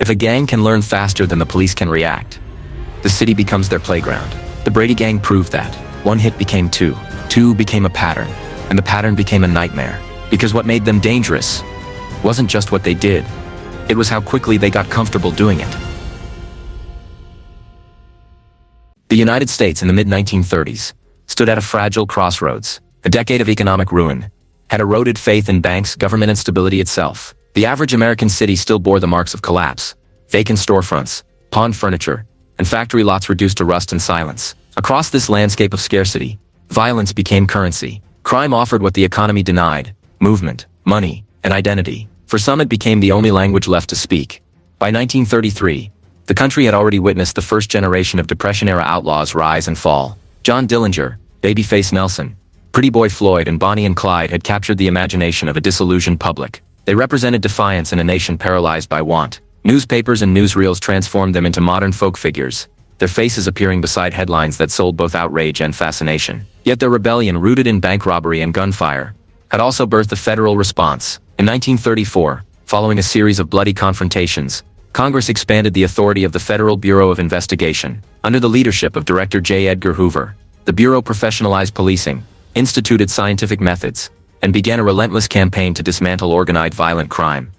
If a gang can learn faster than the police can react, the city becomes their playground. The Brady Gang proved that. One hit became two, two became a pattern, and the pattern became a nightmare. Because what made them dangerous wasn't just what they did, it was how quickly they got comfortable doing it. The United States in the mid-1930s stood at a fragile crossroads. A decade of economic ruin had eroded faith in banks, government, and stability itself. The average American city still bore the marks of collapse. Vacant storefronts, pawned furniture, and factory lots reduced to rust and silence. Across this landscape of scarcity, violence became currency. Crime offered what the economy denied: movement, money, and identity. For some, it became the only language left to speak. By 1933, the country had already witnessed the first generation of Depression-era outlaws rise and fall. John Dillinger, Babyface Nelson, Pretty Boy Floyd, and Bonnie and Clyde had captured the imagination of a disillusioned public. They represented defiance in a nation paralyzed by want. Newspapers and newsreels transformed them into modern folk figures, their faces appearing beside headlines that sold both outrage and fascination. Yet their rebellion, rooted in bank robbery and gunfire, had also birthed a federal response. In 1934, following a series of bloody confrontations, Congress expanded the authority of the Federal Bureau of Investigation. Under the leadership of Director J. Edgar Hoover, the Bureau professionalized policing, instituted scientific methods, and began a relentless campaign to dismantle organized violent crime.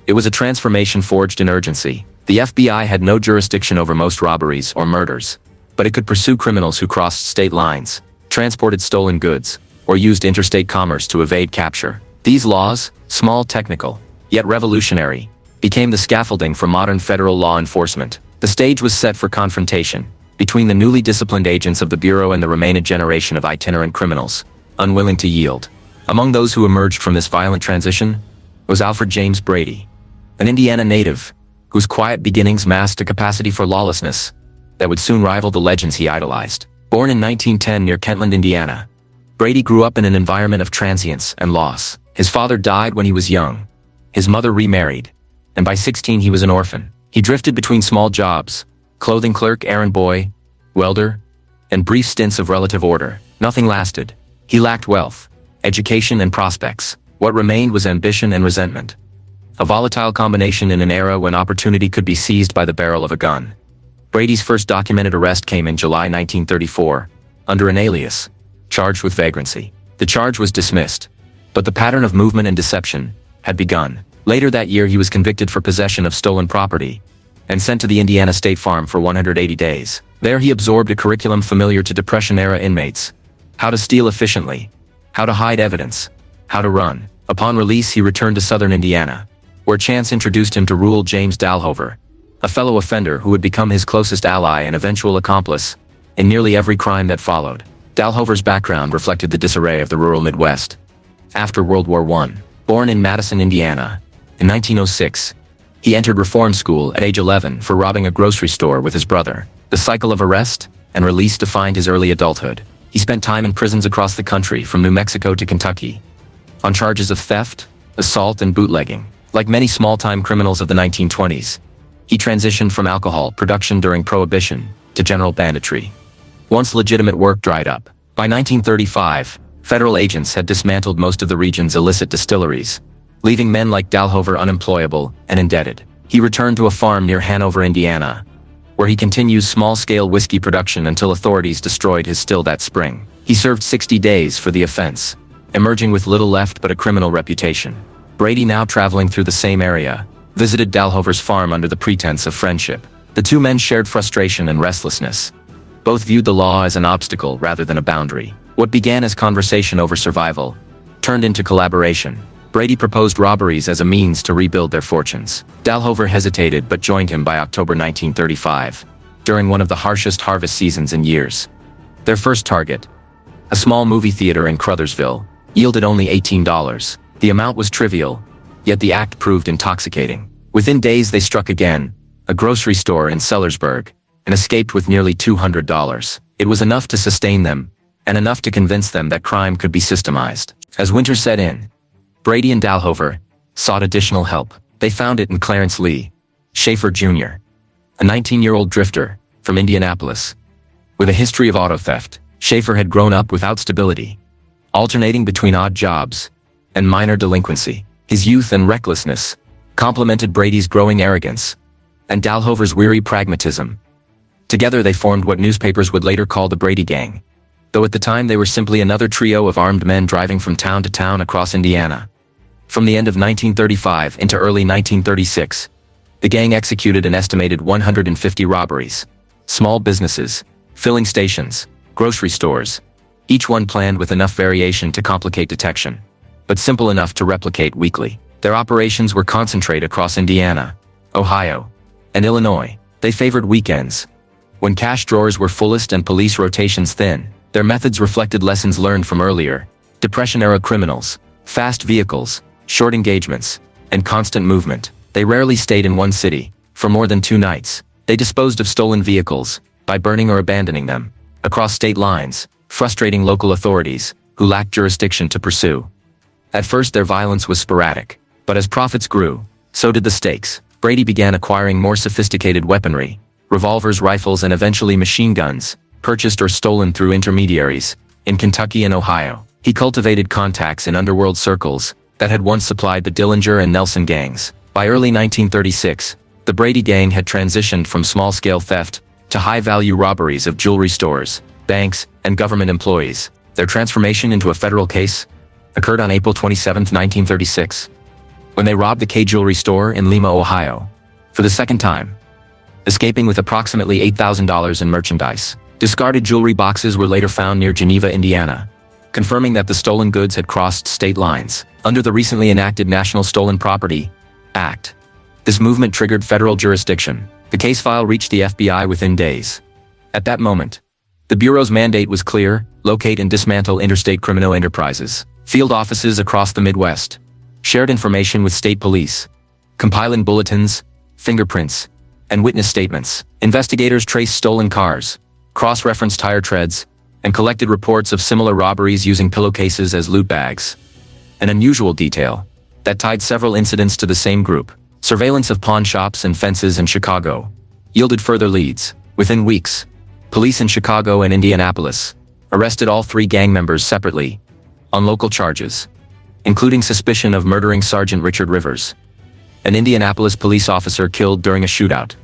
It was a transformation forged in urgency. The FBI had no jurisdiction over most robberies or murders, but it could pursue criminals who crossed state lines, transported stolen goods, or used interstate commerce to evade capture. These laws, small, technical, yet revolutionary, became the scaffolding for modern federal law enforcement. The stage was set for confrontation between the newly disciplined agents of the Bureau and the remaining generation of itinerant criminals, unwilling to yield. Among those who emerged from this violent transition was Alfred James Brady, an Indiana native whose quiet beginnings masked a capacity for lawlessness that would soon rival the legends he idolized. Born in 1910 near Kentland, Indiana, Brady grew up in an environment of transience and loss. His father died when he was young, his mother remarried, and by 16 he was an orphan. He drifted between small jobs, clothing clerk, errand boy, welder, and brief stints of relative order. Nothing lasted. He lacked wealth, education, and prospects. What remained was ambition and resentment, a volatile combination in an era when opportunity could be seized by the barrel of a gun. Brady's first documented arrest came in July 1934, under an alias, charged with vagrancy. The charge was dismissed, but the pattern of movement and deception had begun. Later that year, he was convicted for possession of stolen property and sent to the Indiana State Farm for 180 days. There he absorbed a curriculum familiar to Depression-era inmates: how to steal efficiently, how to hide evidence, how to run. Upon release, he returned to southern Indiana, where chance introduced him to Rule James Dalhover, a fellow offender who would become his closest ally and eventual accomplice in nearly every crime that followed. Dalhover's background reflected the disarray of the rural Midwest. After World War I, born in Madison, Indiana, in 1906, he entered reform school at age 11 for robbing a grocery store with his brother. The cycle of arrest and release defined his early adulthood. He spent time in prisons across the country, from New Mexico to Kentucky, on charges of theft, assault, and bootlegging. Like many small-time criminals of the 1920s, he transitioned from alcohol production during Prohibition to general banditry. Once legitimate work dried up, by 1935, federal agents had dismantled most of the region's illicit distilleries, leaving men like Dalhover unemployable and indebted. He returned to a farm near Hanover, Indiana, where he continues small-scale whiskey production until authorities destroyed his still that spring. He served 60 days for the offense, emerging with little left but a criminal reputation. Brady, now traveling through the same area, visited Dalhover's farm under the pretense of friendship. The two men shared frustration and restlessness. Both viewed the law as an obstacle rather than a boundary. What began as conversation over survival turned into collaboration. Brady proposed robberies as a means to rebuild their fortunes. Dalhover hesitated but joined him by October 1935, during one of the harshest harvest seasons in years. Their first target, a small movie theater in Crothersville, yielded only $18. The amount was trivial, yet the act proved intoxicating. Within days they struck again, a grocery store in Sellersburg, and escaped with nearly $200. It was enough to sustain them, and enough to convince them that crime could be systemized. As winter set in, Brady and Dalhover sought additional help. They found it in Clarence Lee Schaefer Jr., a 19-year-old drifter from Indianapolis. With a history of auto theft, Schaefer had grown up without stability, alternating between odd jobs and minor delinquency. His youth and recklessness complemented Brady's growing arrogance, and Dalhover's weary pragmatism. Together they formed what newspapers would later call the Brady Gang, though at the time they were simply another trio of armed men driving from town to town across Indiana. From the end of 1935 into early 1936, the gang executed an estimated 150 robberies. Small businesses, filling stations, grocery stores, each one planned with enough variation to complicate detection, but simple enough to replicate weekly. Their operations were concentrated across Indiana, Ohio, and Illinois. They favored weekends, when cash drawers were fullest and police rotations thin. Their methods reflected lessons learned from earlier Depression-era criminals: fast vehicles, short engagements, and constant movement. They rarely stayed in one city for more than 2 nights. They disposed of stolen vehicles by burning or abandoning them across state lines, frustrating local authorities who lacked jurisdiction to pursue. At first their violence was sporadic, but as profits grew, so did the stakes. Brady began acquiring more sophisticated weaponry, revolvers, rifles, and eventually machine guns, purchased or stolen through intermediaries in Kentucky and Ohio. He cultivated contacts in underworld circles that had once supplied the Dillinger and Nelson gangs. By early 1936, the Brady Gang had transitioned from small-scale theft to high-value robberies of jewelry stores, banks, and government employees. Their transformation into a federal case occurred on April 27, 1936, when they robbed the K Jewelry store in Lima, Ohio, for the second time, escaping with approximately $8,000 in merchandise. Discarded jewelry boxes were later found near Geneva, Indiana, confirming that the stolen goods had crossed state lines. Under the recently enacted National Stolen Property Act, this movement triggered federal jurisdiction. The case file reached the FBI within days. At that moment, the Bureau's mandate was clear: locate and dismantle interstate criminal enterprises. Field offices across the Midwest shared information with state police, compiling bulletins, fingerprints, and witness statements. Investigators traced stolen cars, cross-referenced tire treads, and collected reports of similar robberies using pillowcases as loot bags. An unusual detail that tied several incidents to the same group. Surveillance of pawn shops and fences in Chicago yielded further leads. Within weeks, police in Chicago and Indianapolis arrested all 3 gang members separately on local charges, including suspicion of murdering Sergeant Richard Rivers, an Indianapolis police officer killed during a shootout.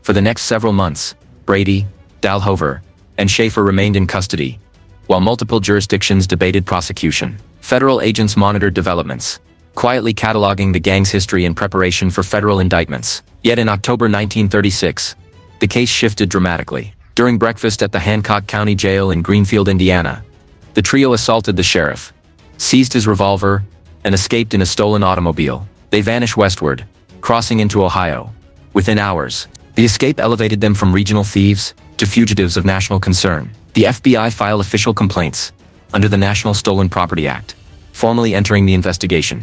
For the next several months, Brady, Dalhover, and Schaefer remained in custody, while multiple jurisdictions debated prosecution. Federal agents monitored developments, quietly cataloging the gang's history in preparation for federal indictments. Yet in October 1936, the case shifted dramatically. During breakfast at the Hancock County Jail in Greenfield, Indiana, the trio assaulted the sheriff, seized his revolver, and escaped in a stolen automobile. They vanished westward, crossing into Ohio. Within hours, the escape elevated them from regional thieves to fugitives of national concern. The FBI filed official complaints under the National Stolen Property Act, formally entering the investigation.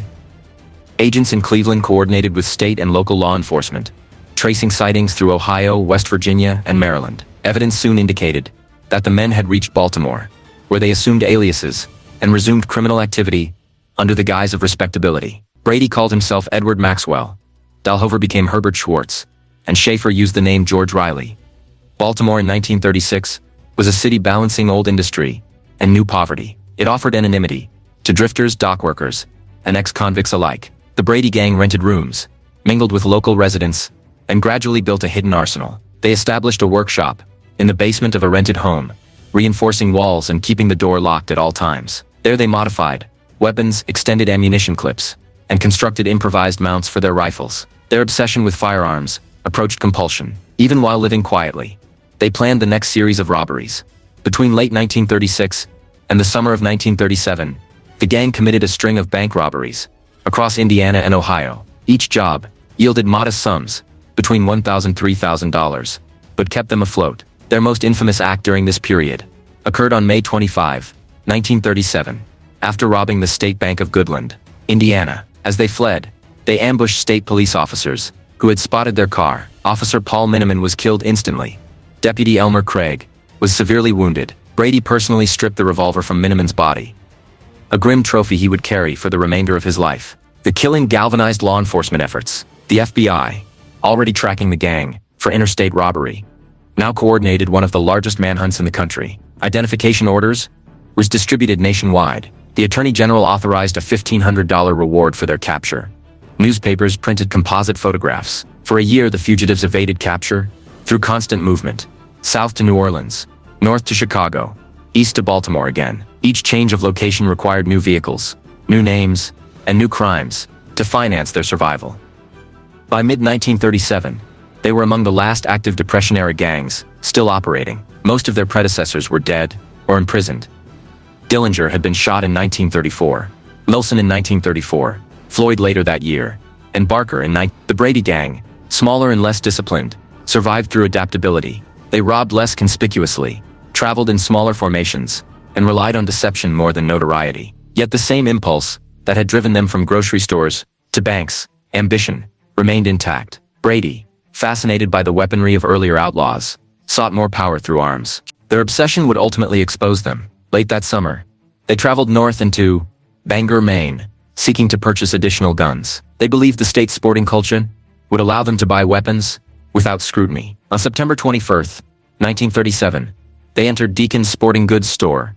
Agents in Cleveland coordinated with state and local law enforcement, tracing sightings through Ohio, West Virginia, and Maryland. Evidence soon indicated that the men had reached Baltimore, where they assumed aliases and resumed criminal activity under the guise of respectability. Brady called himself Edward Maxwell, Dalhover became Herbert Schwartz, and Schaefer used the name George Riley. Baltimore in 1936 was a city balancing old industry and new poverty. It offered anonymity to drifters, dock workers, and ex-convicts alike. The Brady Gang rented rooms, mingled with local residents, and gradually built a hidden arsenal. They established a workshop in the basement of a rented home, reinforcing walls and keeping the door locked at all times. There they modified weapons, extended ammunition clips, and constructed improvised mounts for their rifles. Their obsession with firearms approached compulsion. Even while living quietly, they planned the next series of robberies. Between late 1936 and the summer of 1937, the gang committed a string of bank robberies across Indiana and Ohio. Each job yielded modest sums, between $1,000 and $3,000, but kept them afloat. Their most infamous act during this period occurred on May 25, 1937, after robbing the State Bank of Goodland, Indiana. As they fled, they ambushed state police officers who had spotted their car. Officer Paul Miniman was killed instantly. Deputy Elmer Craig was severely wounded. Brady personally stripped the revolver from Miniman's body, a grim trophy he would carry for the remainder of his life. The killing galvanized law enforcement efforts. The FBI, already tracking the gang for interstate robbery, now coordinated one of the largest manhunts in the country. Identification orders was distributed nationwide. The Attorney General authorized a $1,500 reward for their capture. Newspapers printed composite photographs. For a year, the fugitives evaded capture through constant movement. South to New Orleans, north to Chicago, east to Baltimore again. Each change of location required new vehicles, new names, and new crimes to finance their survival. By mid-1937, they were among the last active Depression-era gangs still operating. Most of their predecessors were dead or imprisoned. Dillinger had been shot in 1934, Wilson in 1934, Floyd later that year, and Barker in The Brady Gang, smaller and less disciplined, survived through adaptability. They robbed less conspicuously, traveled in smaller formations, and relied on deception more than notoriety. Yet the same impulse that had driven them from grocery stores to banks, ambition, remained intact. Brady, fascinated by the weaponry of earlier outlaws, sought more power through arms. Their obsession would ultimately expose them. Late that summer, they traveled north into Bangor, Maine, seeking to purchase additional guns. They believed the state's sporting culture would allow them to buy weapons without scrutiny. On September 21st, 1937, they entered Deacon's sporting goods store,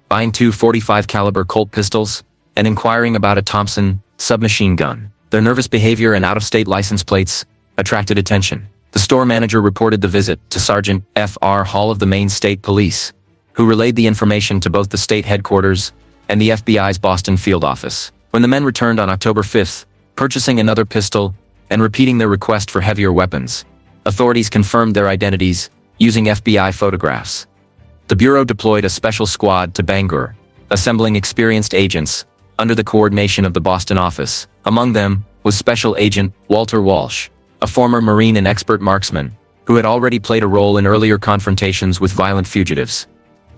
buying two .45 caliber Colt pistols and inquiring about a Thompson submachine gun. Their nervous behavior and out-of-state license plates attracted attention. The store manager reported the visit to Sergeant F.R. Hall of the Maine State Police, who relayed the information to both the state headquarters and the FBI's Boston field office. When the men returned on October 5th, purchasing another pistol and repeating their request for heavier weapons, authorities confirmed their identities using FBI photographs. The Bureau deployed a special squad to Bangor, assembling experienced agents under the coordination of the Boston office. Among them was Special Agent Walter Walsh, a former Marine and expert marksman, who had already played a role in earlier confrontations with violent fugitives.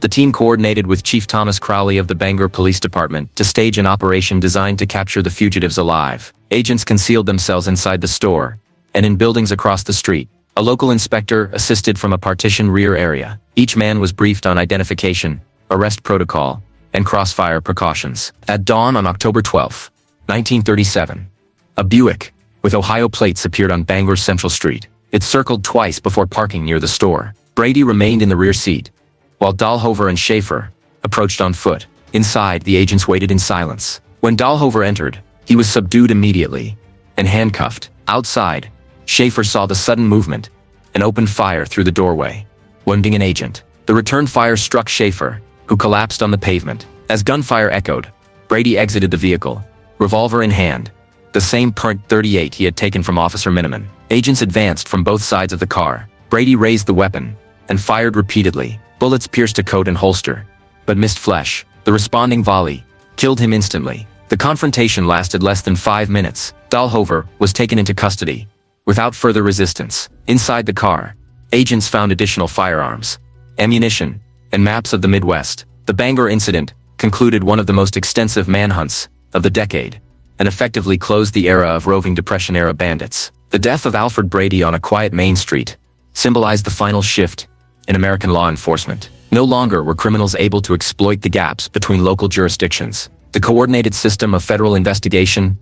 The team coordinated with Chief Thomas Crowley of the Bangor Police Department to stage an operation designed to capture the fugitives alive. Agents concealed themselves inside the store and in buildings across the street. A local inspector assisted from a partitioned rear area. Each man was briefed on identification, arrest protocol, and crossfire precautions. At dawn on October 12, 1937, a Buick with Ohio plates appeared on Bangor's Central Street. It circled twice before parking near the store. Brady remained in the rear seat, while Dahlhover and Schaefer approached on foot. Inside, the agents waited in silence. When Dahlhover entered, he was subdued immediately and handcuffed. Outside, Schaefer saw the sudden movement and opened fire through the doorway, wounding an agent. The return fire struck Schaefer, who collapsed on the pavement. As gunfire echoed, Brady exited the vehicle, revolver in hand, the same .38 he had taken from Officer Miniman. Agents advanced from both sides of the car. Brady raised the weapon and fired repeatedly. Bullets pierced a coat and holster, but missed flesh. The responding volley killed him instantly. The confrontation lasted less than 5 minutes. Dahlhover was taken into custody without further resistance. Inside the car, agents found additional firearms, ammunition, and maps of the Midwest. The Bangor incident concluded one of the most extensive manhunts of the decade and effectively closed the era of roving Depression-era bandits. The death of Alfred Brady on a quiet Main street symbolized the final shift in American law enforcement. No longer were criminals able to exploit the gaps between local jurisdictions. The coordinated system of federal investigation,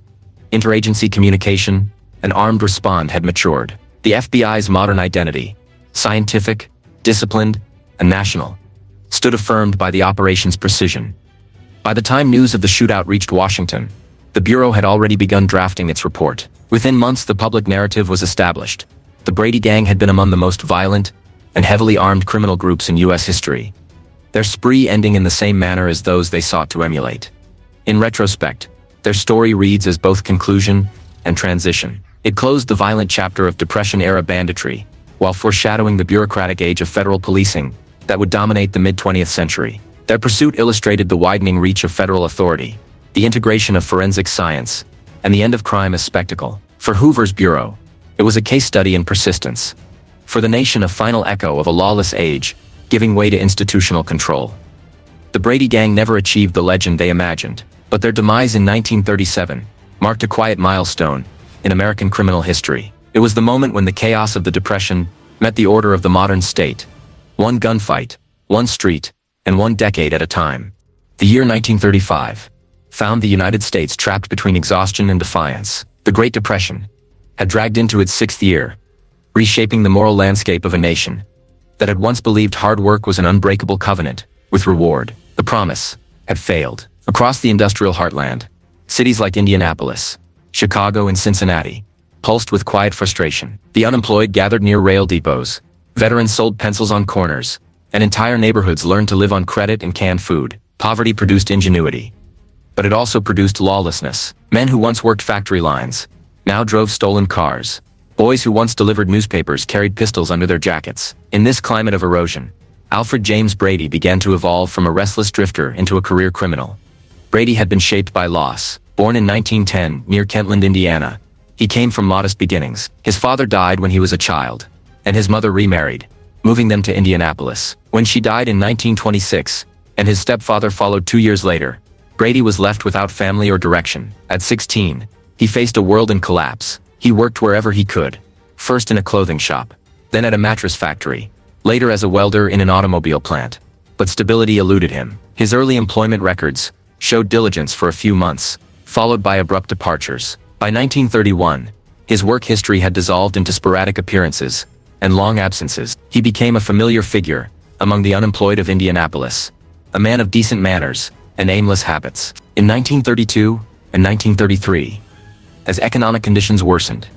interagency communication, and armed response had matured. The FBI's modern identity, scientific, disciplined, and national, stood affirmed by the operation's precision. By the time news of the shootout reached Washington, the Bureau had already begun drafting its report. Within months, the public narrative was established. The Brady Gang had been among the most violent and heavily armed criminal groups in U.S. history, their spree ending in the same manner as those they sought to emulate. In retrospect, their story reads as both conclusion and transition. It closed the violent chapter of Depression-era banditry, while foreshadowing the bureaucratic age of federal policing that would dominate the mid-20th century. Their pursuit illustrated the widening reach of federal authority, the integration of forensic science, and the end of crime as spectacle. For Hoover's Bureau, it was a case study in persistence. For the nation, a final echo of a lawless age, giving way to institutional control. The Brady Gang never achieved the legend they imagined, but their demise in 1937 marked a quiet milestone in American criminal history. It was the moment when the chaos of the Depression met the order of the modern state. One gunfight, one street, and one decade at a time. The year 1935 found the United States trapped between exhaustion and defiance. The Great Depression had dragged into its 6th year, reshaping the moral landscape of a nation that had once believed hard work was an unbreakable covenant with reward. The promise had failed. Across the industrial heartland, cities like Indianapolis, Chicago, and Cincinnati pulsed with quiet frustration. The unemployed gathered near rail depots. Veterans sold pencils on corners, and entire neighborhoods learned to live on credit and canned food. Poverty produced ingenuity, but it also produced lawlessness. Men who once worked factory lines now drove stolen cars. Boys who once delivered newspapers carried pistols under their jackets. In this climate of erosion, Alfred James Brady began to evolve from a restless drifter into a career criminal. Brady had been shaped by loss. Born in 1910 near Kentland, Indiana, he came from modest beginnings. His father died when he was a child, and his mother remarried, moving them to Indianapolis. When she died in 1926, and his stepfather followed 2 years later, Brady was left without family or direction. At 16, he faced a world in collapse. He worked wherever he could, first in a clothing shop, then at a mattress factory, later as a welder in an automobile plant. But stability eluded him. His early employment records showed diligence for a few months, followed by abrupt departures. By 1931, his work history had dissolved into sporadic appearances and long absences. He became a familiar figure among the unemployed of Indianapolis, a man of decent manners and aimless habits. In 1932 and 1933, as economic conditions worsened,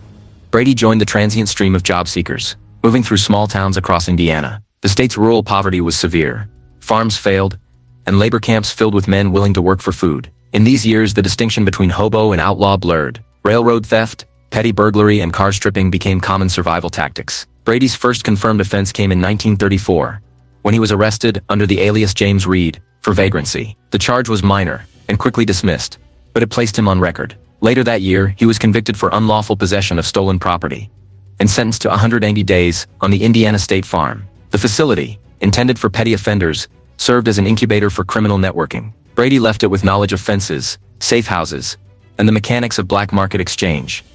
Brady joined the transient stream of job seekers, moving through small towns across Indiana. The state's rural poverty was severe. Farms failed, and labor camps filled with men willing to work for food. In these years, the distinction between hobo and outlaw blurred. Railroad theft, petty burglary, and car stripping became common survival tactics. Brady's first confirmed offense came in 1934, when he was arrested under the alias James Reed for vagrancy. The charge was minor and quickly dismissed, but it placed him on record. Later that year, he was convicted for unlawful possession of stolen property and sentenced to 180 days on the Indiana State Farm. The facility, intended for petty offenders, served as an incubator for criminal networking. Brady left it with knowledge of fences, safe houses, and the mechanics of black market exchange.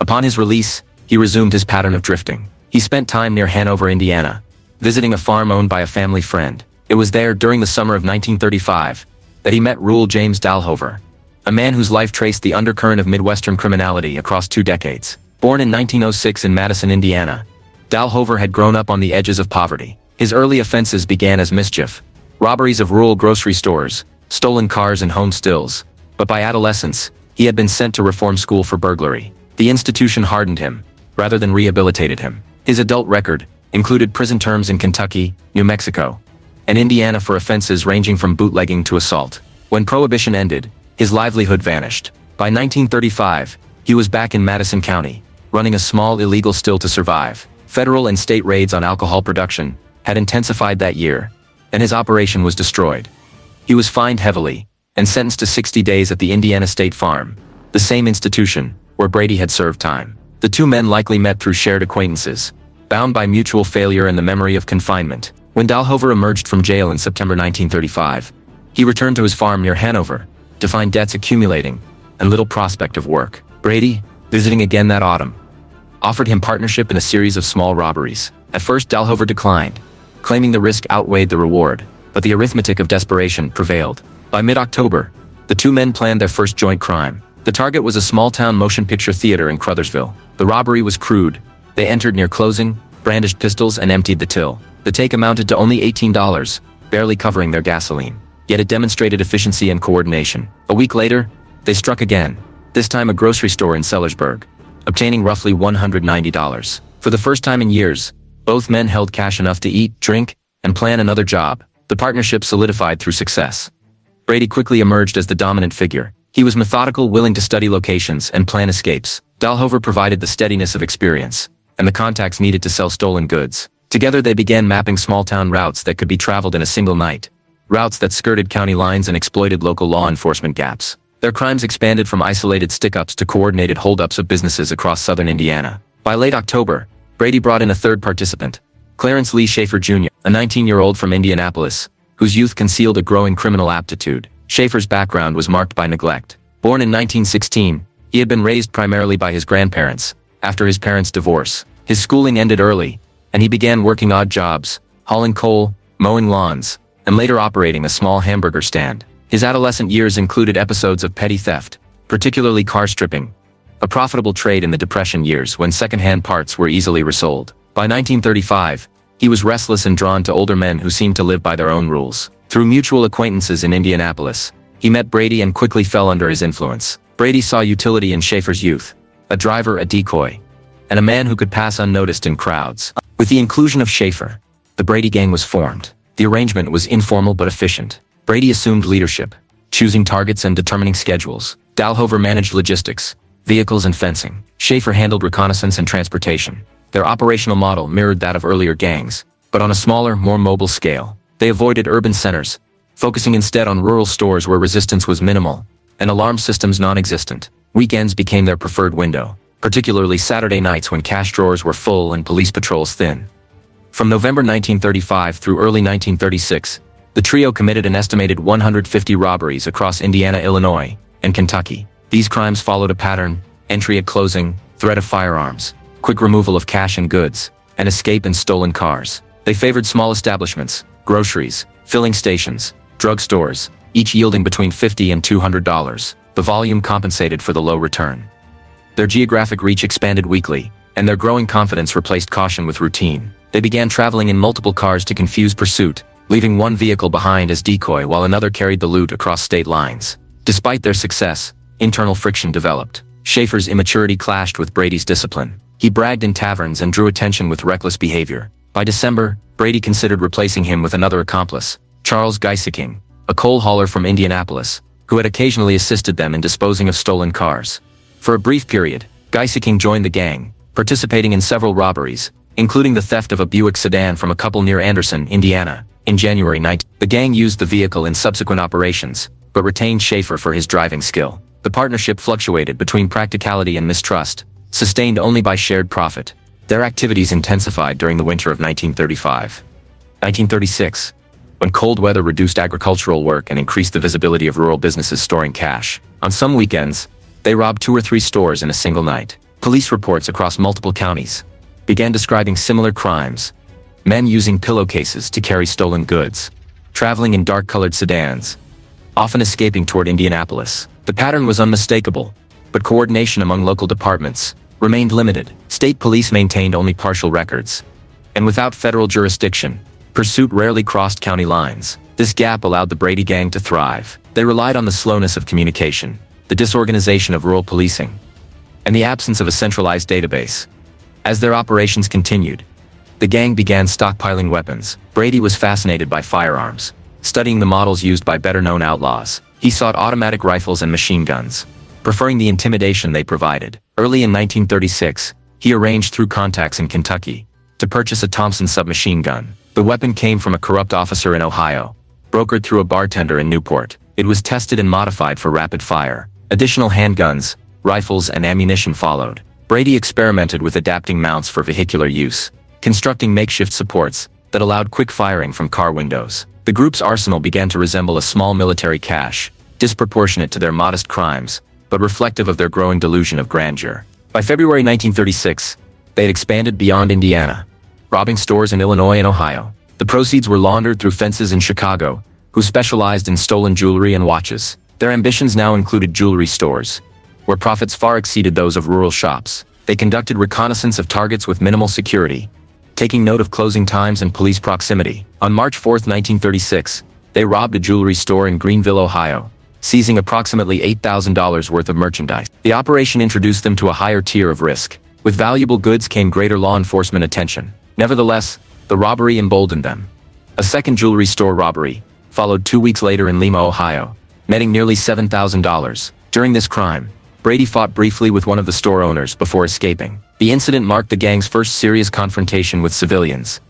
Upon his release, he resumed his pattern of drifting. He spent time near Hanover, Indiana, visiting a farm owned by a family friend. It was there during the summer of 1935 that he met Rule James Dalhover, a man whose life traced the undercurrent of Midwestern criminality across 2 decades. Born in 1906 in Madison, Indiana, Dalhover had grown up on the edges of poverty. His early offenses began as mischief, robberies of rural grocery stores, stolen cars, and home stills. But by adolescence, he had been sent to reform school for burglary. The institution hardened him, rather than rehabilitated him. His adult record included prison terms in Kentucky, New Mexico, and Indiana for offenses ranging from bootlegging to assault. When Prohibition ended, his livelihood vanished. By 1935, he was back in Madison County, running a small illegal still to survive. Federal and state raids on alcohol production had intensified that year, and his operation was destroyed. He was fined heavily and sentenced to 60 days at the Indiana State Farm, the same institution where Brady had served time. The two men likely met through shared acquaintances, bound by mutual failure and the memory of confinement. When Dalhover emerged from jail in September 1935, he returned to his farm near Hanover to find debts accumulating and little prospect of work. Brady, visiting again that autumn, offered him partnership in a series of small robberies. At first, Dalhover declined, claiming the risk outweighed the reward, but the arithmetic of desperation prevailed. By mid-October, the two men planned their first joint crime. The target was a small-town motion picture theater in Crothersville. The robbery was crude. They entered near closing, brandished pistols, and emptied the till. The take amounted to only $18, barely covering their gasoline. Yet it demonstrated efficiency and coordination. A week later, they struck again, this time a grocery store in Sellersburg, obtaining roughly $190. For the first time in years, both men held cash enough to eat, drink, and plan another job. The partnership solidified through success. Brady quickly emerged as the dominant figure. He was methodical, willing to study locations and plan escapes. Dalhover provided the steadiness of experience and the contacts needed to sell stolen goods. Together they began mapping small-town routes that could be traveled in a single night, routes that skirted county lines and exploited local law enforcement gaps. Their crimes expanded from isolated stick-ups to coordinated hold-ups of businesses across southern Indiana. By late October, Brady brought in a third participant, Clarence Lee Schaefer Jr., a 19-year-old from Indianapolis, whose youth concealed a growing criminal aptitude. Schaefer's background was marked by neglect. Born in 1916, he had been raised primarily by his grandparents. After his parents' divorce, his schooling ended early, and he began working odd jobs, hauling coal, mowing lawns, and later operating a small hamburger stand. His adolescent years included episodes of petty theft, particularly car stripping, a profitable trade in the Depression years when second-hand parts were easily resold. By 1935, he was restless and drawn to older men who seemed to live by their own rules. Through mutual acquaintances in Indianapolis, he met Brady and quickly fell under his influence. Brady saw utility in Schaefer's youth, a driver, a decoy, and a man who could pass unnoticed in crowds. With the inclusion of Schaefer, the Brady Gang was formed. The arrangement was informal but efficient. Brady assumed leadership, choosing targets and determining schedules. Dahlhover managed logistics, vehicles and fencing. Schaefer handled reconnaissance and transportation. Their operational model mirrored that of earlier gangs, but on a smaller, more mobile scale. They avoided urban centers, focusing instead on rural stores where resistance was minimal and alarm systems non-existent. Weekends became their preferred window, particularly Saturday nights when cash drawers were full and police patrols thin. From November 1935 through early 1936, the trio committed an estimated 150 robberies across Indiana, Illinois, and Kentucky. These crimes followed a pattern: entry at closing, threat of firearms, quick removal of cash and goods, and escape in stolen cars. They favored small establishments, groceries, filling stations, drugstores, each yielding between $50 and $200. The volume compensated for the low return. Their geographic reach expanded weekly, and their growing confidence replaced caution with routine. They began traveling in multiple cars to confuse pursuit, leaving one vehicle behind as decoy while another carried the loot across state lines. Despite their success, internal friction developed. Schaefer's immaturity clashed with Brady's discipline. He bragged in taverns and drew attention with reckless behavior. By December, Brady considered replacing him with another accomplice, Charles Geiseking, a coal hauler from Indianapolis, who had occasionally assisted them in disposing of stolen cars. For a brief period, Geiseking joined the gang, participating in several robberies, including the theft of a Buick sedan from a couple near Anderson, Indiana. In January 19, the gang used the vehicle in subsequent operations, but retained Schaefer for his driving skill. The partnership fluctuated between practicality and mistrust, sustained only by shared profit. Their activities intensified during the winter of 1935. 1936, when cold weather reduced agricultural work and increased the visibility of rural businesses storing cash. On some weekends, they robbed 2 or 3 stores in a single night. Police reports across multiple counties began describing similar crimes: men using pillowcases to carry stolen goods, traveling in dark-colored sedans, often escaping toward Indianapolis. The pattern was unmistakable, but coordination among local departments remained limited. State police maintained only partial records, and without federal jurisdiction, pursuit rarely crossed county lines. This gap allowed the Brady Gang to thrive. They relied on the slowness of communication, the disorganization of rural policing, and the absence of a centralized database. As their operations continued, the gang began stockpiling weapons. Brady was fascinated by firearms, studying the models used by better-known outlaws. He sought automatic rifles and machine guns, preferring the intimidation they provided. Early in 1936, he arranged through contacts in Kentucky to purchase a Thompson submachine gun. The weapon came from a corrupt officer in Ohio, brokered through a bartender in Newport. It was tested and modified for rapid fire. Additional handguns, rifles, and ammunition followed. Brady experimented with adapting mounts for vehicular use, constructing makeshift supports that allowed quick firing from car windows. The group's arsenal began to resemble a small military cache, disproportionate to their modest crimes, but reflective of their growing delusion of grandeur. By February 1936, they had expanded beyond Indiana, robbing stores in Illinois and Ohio. The proceeds were laundered through fences in Chicago, who specialized in stolen jewelry and watches. Their ambitions now included jewelry stores, where profits far exceeded those of rural shops. They conducted reconnaissance of targets with minimal security, taking note of closing times and police proximity. On March 4, 1936, they robbed a jewelry store in Greenville, Ohio, seizing approximately $8,000 worth of merchandise. The operation introduced them to a higher tier of risk. With valuable goods came greater law enforcement attention. Nevertheless, the robbery emboldened them. A second jewelry store robbery followed 2 weeks later in Lima, Ohio, netting nearly $7,000. During this crime, Brady fought briefly with one of the store owners before escaping. The incident marked the gang's first serious confrontation with civilians,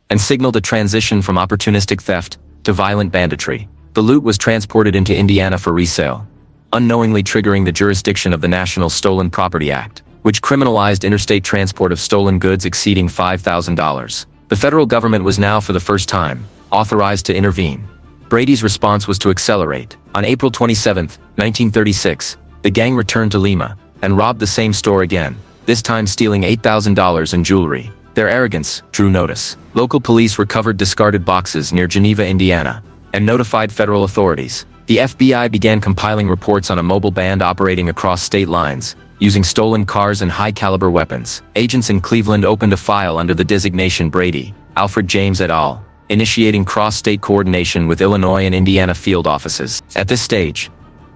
and signaled a transition from opportunistic theft to violent banditry. The loot was transported into Indiana for resale, unknowingly triggering the jurisdiction of the National Stolen Property Act, which criminalized interstate transport of stolen goods exceeding $5,000. The federal government was now, for the first time, authorized to intervene. Brady's response was to accelerate. On April 27, 1936, the gang returned to Lima and robbed the same store again, this time stealing $8,000 in jewelry. Their arrogance drew notice. Local police recovered discarded boxes near Geneva, Indiana, and notified federal authorities. The FBI began compiling reports on a mobile band operating across state lines, using stolen cars and high-caliber weapons. Agents in Cleveland opened a file under the designation Brady, Alfred James et al., initiating cross-state coordination with Illinois and Indiana field offices. At this stage,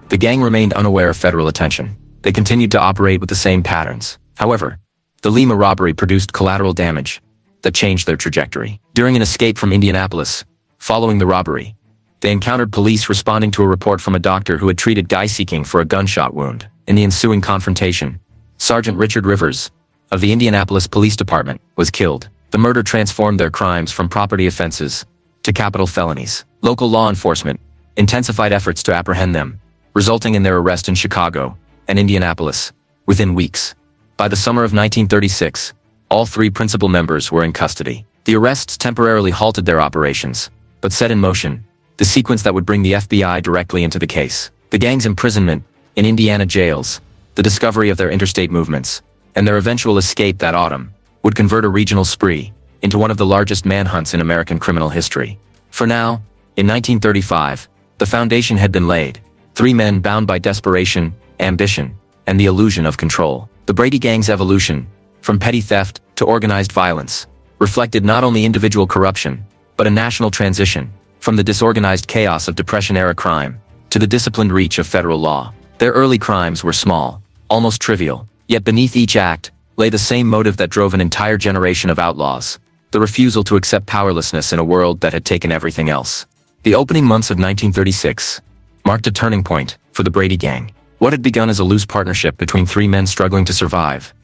The gang remained unaware of federal attention. They continued to operate with the same patterns. However, the Lima robbery produced collateral damage that changed their trajectory. During an escape from Indianapolis, following the robbery, they encountered police responding to a report from a doctor who had treated guy seeking for a gunshot wound. In the ensuing confrontation, Sergeant Richard Rivers, of the Indianapolis Police Department, was killed. The murder transformed their crimes from property offenses to capital felonies. Local law enforcement intensified efforts to apprehend them, resulting in their arrest in Chicago and Indianapolis within weeks. By the summer of 1936, all three principal members were in custody. The arrests temporarily halted their operations, but set in motion the sequence that would bring the FBI directly into the case. The gang's imprisonment in Indiana jails, the discovery of their interstate movements, and their eventual escape that autumn would convert a regional spree into one of the largest manhunts in American criminal history. For now, in 1935, the foundation had been laid. Three men bound by desperation, ambition, and the illusion of control. The Brady Gang's evolution, from petty theft to organized violence, reflected not only individual corruption, but a national transition, from the disorganized chaos of Depression-era crime to the disciplined reach of federal law. Their early crimes were small, almost trivial, yet beneath each act lay the same motive that drove an entire generation of outlaws: the refusal to accept powerlessness in a world that had taken everything else. The opening months of 1936 marked a turning point for the Brady Gang. What had begun as a loose partnership between three men struggling to survive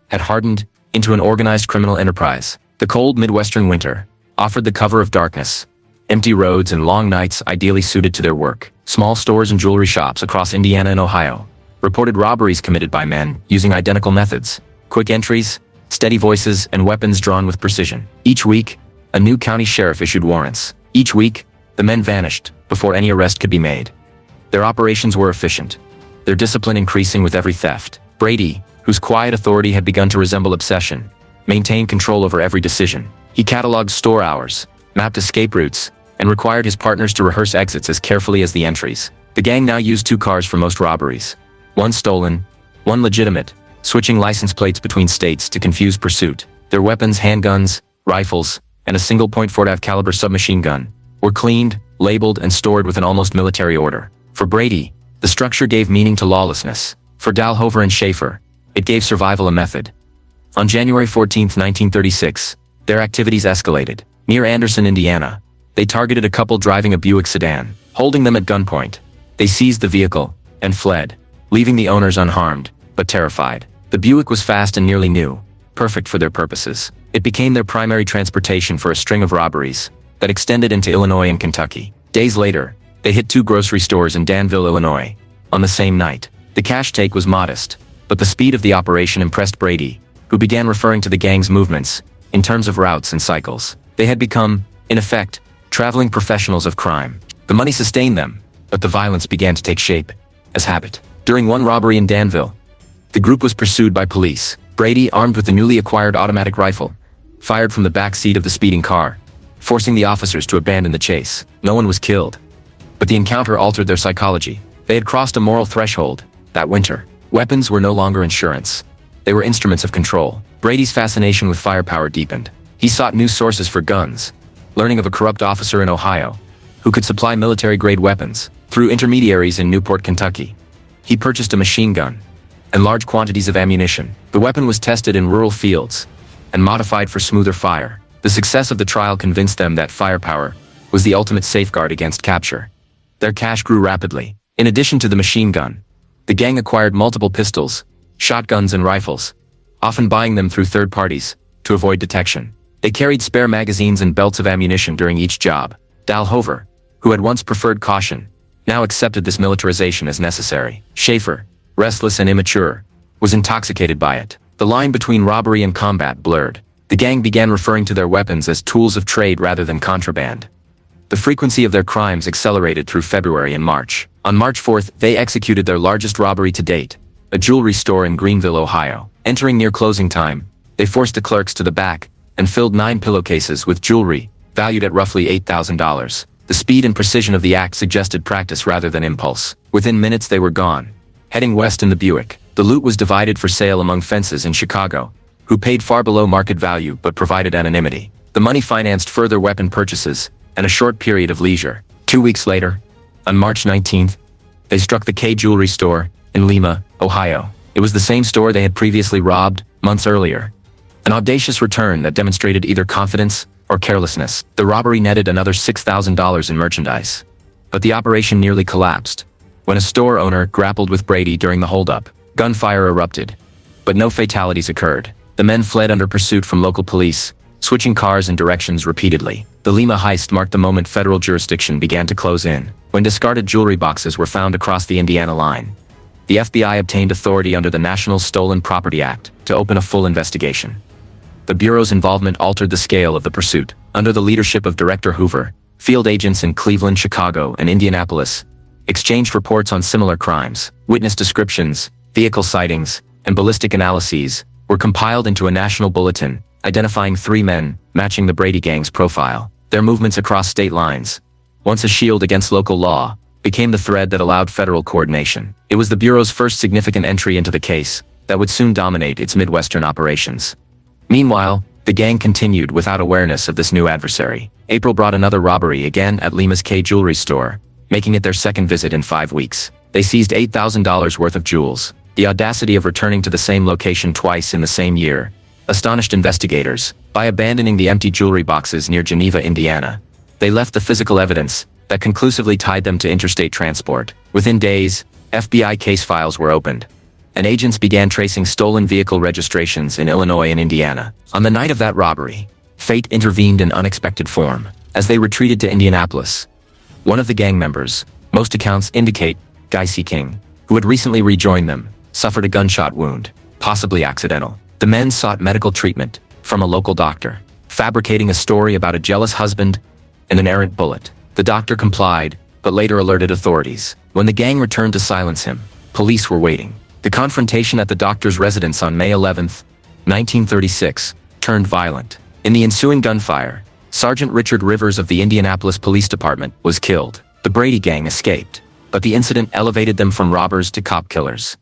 had hardened into an organized criminal enterprise. The cold Midwestern winter offered the cover of darkness, empty roads and long nights ideally suited to their work. Small stores and jewelry shops across Indiana and Ohio reported robberies committed by men using identical methods: quick entries, steady voices, and weapons drawn with precision. Each week, a new county sheriff issued warrants. Each week, the men vanished before any arrest could be made. Their operations were efficient, their discipline increasing with every theft. Brady, whose quiet authority had begun to resemble obsession, maintained control over every decision. He cataloged store hours, mapped escape routes, and required his partners to rehearse exits as carefully as the entries. The gang now used two cars for most robberies: one stolen, one legitimate, switching license plates between states to confuse pursuit. Their weapons, handguns, rifles, and a single .45 caliber submachine gun, were cleaned, labeled, and stored with an almost military order. For Brady, the structure gave meaning to lawlessness. For Dalhover and Schaefer, it gave survival a method. On January 14, 1936, their activities escalated. Near Anderson, Indiana, they targeted a couple driving a Buick sedan. Holding them at gunpoint, they seized the vehicle and fled, leaving the owners unharmed, but terrified. The Buick was fast and nearly new, perfect for their purposes. It became their primary transportation for a string of robberies that extended into Illinois and Kentucky. Days later, they hit two grocery stores in Danville, Illinois. On the same night, the cash take was modest, but the speed of the operation impressed Brady, who began referring to the gang's movements in terms of routes and cycles. They had become, in effect, traveling professionals of crime. The money sustained them, but the violence began to take shape as habit. During one robbery in Danville, the group was pursued by police. Brady, armed with the newly acquired automatic rifle, fired from the back seat of the speeding car, forcing the officers to abandon the chase. No one was killed, but the encounter altered their psychology. They had crossed a moral threshold that winter. Weapons were no longer insurance. They were instruments of control. Brady's fascination with firepower deepened. He sought new sources for guns, learning of a corrupt officer in Ohio who could supply military-grade weapons through intermediaries in Newport, Kentucky. He purchased a machine gun and large quantities of ammunition. The weapon was tested in rural fields and modified for smoother fire. The success of the trial convinced them that firepower was the ultimate safeguard against capture. Their cash grew rapidly. In addition to the machine gun, the gang acquired multiple pistols, shotguns, and rifles, often buying them through third parties to avoid detection. They carried spare magazines and belts of ammunition during each job. Dalhover, who had once preferred caution, now accepted this militarization as necessary. Schaefer, restless and immature, was intoxicated by it. The line between robbery and combat blurred. The gang began referring to their weapons as tools of trade rather than contraband. The frequency of their crimes accelerated through February and March. On March 4th, they executed their largest robbery to date, a jewelry store in Greenville, Ohio. Entering near closing time, they forced the clerks to the back and filled 9 pillowcases with jewelry, valued at roughly $8,000. The speed and precision of the act suggested practice rather than impulse. Within minutes they were gone. Heading west in the Buick, the loot was divided for sale among fences in Chicago, who paid far below market value but provided anonymity. The money financed further weapon purchases and a short period of leisure. 2 weeks later, on March 19th, They struck the K Jewelry store in Lima, Ohio. It was the same store they had previously robbed months earlier. An audacious return that demonstrated either confidence or carelessness. The robbery netted another $6,000 in merchandise. But the operation nearly collapsed. When a store owner grappled with Brady during the holdup, gunfire erupted. But no fatalities occurred. The men fled under pursuit from local police, switching cars and directions repeatedly. The Lima heist marked the moment federal jurisdiction began to close in, when discarded jewelry boxes were found across the Indiana line. The FBI obtained authority under the National Stolen Property Act to open a full investigation. The Bureau's involvement altered the scale of the pursuit. Under the leadership of Director Hoover, field agents in Cleveland, Chicago, and Indianapolis exchanged reports on similar crimes. Witness descriptions, vehicle sightings, and ballistic analyses were compiled into a national bulletin, identifying 3 men, matching the Brady Gang's profile. Their movements across state lines, once a shield against local law, became the thread that allowed federal coordination. It was the Bureau's first significant entry into the case that would soon dominate its Midwestern operations. Meanwhile, the gang continued without awareness of this new adversary. April brought another robbery, again at Lima's K Jewelry store, making it their second visit in 5 weeks. They seized $8,000 worth of jewels. The audacity of returning to the same location twice in the same year astonished investigators. By abandoning the empty jewelry boxes near Geneva, Indiana, they left the physical evidence that conclusively tied them to interstate transport. Within days, FBI case files were opened, and agents began tracing stolen vehicle registrations in Illinois and Indiana. On the night of that robbery, fate intervened in unexpected form. As they retreated to Indianapolis, one of the gang members, most accounts indicate Guy C. King, who had recently rejoined them, suffered a gunshot wound, possibly accidental. The men sought medical treatment from a local doctor, fabricating a story about a jealous husband and an errant bullet. The doctor complied, but later alerted authorities. When the gang returned to silence him, police were waiting. The confrontation at the doctor's residence on May 11, 1936, turned violent. In the ensuing gunfire, Sergeant Richard Rivers of the Indianapolis Police Department was killed. The Brady Gang escaped, but the incident elevated them from robbers to cop killers.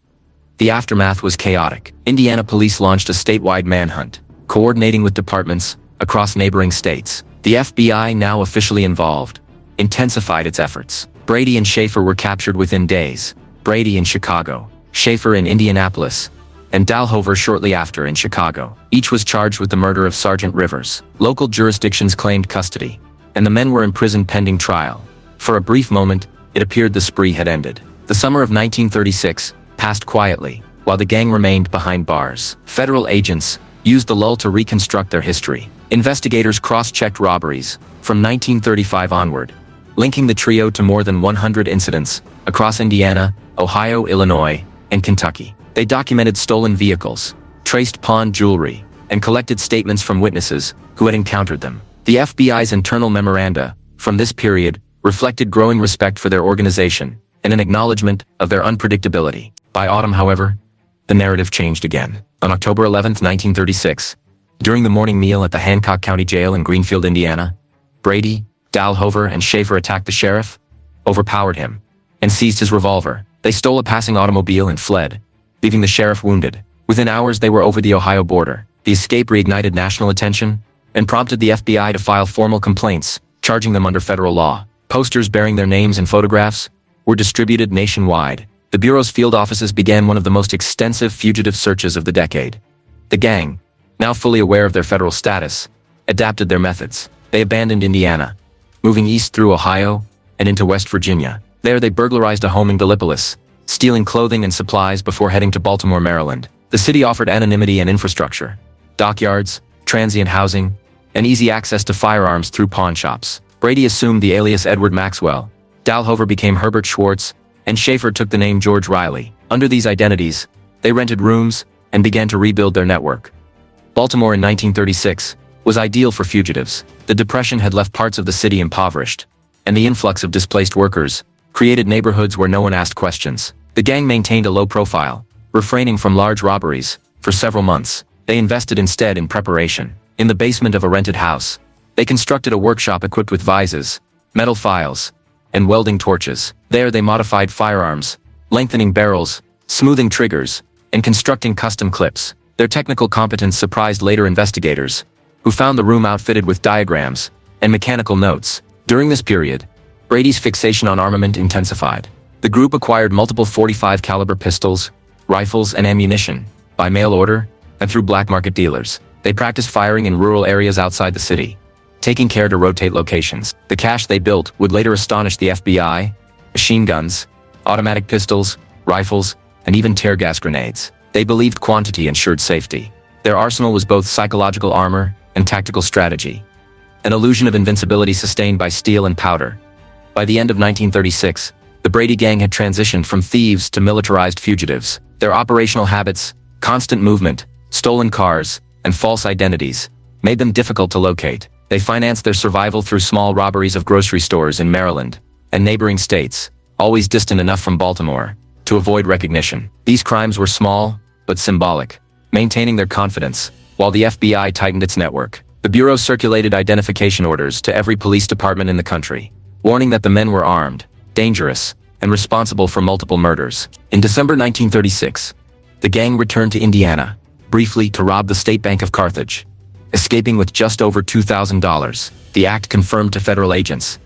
The aftermath was chaotic. Indiana police launched a statewide manhunt, coordinating with departments across neighboring states. The FBI, now officially involved, intensified its efforts. Brady and Schaefer were captured within days. Brady in Chicago, Schaefer in Indianapolis, and Dalhover shortly after in Chicago. Each was charged with the murder of Sergeant Rivers. Local jurisdictions claimed custody, and the men were imprisoned pending trial. For a brief moment, it appeared the spree had ended. The summer of 1936 passed quietly, while the gang remained behind bars. Federal agents used the lull to reconstruct their history. Investigators cross-checked robberies from 1935 onward, linking the trio to more than 100 incidents across Indiana, Ohio, Illinois, and Kentucky. They documented stolen vehicles, traced pawned jewelry, and collected statements from witnesses who had encountered them. The FBI's internal memoranda from this period reflected growing respect for their organization and an acknowledgement of their unpredictability. By autumn, however, the narrative changed again. On October 11, 1936, during the morning meal at the Hancock County Jail in Greenfield, Indiana, Brady, Dalhover, and Schaefer attacked the sheriff, overpowered him, and seized his revolver. They stole a passing automobile and fled, leaving the sheriff wounded. Within hours, they were over the Ohio border. The escape reignited national attention and prompted the FBI to file formal complaints, charging them under federal law. Posters bearing their names and photographs were distributed nationwide. The Bureau's field offices began one of the most extensive fugitive searches of the decade. The gang, now fully aware of their federal status, adapted their methods. They abandoned Indiana, moving east through Ohio and into West Virginia. There they burglarized a home in Gallipolis, stealing clothing and supplies before heading to Baltimore, Maryland. The city offered anonymity and infrastructure, dockyards, transient housing, and easy access to firearms through pawn shops. Brady assumed the alias Edward Maxwell, Dalhover became Herbert Schwartz, and Schaefer took the name George Riley. Under these identities, they rented rooms and began to rebuild their network. Baltimore in 1936 was ideal for fugitives. The Depression had left parts of the city impoverished, and the influx of displaced workers created neighborhoods where no one asked questions. The gang maintained a low profile, refraining from large robberies for several months. They invested instead in preparation. In the basement of a rented house, they constructed a workshop equipped with vises, metal files, and welding torches. There they modified firearms, lengthening barrels, smoothing triggers, and constructing custom clips. Their technical competence surprised later investigators, who found the room outfitted with diagrams and mechanical notes. During this period, Brady's fixation on armament intensified. The group acquired multiple .45 caliber pistols, rifles, and ammunition by mail order and through black market dealers. They practiced firing in rural areas outside the city, taking care to rotate locations. The cache they built would later astonish the FBI: machine guns, automatic pistols, rifles, and even tear gas grenades. They believed quantity ensured safety. Their arsenal was both psychological armor and tactical strategy, an illusion of invincibility sustained by steel and powder. By the end of 1936, the Brady Gang had transitioned from thieves to militarized fugitives. Their operational habits, constant movement, stolen cars, and false identities made them difficult to locate. They financed their survival through small robberies of grocery stores in Maryland and neighboring states, always distant enough from Baltimore to avoid recognition. These crimes were small, but symbolic, maintaining their confidence, while the FBI tightened its network. The Bureau circulated identification orders to every police department in the country, warning that the men were armed, dangerous, and responsible for multiple murders. In December 1936, the gang returned to Indiana, briefly to rob the State Bank of Carthage, escaping with just over $2,000. The act confirmed to federal agents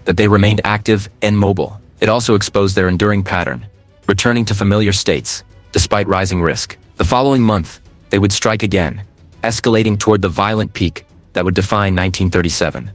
that they remained active and mobile. It also exposed their enduring pattern, returning to familiar states, despite rising risk. The following month, they would strike again, escalating toward the violent peak that would define 1937.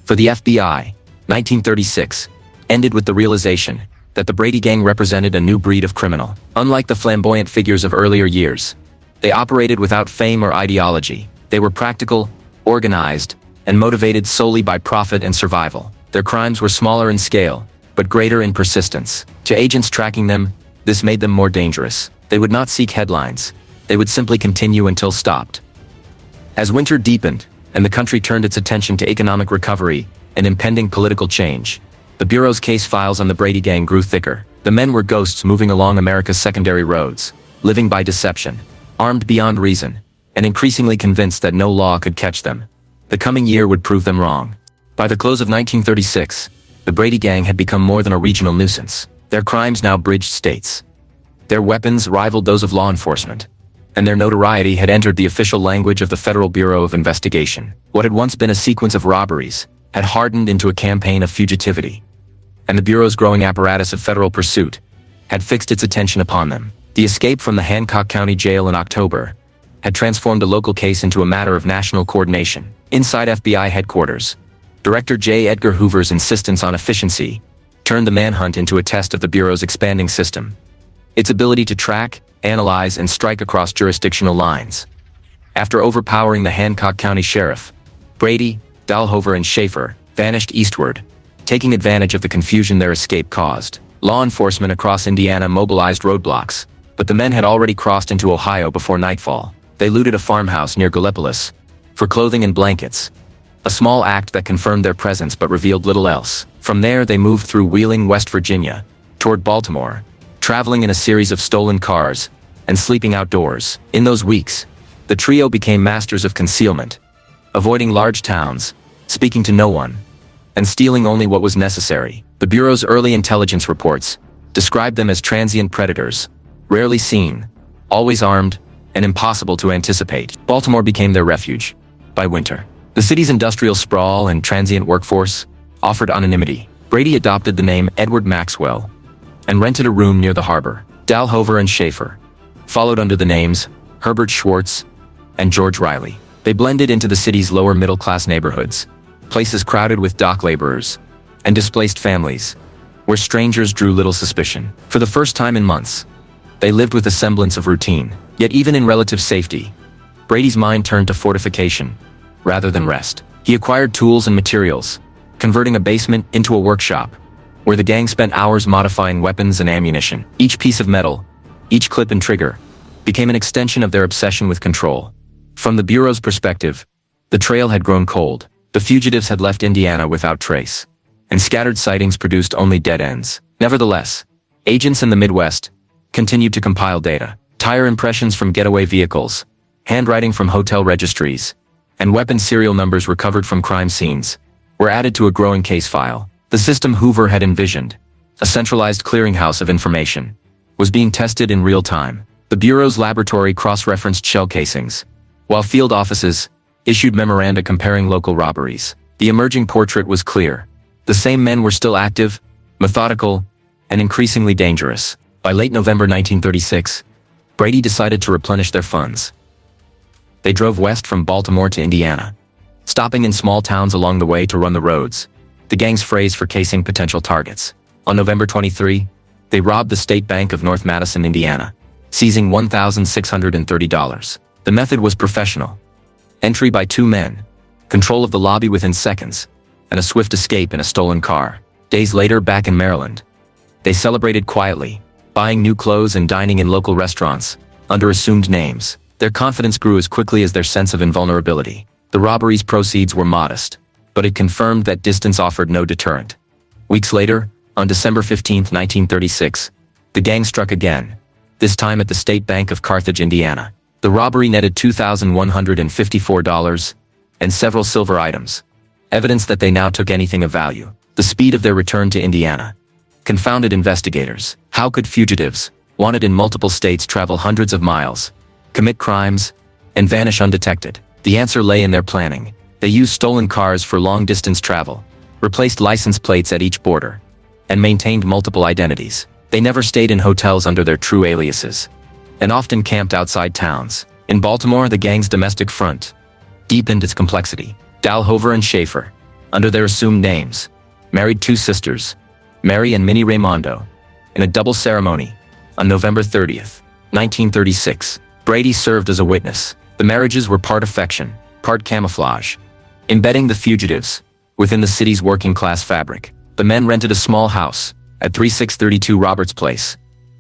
For the FBI, 1936 ended with the realization that the Brady Gang represented a new breed of criminal. Unlike the flamboyant figures of earlier years, they operated without fame or ideology. They were practical, organized, and motivated solely by profit and survival. Their crimes were smaller in scale, but greater in persistence. To agents tracking them, this made them more dangerous. They would not seek headlines. They would simply continue until stopped. As winter deepened, and the country turned its attention to economic recovery and impending political change, the Bureau's case files on the Brady Gang grew thicker. The men were ghosts moving along America's secondary roads, living by deception, armed beyond reason, and increasingly convinced that no law could catch them. The coming year would prove them wrong. By the close of 1936, the Brady Gang had become more than a regional nuisance. Their crimes now bridged states. Their weapons rivaled those of law enforcement, and their notoriety had entered the official language of the Federal Bureau of Investigation. What had once been a sequence of robberies had hardened into a campaign of fugitivity, and the Bureau's growing apparatus of federal pursuit had fixed its attention upon them. The escape from the Hancock County Jail in October had transformed a local case into a matter of national coordination. Inside FBI headquarters, Director J. Edgar Hoover's insistence on efficiency turned the Manhunt into a test of the Bureau's expanding system, its ability to track, analyze, and strike across jurisdictional lines. After overpowering the Hancock County Sheriff, Brady, Dahlhover, and Schaefer vanished eastward, taking advantage of the confusion their escape caused. Law enforcement across Indiana mobilized roadblocks, but the men had already crossed into Ohio before nightfall. They looted a farmhouse near Gallipolis for clothing and blankets, a small act that confirmed their presence but revealed little else. From there, they moved through Wheeling, West Virginia, toward Baltimore, traveling in a series of stolen cars and sleeping outdoors. In those weeks, the trio became masters of concealment, avoiding large towns, speaking to no one, and stealing only what was necessary. The Bureau's early intelligence reports described them as transient predators, rarely seen, always armed, and impossible to anticipate. Baltimore became their refuge. By winter, the city's industrial sprawl and transient workforce offered anonymity. Brady adopted the name Edward Maxwell and rented a room near the harbor. Dahlhover and Schaefer followed under the names Herbert Schwartz and George Riley. They blended into the city's lower middle-class neighborhoods, places crowded with dock laborers and displaced families, where strangers drew little suspicion. For the first time in months, they lived with a semblance of routine. Yet even in relative safety, Brady's mind turned to fortification rather than rest. He acquired tools and materials, converting a basement into a workshop, where the gang spent hours modifying weapons and ammunition. Each piece of metal, each clip and trigger, became an extension of their obsession with control. From the Bureau's perspective, the trail had grown cold. The fugitives had left Indiana without trace, and scattered sightings produced only dead ends. Nevertheless, agents in the Midwest continued to compile data. Tire impressions from getaway vehicles, handwriting from hotel registries, and weapon serial numbers recovered from crime scenes were added to a growing case file. The system Hoover had envisioned, a centralized clearinghouse of information, was being tested in real time. The Bureau's laboratory cross-referenced shell casings, while field offices issued memoranda comparing local robberies. The emerging portrait was clear. The same men were still active, methodical, and increasingly dangerous. By late November 1936, Brady decided to replenish their funds. They drove west from Baltimore to Indiana, stopping in small towns along the way to run the roads, the gang's phrase for casing potential targets. On November 23, they robbed the State Bank of North Madison, Indiana, seizing $1,630. The method was professional. Entry by 2 men, control of the lobby within seconds, and a swift escape in a stolen car. Days later, back in Maryland, they celebrated quietly, buying new clothes and dining in local restaurants, under assumed names. Their confidence grew as quickly as their sense of invulnerability. The robbery's proceeds were modest, but it confirmed that distance offered no deterrent. Weeks later, on December 15, 1936, the gang struck again, this time at the State Bank of Carthage, Indiana. The robbery netted $2,154 and several silver items, evidence that they now took anything of value. The speed of their return to Indiana confounded investigators. How could fugitives, wanted in multiple states, travel hundreds of miles, commit crimes, and vanish undetected? The answer lay in their planning. They used stolen cars for long-distance travel, replaced license plates at each border, and maintained multiple identities. They never stayed in hotels under their true aliases, and often camped outside towns. In Baltimore, the gang's domestic front deepened its complexity. Dalhover and Schaefer, under their assumed names, married 2 sisters, Mary and Minnie Raimondo, in a double ceremony on November 30th, 1936. Brady served as a witness. The marriages were part affection, part camouflage, embedding the fugitives within the city's working-class fabric. The men rented a small house at 3632 Roberts Place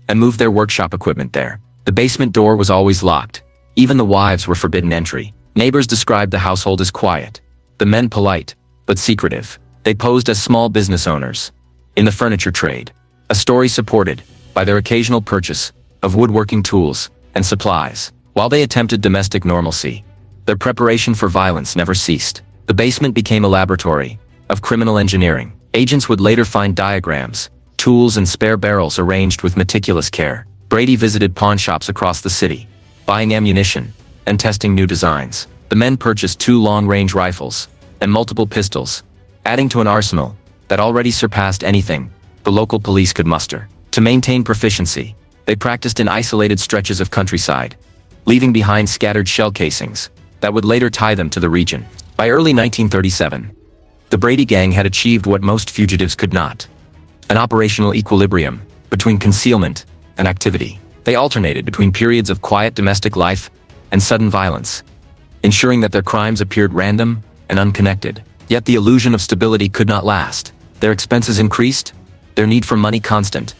and moved their workshop equipment there. The basement door was always locked. Even the wives were forbidden entry. Neighbors described the household as quiet, the men polite, but secretive. They posed as small business owners in the furniture trade, a story supported by their occasional purchase of woodworking tools and supplies. While they attempted domestic normalcy, their preparation for violence never ceased. The basement became a laboratory of criminal engineering. Agents would later find diagrams, tools, and spare barrels arranged with meticulous care. Brady visited pawn shops across the city, buying ammunition and testing new designs. The men purchased 2 long-range rifles and multiple pistols, adding to an arsenal that already surpassed anything the local police could muster. To maintain proficiency, they practiced in isolated stretches of countryside, leaving behind scattered shell casings that would later tie them to the region. By early 1937, the Brady Gang had achieved what most fugitives could not: an operational equilibrium between concealment and activity. They alternated between periods of quiet domestic life and sudden violence, ensuring that their crimes appeared random and unconnected. Yet the illusion of stability could not last. Their expenses increased, their need for money constant,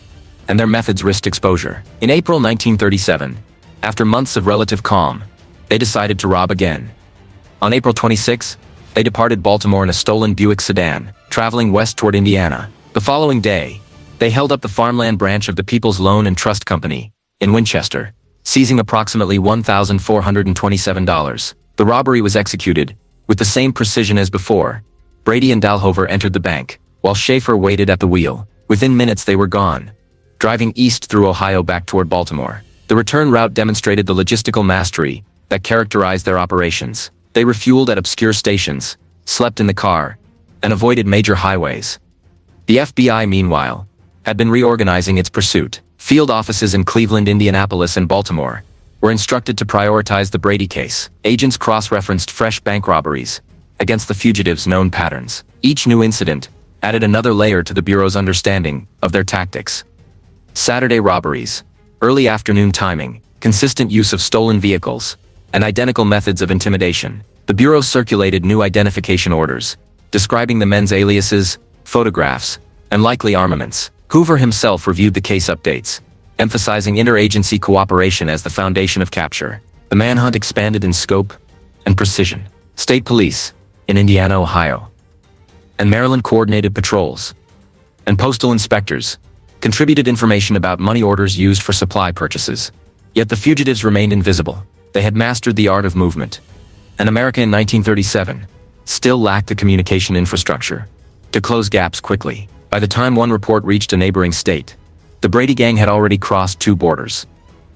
and their methods risked exposure. In April 1937, after months of relative calm, they decided to rob again. On April 26, they departed Baltimore in a stolen Buick sedan, traveling west toward Indiana. The following day, they held up the farmland branch of the People's Loan and Trust Company in Winchester, seizing approximately $1,427. The robbery was executed with the same precision as before. Brady and Dalhover entered the bank, while Schaefer waited at the wheel. Within minutes they were gone, driving east through Ohio back toward Baltimore. The return route demonstrated the logistical mastery that characterized their operations. They refueled at obscure stations, slept in the car, and avoided major highways. The FBI, meanwhile, had been reorganizing its pursuit. Field offices in Cleveland, Indianapolis, and Baltimore were instructed to prioritize the Brady case. Agents cross-referenced fresh bank robberies against the fugitives' known patterns. Each new incident added another layer to the Bureau's understanding of their tactics. Saturday robberies, early afternoon timing, consistent use of stolen vehicles, and identical methods of intimidation. The Bureau circulated new identification orders, describing the men's aliases, photographs, and likely armaments. Hoover himself reviewed the case updates, emphasizing interagency cooperation as the foundation of capture. The manhunt expanded in scope and precision. State police in Indiana, Ohio, and Maryland coordinated patrols, and postal inspectors contributed information about money orders used for supply purchases. Yet the fugitives remained invisible. They had mastered the art of movement, and America in 1937 still lacked the communication infrastructure to close gaps quickly. By the time one report reached a neighboring state, the Brady Gang had already crossed 2 borders.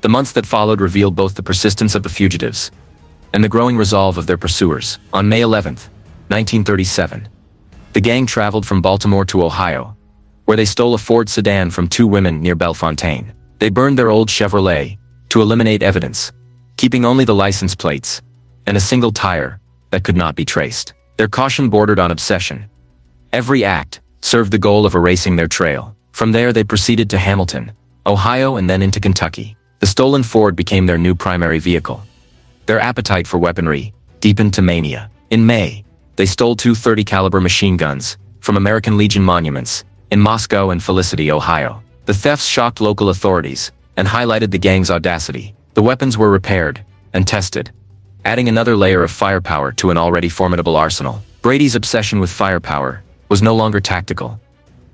The months that followed revealed both the persistence of the fugitives and the growing resolve of their pursuers. On May 11, 1937, the gang traveled from Baltimore to Ohio, where they stole a Ford sedan from two women near Bellefontaine. They burned their old Chevrolet to eliminate evidence, keeping only the license plates and a single tire that could not be traced. Their caution bordered on obsession. Every act served the goal of erasing their trail. From there they proceeded to Hamilton, Ohio, and then into Kentucky. The stolen Ford became their new primary vehicle. Their appetite for weaponry deepened to mania. In May, they stole two .30 caliber machine guns from American Legion monuments in Moscow and Felicity, Ohio. The thefts shocked local authorities and highlighted the gang's audacity. The weapons were repaired and tested, adding another layer of firepower to an already formidable arsenal. Brady's obsession with firepower was no longer tactical.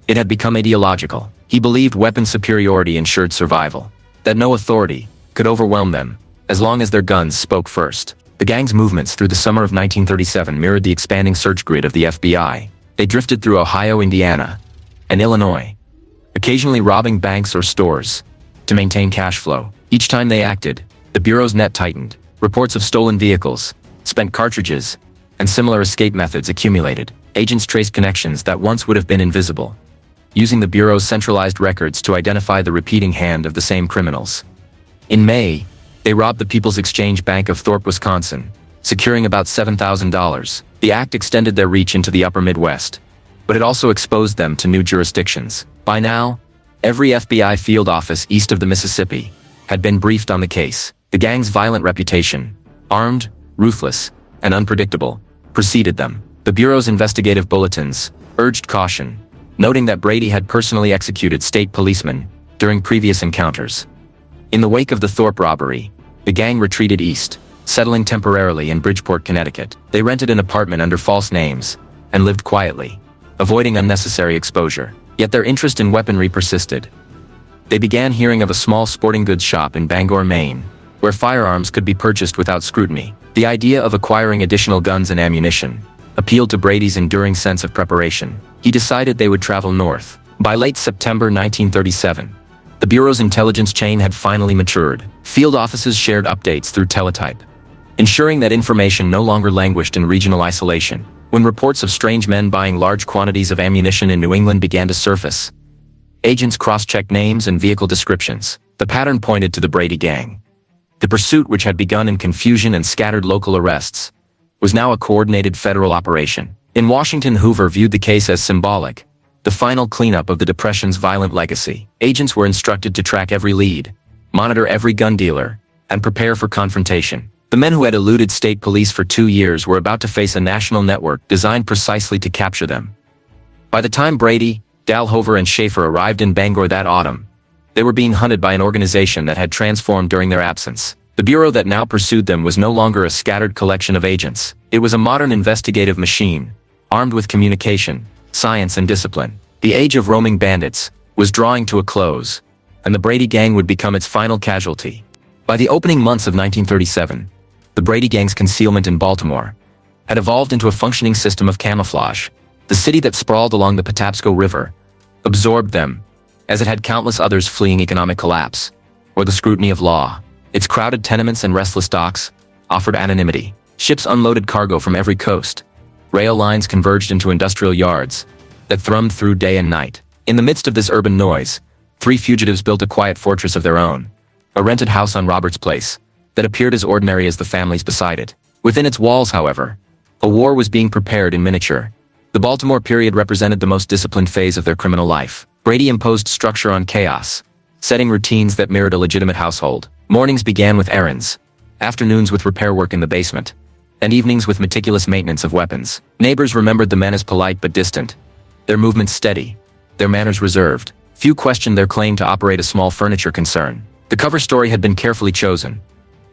It had become ideological. He believed weapon superiority ensured survival, that no authority could overwhelm them as long as their guns spoke first. The gang's movements through the summer of 1937 mirrored the expanding search grid of the FBI. They drifted through Ohio, Indiana, and Illinois, occasionally robbing banks or stores to maintain cash flow. Each time they acted, the Bureau's net tightened. Reports of stolen vehicles, spent cartridges, and similar escape methods accumulated. Agents traced connections that once would have been invisible, using the Bureau's centralized records to identify the repeating hand of the same criminals. In May, they robbed the People's Exchange Bank of Thorpe, Wisconsin, securing about $7,000. The act extended their reach into the upper Midwest, but it also exposed them to new jurisdictions. By now, every FBI field office east of the Mississippi had been briefed on the case. The gang's violent reputation, armed, ruthless, and unpredictable, preceded them. The Bureau's investigative bulletins urged caution, noting that Brady had personally executed state policemen during previous encounters. In the wake of the Thorpe robbery, the gang retreated east, settling temporarily in Bridgeport, Connecticut. They rented an apartment under false names and lived quietly, avoiding unnecessary exposure. Yet their interest in weaponry persisted. They began hearing of a small sporting goods shop in Bangor, Maine, where firearms could be purchased without scrutiny. The idea of acquiring additional guns and ammunition appealed to Brady's enduring sense of preparation. He decided they would travel north. By late September 1937, the Bureau's intelligence chain had finally matured. Field offices shared updates through teletype, ensuring that information no longer languished in regional isolation. When reports of strange men buying large quantities of ammunition in New England began to surface, agents cross-checked names and vehicle descriptions. The pattern pointed to the Brady Gang. The pursuit, which had begun in confusion and scattered local arrests, was now a coordinated federal operation. In Washington, Hoover viewed the case as symbolic, the final cleanup of the Depression's violent legacy. Agents were instructed to track every lead, monitor every gun dealer, and prepare for confrontation. The men who had eluded state police for 2 years were about to face a national network designed precisely to capture them. By the time Brady, Dalhover, and Schaefer arrived in Bangor that autumn, they were being hunted by an organization that had transformed during their absence. The Bureau that now pursued them was no longer a scattered collection of agents. It was a modern investigative machine, armed with communication, science, and discipline. The age of roaming bandits was drawing to a close, and the Brady Gang would become its final casualty. By the opening months of 1937, the Brady Gang's concealment in Baltimore had evolved into a functioning system of camouflage. The city that sprawled along the Patapsco River absorbed them, as it had countless others fleeing economic collapse or the scrutiny of law. Its crowded tenements and restless docks offered anonymity. Ships unloaded cargo from every coast. Rail lines converged into industrial yards that thrummed through day and night. In the midst of this urban noise, 3 fugitives built a quiet fortress of their own, a rented house on Roberts Place that appeared as ordinary as the families beside it. Within its walls, however, a war was being prepared in miniature. The Baltimore period represented the most disciplined phase of their criminal life. Brady imposed structure on chaos, setting routines that mirrored a legitimate household. Mornings began with errands, afternoons with repair work in the basement, and evenings with meticulous maintenance of weapons. Neighbors remembered the men as polite but distant, their movements steady, their manners reserved. Few questioned their claim to operate a small furniture concern. The cover story had been carefully chosen.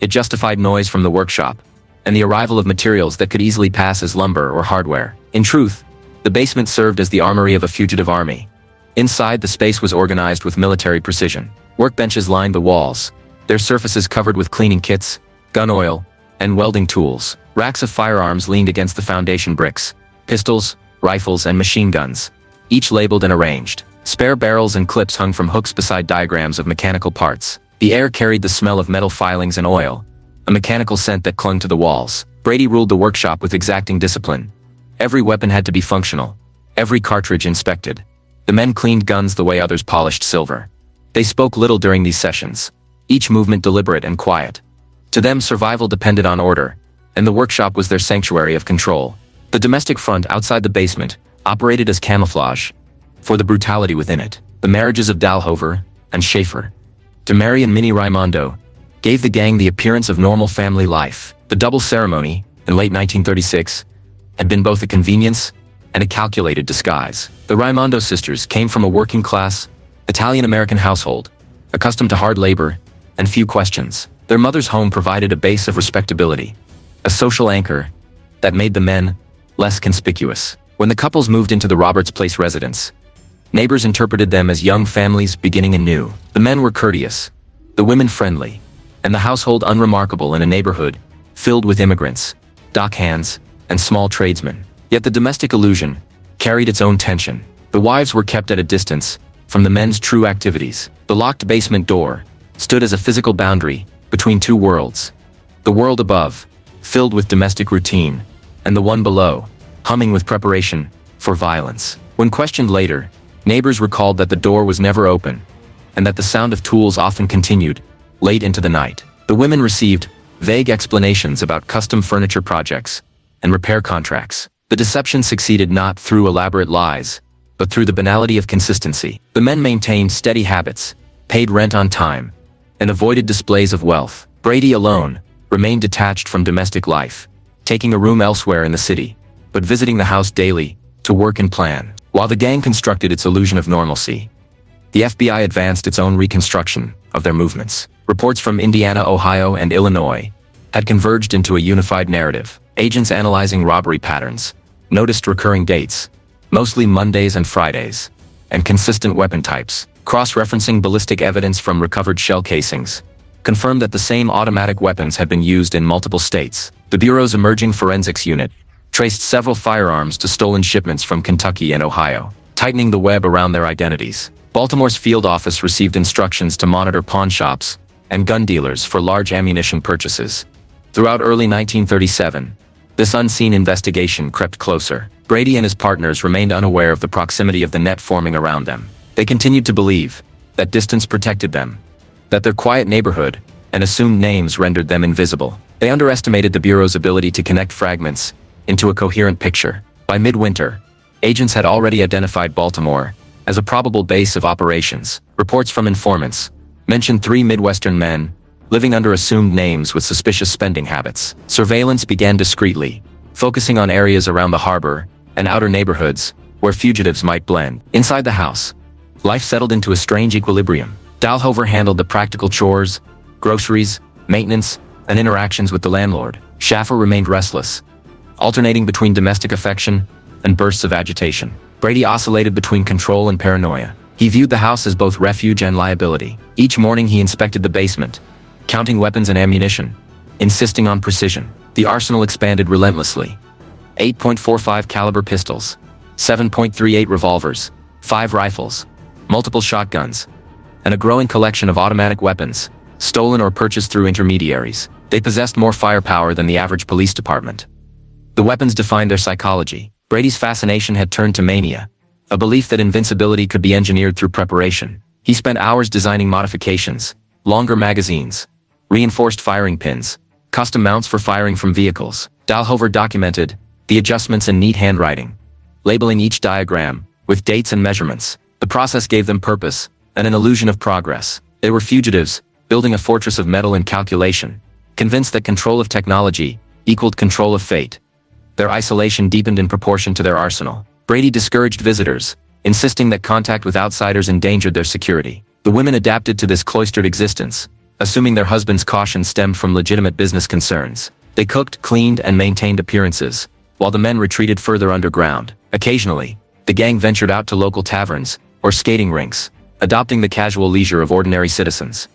It justified noise from the workshop and the arrival of materials that could easily pass as lumber or hardware. In truth, the basement served as the armory of a fugitive army. Inside, the space was organized with military precision. Workbenches lined the walls, their surfaces covered with cleaning kits, gun oil, and welding tools. Racks of firearms leaned against the foundation bricks, pistols, rifles, and machine guns, each labeled and arranged. Spare barrels and clips hung from hooks beside diagrams of mechanical parts. The air carried the smell of metal filings and oil, a mechanical scent that clung to the walls. Brady ruled the workshop with exacting discipline. Every weapon had to be functional, every cartridge inspected. The men cleaned guns the way others polished silver. They spoke little during these sessions, each movement deliberate and quiet. To them, survival depended on order, and the workshop was their sanctuary of control. The domestic front outside the basement operated as camouflage for the brutality within it. The marriages of Dalhover and Schaefer to Mary and Minnie Raimondo gave the gang the appearance of normal family life. The double ceremony, in late 1936, had been both a convenience and a calculated disguise. The Raimondo sisters came from a working-class, Italian-American household, accustomed to hard labor and few questions. Their mother's home provided a base of respectability, a social anchor that made the men less conspicuous. When the couples moved into the Roberts Place residence, neighbors interpreted them as young families beginning anew. The men were courteous, the women friendly, and the household unremarkable in a neighborhood filled with immigrants, dock hands, and small tradesmen. Yet the domestic illusion carried its own tension. The wives were kept at a distance from the men's true activities. The locked basement door stood as a physical boundary between two worlds. The world above, filled with domestic routine, and the one below, humming with preparation for violence. When questioned later, neighbors recalled that the door was never open, and that the sound of tools often continued late into the night. The women received vague explanations about custom furniture projects and repair contracts. The deception succeeded not through elaborate lies, but through the banality of consistency. The men maintained steady habits, paid rent on time, and avoided displays of wealth. Brady alone remained detached from domestic life, taking a room elsewhere in the city, but visiting the house daily to work and plan. While the gang constructed its illusion of normalcy, the FBI advanced its own reconstruction of their movements. Reports from Indiana, Ohio, and Illinois had converged into a unified narrative. Agents analyzing robbery patterns noticed recurring dates, mostly Mondays and Fridays, and consistent weapon types. Cross-referencing ballistic evidence from recovered shell casings confirmed that the same automatic weapons had been used in multiple states. The Bureau's emerging forensics unit traced several firearms to stolen shipments from Kentucky and Ohio, tightening the web around their identities. Baltimore's field office received instructions to monitor pawn shops and gun dealers for large ammunition purchases. Throughout early 1937, this unseen investigation crept closer. Brady and his partners remained unaware of the proximity of the net forming around them. They continued to believe that distance protected them, that their quiet neighborhood and assumed names rendered them invisible. They underestimated the Bureau's ability to connect fragments into a coherent picture. By midwinter, agents had already identified Baltimore as a probable base of operations. Reports from informants mentioned 3 Midwestern men living under assumed names with suspicious spending habits. Surveillance began discreetly, focusing on areas around the harbor and outer neighborhoods where fugitives might blend. Inside the house, life settled into a strange equilibrium. Dalhover handled the practical chores, groceries, maintenance, and interactions with the landlord. Schaefer remained restless, alternating between domestic affection and bursts of agitation. Brady oscillated between control and paranoia. He viewed the house as both refuge and liability. Each morning he inspected the basement, counting weapons and ammunition, insisting on precision. The arsenal expanded relentlessly. 8.45 caliber pistols, 7.38 revolvers, 5 rifles, multiple shotguns, and a growing collection of automatic weapons, stolen or purchased through intermediaries. They possessed more firepower than the average police department. The weapons defined their psychology. Brady's fascination had turned to mania, a belief that invincibility could be engineered through preparation. He spent hours designing modifications, longer magazines, reinforced firing pins, custom mounts for firing from vehicles. Dalhover documented the adjustments in neat handwriting, labeling each diagram with dates and measurements. The process gave them purpose and an illusion of progress. They were fugitives, building a fortress of metal and calculation, convinced that control of technology equaled control of fate. Their isolation deepened in proportion to their arsenal. Brady discouraged visitors, insisting that contact with outsiders endangered their security. The women adapted to this cloistered existence, assuming their husbands' caution stemmed from legitimate business concerns. They cooked, cleaned, and maintained appearances, while the men retreated further underground. Occasionally, the gang ventured out to local taverns or skating rinks, adopting the casual leisure of ordinary citizens.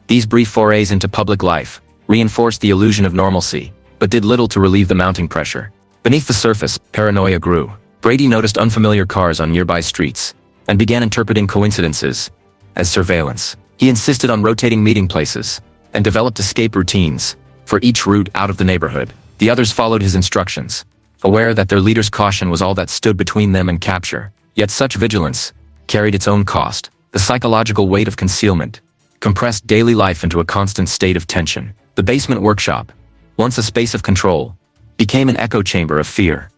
These brief forays into public life reinforced the illusion of normalcy, but did little to relieve the mounting pressure. Beneath the surface, paranoia grew. Brady noticed unfamiliar cars on nearby streets and began interpreting coincidences as surveillance. He insisted on rotating meeting places and developed escape routines for each route out of the neighborhood. The others followed his instructions, aware that their leader's caution was all that stood between them and capture. Yet such vigilance carried its own cost. The psychological weight of concealment compressed daily life into a constant state of tension. The basement workshop, once a space of control, became an echo chamber of fear.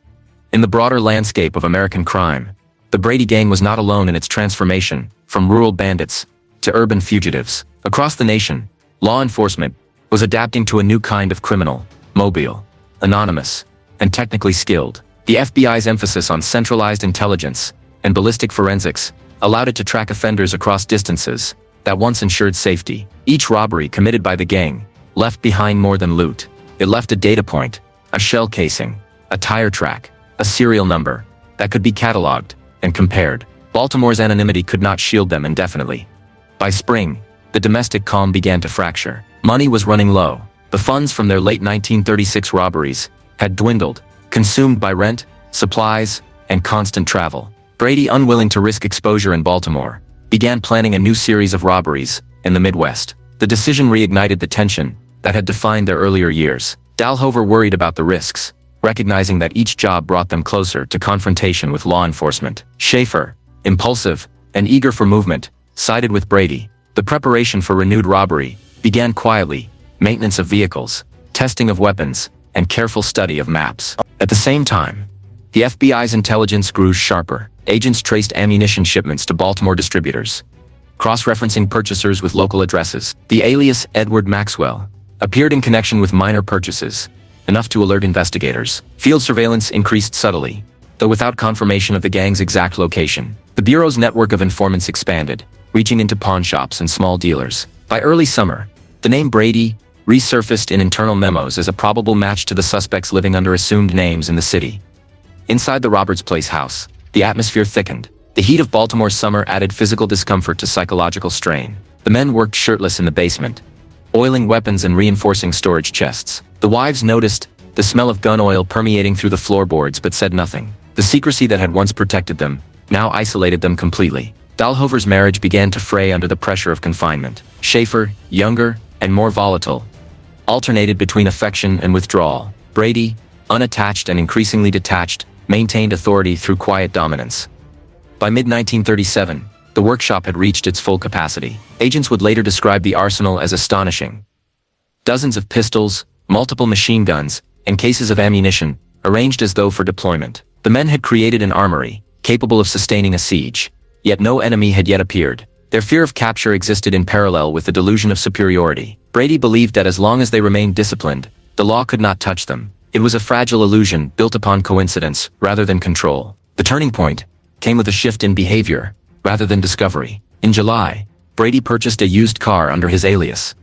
In the broader landscape of American crime, the Brady Gang was not alone in its transformation from rural bandits to urban fugitives. Across the nation, law enforcement was adapting to a new kind of criminal, mobile, anonymous, and technically skilled. The FBI's emphasis on centralized intelligence and ballistic forensics allowed it to track offenders across distances that once ensured safety. Each robbery committed by the gang left behind more than loot. It left a data point, a shell casing, a tire track, a serial number that could be cataloged and compared. Baltimore's anonymity could not shield them indefinitely. By spring, the domestic calm began to fracture. Money was running low. The funds from their late 1936 robberies had dwindled, consumed by rent, supplies, and constant travel. Brady, unwilling to risk exposure in Baltimore, began planning a new series of robberies in the Midwest. The decision reignited the tension that had defined their earlier years. Dalhover worried about the risks, recognizing that each job brought them closer to confrontation with law enforcement. Schaefer, impulsive and eager for movement, sided with Brady. The preparation for renewed robbery began quietly: maintenance of vehicles, testing of weapons, and careful study of maps. At the same time, the FBI's intelligence grew sharper. Agents traced ammunition shipments to Baltimore distributors, cross-referencing purchasers with local addresses. The alias Edward Maxwell appeared in connection with minor purchases, enough to alert investigators. Field surveillance increased subtly, though without confirmation of the gang's exact location. The Bureau's network of informants expanded, reaching into pawn shops and small dealers. By early summer, the name Brady resurfaced in internal memos as a probable match to the suspects living under assumed names in the city. Inside the Roberts Place house, the atmosphere thickened. The heat of Baltimore's summer added physical discomfort to psychological strain. The men worked shirtless in the basement, oiling weapons and reinforcing storage chests. The wives noticed the smell of gun oil permeating through the floorboards but said nothing. The secrecy that had once protected them now isolated them completely. Dalhover's marriage began to fray under the pressure of confinement. Schaefer, younger and more volatile, alternated between affection and withdrawal. Brady, unattached and increasingly detached, maintained authority through quiet dominance. By mid-1937, the workshop had reached its full capacity. Agents would later describe the arsenal as astonishing. Dozens of pistols, multiple machine guns, and cases of ammunition, arranged as though for deployment. The men had created an armory, capable of sustaining a siege. Yet no enemy had yet appeared. Their fear of capture existed in parallel with the delusion of superiority. Brady believed that as long as they remained disciplined, the law could not touch them. It was a fragile illusion built upon coincidence rather than control. The turning point came with a shift in behavior rather than discovery. In July, Brady purchased a used car under his alias,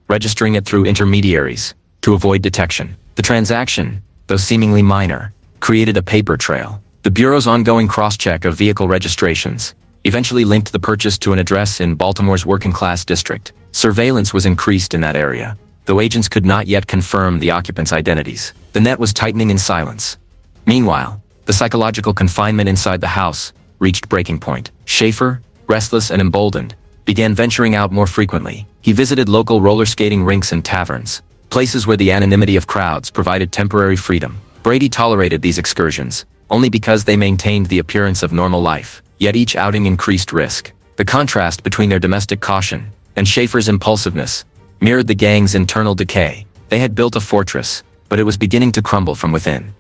registering it through intermediaries to avoid detection. The transaction, though seemingly minor, created a paper trail. The Bureau's ongoing cross-check of vehicle registrations eventually linked the purchase to an address in Baltimore's working-class district. Surveillance was increased in that area, though agents could not yet confirm the occupants' identities. The net was tightening in silence. Meanwhile, the psychological confinement inside the house reached breaking point. Schaefer, restless and emboldened, began venturing out more frequently. He visited local roller skating rinks and taverns, places where the anonymity of crowds provided temporary freedom. Brady tolerated these excursions, only because they maintained the appearance of normal life. Yet each outing increased risk. The contrast between their domestic caution and Schaefer's impulsiveness mirrored the gang's internal decay. They had built a fortress, but it was beginning to crumble from within.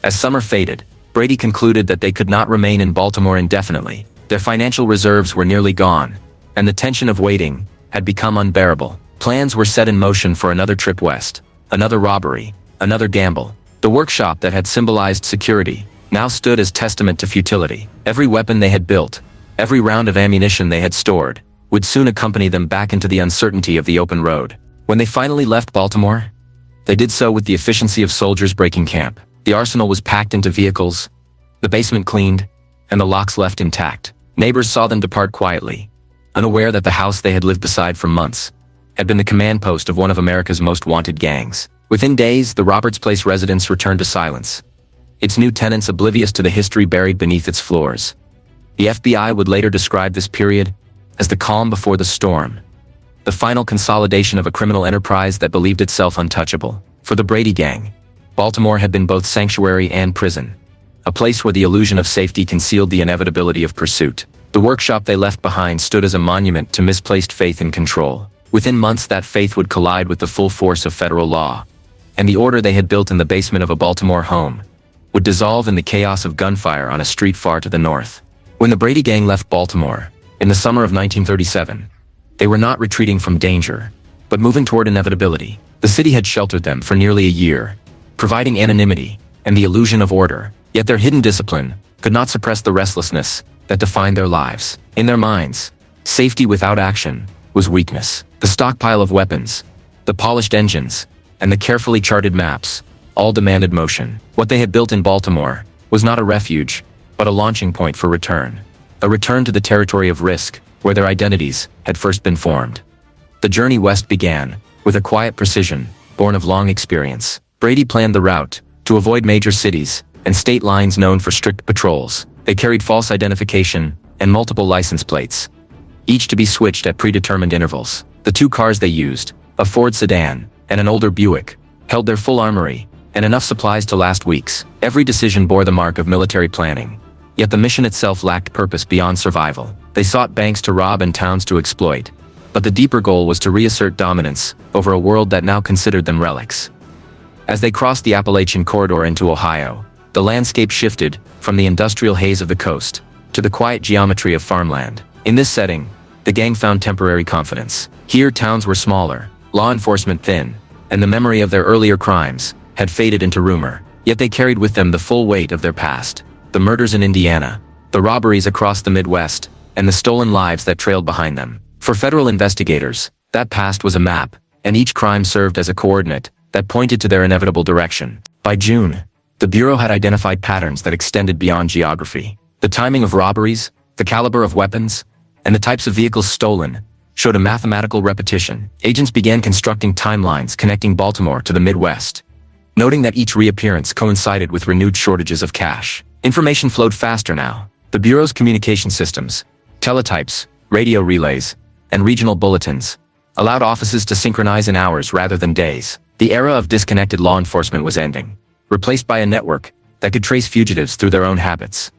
As summer faded, Brady concluded that they could not remain in Baltimore indefinitely. Their financial reserves were nearly gone, and the tension of waiting had become unbearable. Plans were set in motion for another trip west, another robbery, another gamble. The workshop that had symbolized security now stood as testament to futility. Every weapon they had built, every round of ammunition they had stored, would soon accompany them back into the uncertainty of the open road. When they finally left Baltimore, they did so with the efficiency of soldiers breaking camp. The arsenal was packed into vehicles, the basement cleaned, and the locks left intact. Neighbors saw them depart quietly, unaware that the house they had lived beside for months had been the command post of one of America's most wanted gangs. Within days, the Roberts Place residence returned to silence, its new tenants oblivious to the history buried beneath its floors. The FBI would later describe this period as the calm before the storm, the final consolidation of a criminal enterprise that believed itself untouchable. For the Brady Gang, Baltimore had been both sanctuary and prison, a place where the illusion of safety concealed the inevitability of pursuit. The workshop they left behind stood as a monument to misplaced faith in control. Within months, that faith would collide with the full force of federal law, and the order they had built in the basement of a Baltimore home would dissolve in the chaos of gunfire on a street far to the north. When the Brady Gang left Baltimore, in the summer of 1937, they were not retreating from danger, but moving toward inevitability. The city had sheltered them for nearly a year, providing anonymity and the illusion of order, yet their hidden discipline could not suppress the restlessness that defined their lives. In their minds, safety without action was weakness. The stockpile of weapons, the polished engines, and the carefully charted maps all demanded motion. What they had built in Baltimore was not a refuge, but a launching point for return. A return to the territory of risk, where their identities had first been formed. The journey west began, with a quiet precision, born of long experience. Brady planned the route, to avoid major cities and state lines known for strict patrols. They carried false identification and multiple license plates, each to be switched at predetermined intervals. The two cars they used, a Ford sedan and an older Buick, held their full armory and enough supplies to last weeks. Every decision bore the mark of military planning, yet the mission itself lacked purpose beyond survival. They sought banks to rob and towns to exploit, but the deeper goal was to reassert dominance over a world that now considered them relics. As they crossed the Appalachian corridor into Ohio, the landscape shifted from the industrial haze of the coast to the quiet geometry of farmland. In this setting, the gang found temporary confidence. Here, towns were smaller, law enforcement thin, and the memory of their earlier crimes had faded into rumor. Yet they carried with them the full weight of their past. The murders in Indiana, the robberies across the Midwest, and the stolen lives that trailed behind them. For federal investigators, that past was a map, and each crime served as a coordinate that pointed to their inevitable direction. By June, the Bureau had identified patterns that extended beyond geography. The timing of robberies, the caliber of weapons, and the types of vehicles stolen showed a mathematical repetition. Agents began constructing timelines connecting Baltimore to the Midwest, noting that each reappearance coincided with renewed shortages of cash. Information flowed faster now. The Bureau's communication systems, teletypes, radio relays, and regional bulletins allowed offices to synchronize in hours rather than days. The era of disconnected law enforcement was ending, replaced by a network that could trace fugitives through their own habits.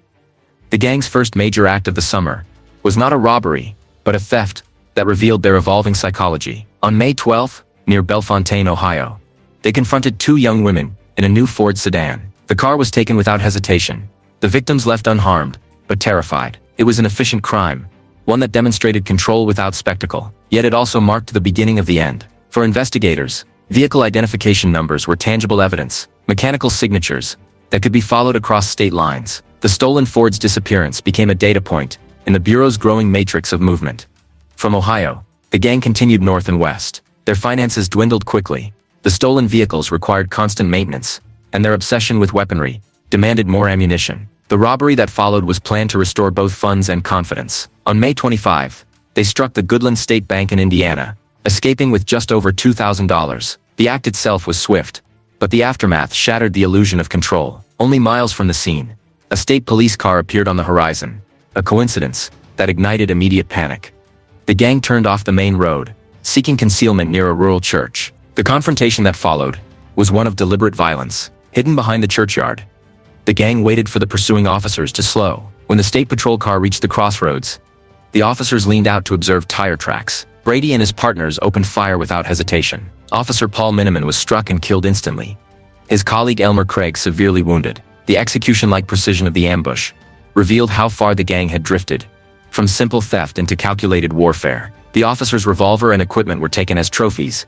The gang's first major act of the summer was not a robbery, but a theft that revealed their evolving psychology. On May 12, near Bellefontaine, Ohio, they confronted two young women in a new Ford sedan. The car was taken without hesitation. The victims left unharmed, but terrified. It was an efficient crime, one that demonstrated control without spectacle. Yet it also marked the beginning of the end. For investigators, vehicle identification numbers were tangible evidence, mechanical signatures that could be followed across state lines. The stolen Ford's disappearance became a data point in the Bureau's growing matrix of movement. From Ohio, the gang continued north and west. Their finances dwindled quickly. The stolen vehicles required constant maintenance, and their obsession with weaponry demanded more ammunition. The robbery that followed was planned to restore both funds and confidence. On May 25, they struck the Goodland State Bank in Indiana, escaping with just over $2,000. The act itself was swift, but the aftermath shattered the illusion of control. Only miles from the scene, a state police car appeared on the horizon, a coincidence that ignited immediate panic. The gang turned off the main road, seeking concealment near a rural church. The confrontation that followed was one of deliberate violence. Hidden behind the churchyard, the gang waited for the pursuing officers to slow. When the state patrol car reached the crossroads, the officers leaned out to observe tire tracks. Brady and his partners opened fire without hesitation. Officer Paul Miniman was struck and killed instantly, his colleague Elmer Craig severely wounded. The execution-like precision of the ambush revealed how far the gang had drifted, from simple theft into calculated warfare. The officer's revolver and equipment were taken as trophies,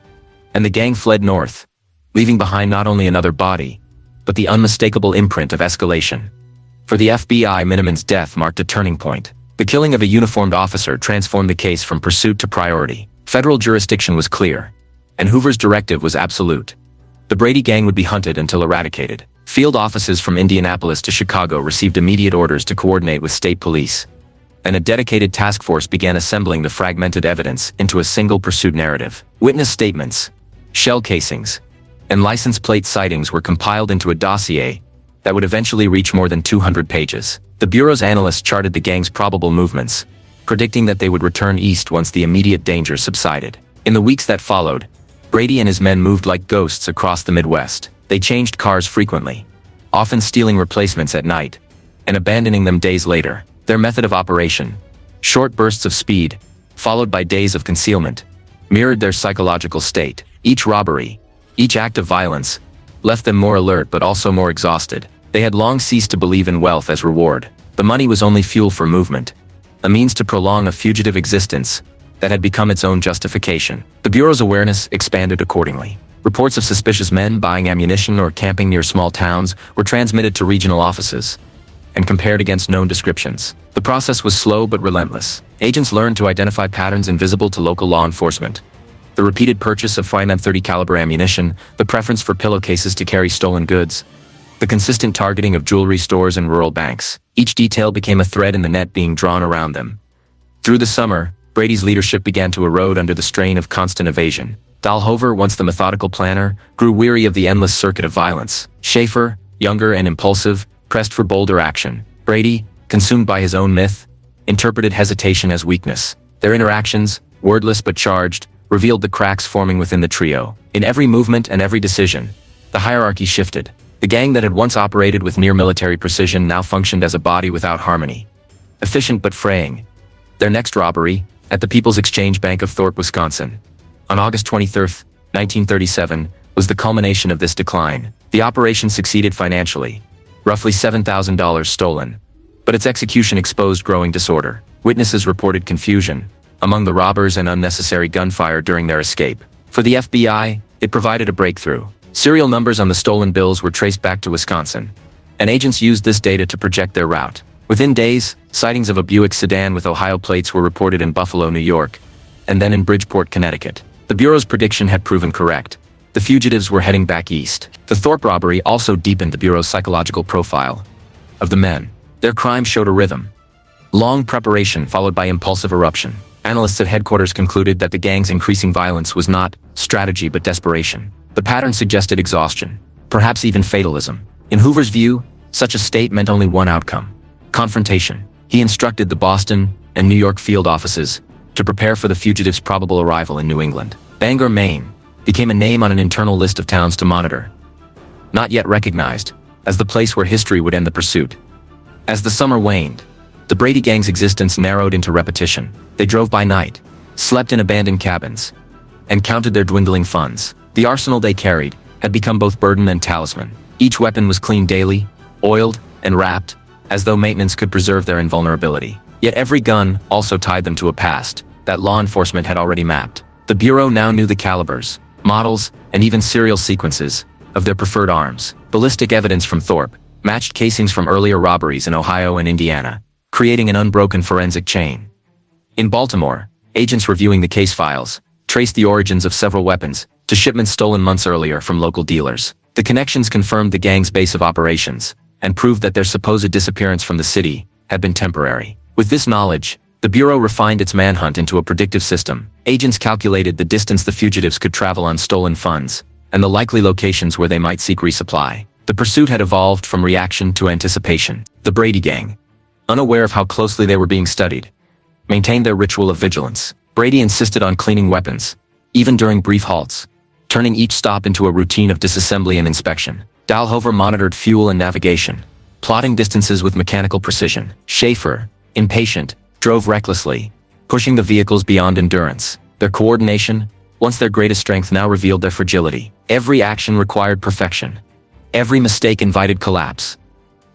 and the gang fled north, leaving behind not only another body, but the unmistakable imprint of escalation. For the FBI, Miniman's death marked a turning point. The killing of a uniformed officer transformed the case from pursuit to priority. Federal jurisdiction was clear, and Hoover's directive was absolute. The Brady Gang would be hunted until eradicated. Field offices from Indianapolis to Chicago received immediate orders to coordinate with state police, and a dedicated task force began assembling the fragmented evidence into a single pursuit narrative. Witness statements, shell casings, and license plate sightings were compiled into a dossier that would eventually reach more than 200 pages. The Bureau's analysts charted the gang's probable movements, predicting that they would return east once the immediate danger subsided. In the weeks that followed, Brady and his men moved like ghosts across the Midwest. They changed cars frequently, often stealing replacements at night and abandoning them days later. Their method of operation Short bursts of speed, followed by days of concealment, mirrored their psychological state. Each robbery, each act of violence, left them more alert but also more exhausted. They had long ceased to believe in wealth as reward. The money was only fuel for movement, a means to prolong a fugitive existence that had become its own justification. The Bureau's awareness expanded accordingly. Reports of suspicious men buying ammunition or camping near small towns were transmitted to regional offices and compared against known descriptions. The process was slow but relentless. Agents learned to identify patterns invisible to local law enforcement. The repeated purchase of fine .30 caliber ammunition, the preference for pillowcases to carry stolen goods, the consistent targeting of jewelry stores and rural banks. Each detail became a thread in the net being drawn around them. Through the summer, Brady's leadership began to erode under the strain of constant evasion. Dahlhover, once the methodical planner, grew weary of the endless circuit of violence. Schaefer, younger and impulsive, pressed for bolder action. Brady, consumed by his own myth, interpreted hesitation as weakness. Their interactions, wordless but charged, revealed the cracks forming within the trio. In every movement and every decision, the hierarchy shifted. The gang that had once operated with near-military precision now functioned as a body without harmony. Efficient but fraying. Their next robbery, at the People's Exchange Bank of Thorpe, Wisconsin, on August 23, 1937, was the culmination of this decline. The operation succeeded financially. Roughly $7,000 stolen. But its execution exposed growing disorder. Witnesses reported confusion among the robbers and unnecessary gunfire during their escape. For the FBI, it provided a breakthrough. Serial numbers on the stolen bills were traced back to Wisconsin, and agents used this data to project their route. Within days, sightings of a Buick sedan with Ohio plates were reported in Buffalo, New York, and then in Bridgeport, Connecticut. The Bureau's prediction had proven correct. The fugitives were heading back east. The Thorpe robbery also deepened the Bureau's psychological profile of the men. Their crime showed a rhythm. Long preparation followed by impulsive eruption. Analysts at headquarters concluded that the gang's increasing violence was not strategy but desperation. The pattern suggested exhaustion, perhaps even fatalism. In Hoover's view, such a state meant only one outcome: confrontation. He instructed the Boston and New York field offices to prepare for the fugitives' probable arrival in New England. Bangor, Maine, became a name on an internal list of towns to monitor, not yet recognized as the place where history would end the pursuit. As the summer waned, the Brady Gang's existence narrowed into repetition. They drove by night, slept in abandoned cabins, and counted their dwindling funds. The arsenal they carried had become both burden and talisman. Each weapon was cleaned daily, oiled, and wrapped, as though maintenance could preserve their invulnerability. Yet every gun also tied them to a past that law enforcement had already mapped. The Bureau now knew the calibers, models, and even serial sequences of their preferred arms. Ballistic evidence from Thorpe matched casings from earlier robberies in Ohio and Indiana, creating an unbroken forensic chain. In Baltimore, agents reviewing the case files traced the origins of several weapons to shipments stolen months earlier from local dealers. The connections confirmed the gang's base of operations and proved that their supposed disappearance from the city had been temporary. With this knowledge, the Bureau refined its manhunt into a predictive system. Agents calculated the distance the fugitives could travel on stolen funds and the likely locations where they might seek resupply. The pursuit had evolved from reaction to anticipation. The Brady Gang, unaware of how closely they were being studied, maintained their ritual of vigilance. Brady insisted on cleaning weapons, even during brief halts, turning each stop into a routine of disassembly and inspection. Dahlhover monitored fuel and navigation, plotting distances with mechanical precision. Schaefer, impatient, drove recklessly, pushing the vehicles beyond endurance. Their coordination, once their greatest strength, now revealed their fragility. Every action required perfection. Every mistake invited collapse.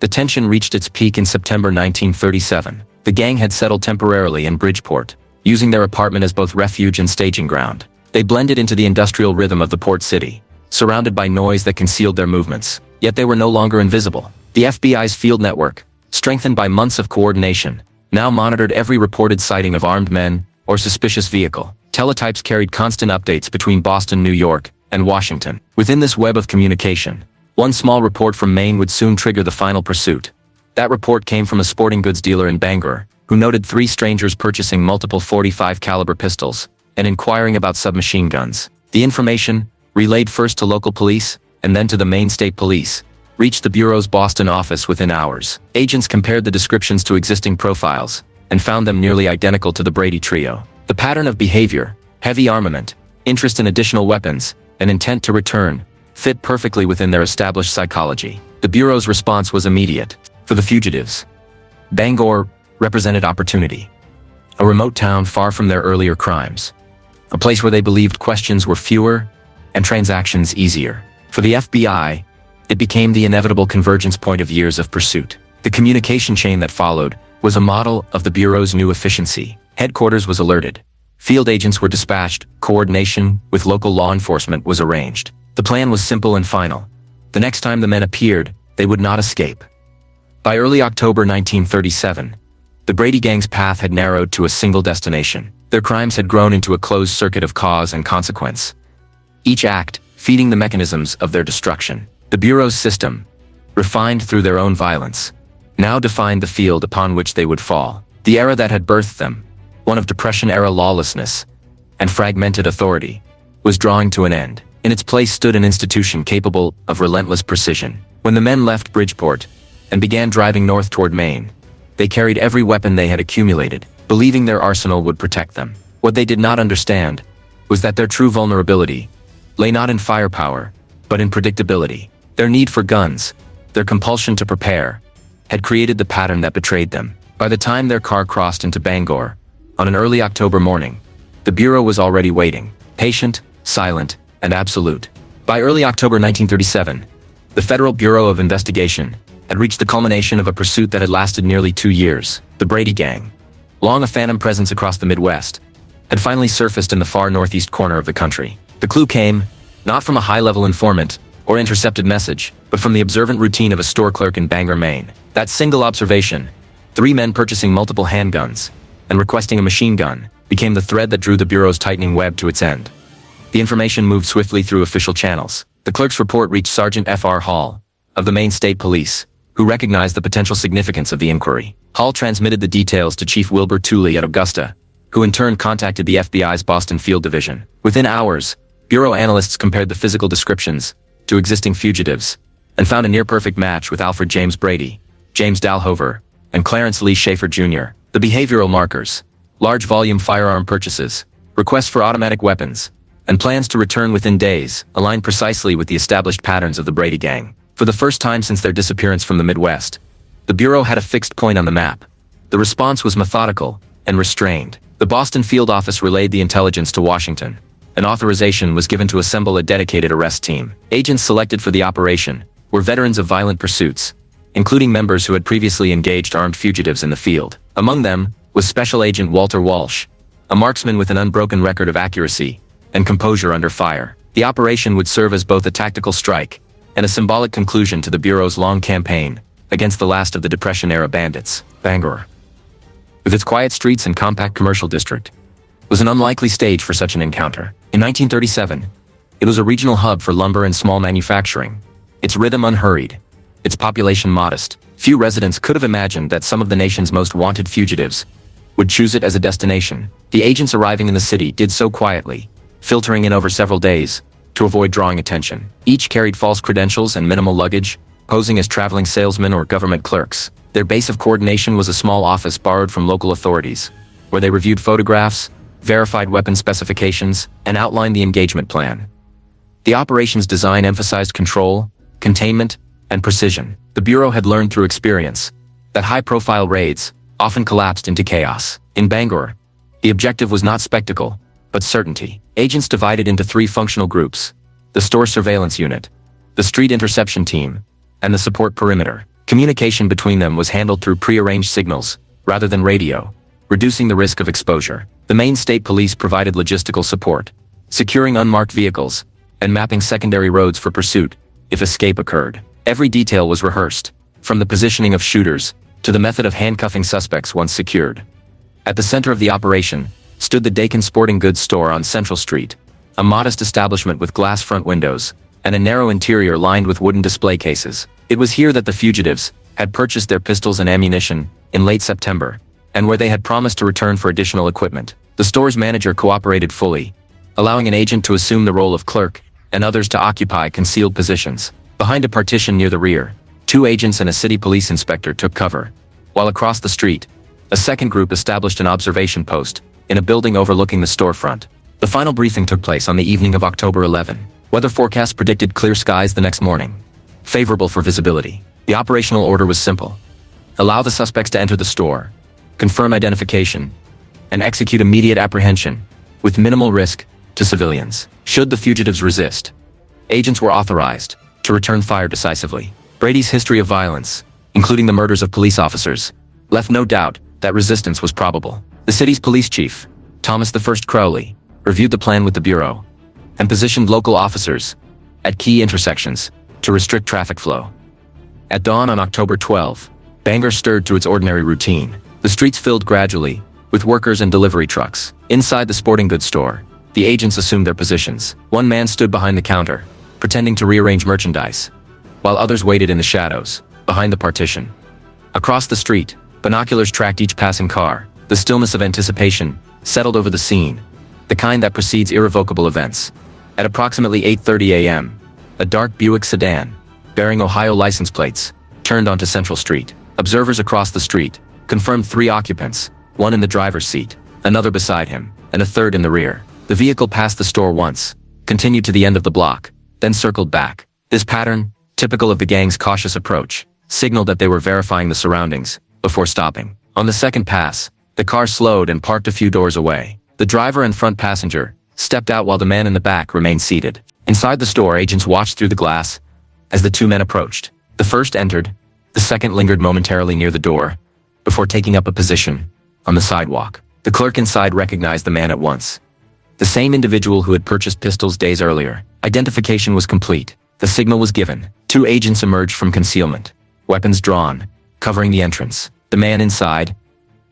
The tension reached its peak in September 1937. The gang had settled temporarily in Bridgeport, using their apartment as both refuge and staging ground. They blended into the industrial rhythm of the port city, surrounded by noise that concealed their movements. Yet they were no longer invisible. The FBI's field network, strengthened by months of coordination, now monitored every reported sighting of armed men or suspicious vehicle. Teletypes carried constant updates between Boston, New York, and Washington. Within this web of communication, one small report from Maine would soon trigger the final pursuit. That report came from a sporting goods dealer in Bangor, who noted 3 strangers purchasing multiple .45 caliber pistols and inquiring about submachine guns. The information, relayed first to local police and then to the Maine State Police, reached the Bureau's Boston office within hours. Agents compared the descriptions to existing profiles and found them nearly identical to the Brady trio. The pattern of behavior, heavy armament, interest in additional weapons, and intent to return fit perfectly within their established psychology. The Bureau's response was immediate. For the fugitives, Bangor represented opportunity. a remote town far from their earlier crimes. A place where they believed questions were fewer and transactions easier. For the FBI, it became the inevitable convergence point of years of pursuit. The communication chain that followed was a model of the Bureau's new efficiency. Headquarters was alerted. Field agents were dispatched. Coordination with local law enforcement was arranged. The plan was simple and final. The next time the men appeared, they would not escape. By early October 1937, the Brady Gang's path had narrowed to a single destination. Their crimes had grown into a closed circuit of cause and consequence, each act feeding the mechanisms of their destruction. The Bureau's system, refined through their own violence, now defined the field upon which they would fall. The era that had birthed them, one of Depression-era lawlessness and fragmented authority, was drawing to an end. In its place stood an institution capable of relentless precision. When the men left Bridgeport and began driving north toward Maine, they carried every weapon they had accumulated, believing their arsenal would protect them. What they did not understand was that their true vulnerability lay not in firepower, but in predictability. Their need for guns, their compulsion to prepare, had created the pattern that betrayed them. By the time their car crossed into Bangor, on an early October morning, the Bureau was already waiting, patient, silent, and absolute. By early October 1937, the Federal Bureau of Investigation had reached the culmination of a pursuit that had lasted nearly 2 years. The Brady Gang, long a phantom presence across the Midwest, had finally surfaced in the far northeast corner of the country. The clue came, not from a high-level informant or intercepted message, but from the observant routine of a store clerk in Bangor, Maine. That single observation, 3 men purchasing multiple handguns and requesting a machine gun, became the thread that drew the Bureau's tightening web to its end. The information moved swiftly through official channels. The clerk's report reached Sergeant F.R. Hall of the Maine State Police, who recognized the potential significance of the inquiry. Hall transmitted the details to Chief Wilbur Tooley at Augusta, who in turn contacted the FBI's Boston Field Division. Within hours, Bureau analysts compared the physical descriptions to existing fugitives and found a near-perfect match with Alfred James Brady, James Dalhover, and Clarence Lee Schaefer Jr. The behavioral markers, large volume firearm purchases, requests for automatic weapons, and plans to return within days aligned precisely with the established patterns of the Brady Gang. For the first time since their disappearance from the Midwest, the Bureau had a fixed point on the map. The response was methodical and restrained. The Boston field office relayed the intelligence to Washington, and authorization was given to assemble a dedicated arrest team. Agents selected for the operation were veterans of violent pursuits, including members who had previously engaged armed fugitives in the field. Among them was Special Agent Walter Walsh, a marksman with an unbroken record of accuracy and composure under fire. The operation would serve as both a tactical strike and a symbolic conclusion to the Bureau's long campaign against the last of the Depression-era bandits. Bangor, with its quiet streets and compact commercial district, was an unlikely stage for such an encounter. In 1937, it was a regional hub for lumber and small manufacturing, its rhythm unhurried, its population modest. Few residents could have imagined that some of the nation's most wanted fugitives would choose it as a destination. The agents arriving in the city did so quietly, filtering in over several days to avoid drawing attention. Each carried false credentials and minimal luggage, posing as traveling salesmen or government clerks. Their base of coordination was a small office borrowed from local authorities, where they reviewed photographs, verified weapon specifications, and outlined the engagement plan. The operation's design emphasized control, containment, and precision. The Bureau had learned through experience that high-profile raids often collapsed into chaos. In Bangor, the objective was not spectacle, but certainty. Agents divided into 3 functional groups: the store surveillance unit, the street interception team, and the support perimeter. Communication between them was handled through prearranged signals, rather than radio, reducing the risk of exposure. The Maine State Police provided logistical support, securing unmarked vehicles, and mapping secondary roads for pursuit if escape occurred. Every detail was rehearsed, from the positioning of shooters to the method of handcuffing suspects once secured. At the center of the operation stood the Dakin Sporting Goods store on Central Street, a modest establishment with glass front windows and a narrow interior lined with wooden display cases. It was here that the fugitives had purchased their pistols and ammunition in late September, and where they had promised to return for additional equipment. The store's manager cooperated fully, allowing an agent to assume the role of clerk and others to occupy concealed positions. Behind a partition near the rear, 2 agents and a city police inspector took cover, while across the street, a second group established an observation post in a building overlooking the storefront. The final briefing took place on the evening of October 11. Weather forecasts predicted clear skies the next morning, favorable for visibility. The operational order was simple: allow the suspects to enter the store, confirm identification, and execute immediate apprehension, with minimal risk to civilians. Should the fugitives resist, agents were authorized to return fire decisively. Brady's history of violence, including the murders of police officers, left no doubt that resistance was probable. The city's police chief, Thomas I Crowley, reviewed the plan with the Bureau and positioned local officers at key intersections to restrict traffic flow. At dawn on October 12, Bangor stirred to its ordinary routine. The streets filled gradually with workers and delivery trucks. Inside the sporting goods store, the agents assumed their positions. One man stood behind the counter, pretending to rearrange merchandise, while others waited in the shadows, behind the partition. Across the street, binoculars tracked each passing car. The stillness of anticipation settled over the scene, the kind that precedes irrevocable events. At approximately 8:30 a.m., a dark Buick sedan, bearing Ohio license plates, turned onto Central Street. Observers across the street confirmed 3 occupants, one in the driver's seat, another beside him, and a third in the rear. The vehicle passed the store once, continued to the end of the block, then circled back. This pattern, typical of the gang's cautious approach, signaled that they were verifying the surroundings before stopping. On the second pass, the car slowed and parked a few doors away. The driver and front passenger stepped out while the man in the back remained seated. Inside the store, agents watched through the glass as the 2 men approached. The first entered, the second lingered momentarily near the door, before taking up a position on the sidewalk. The clerk inside recognized the man at once. The same individual who had purchased pistols days earlier. Identification was complete. The signal was given. 2 agents emerged from concealment, weapons drawn, covering the entrance. The man inside,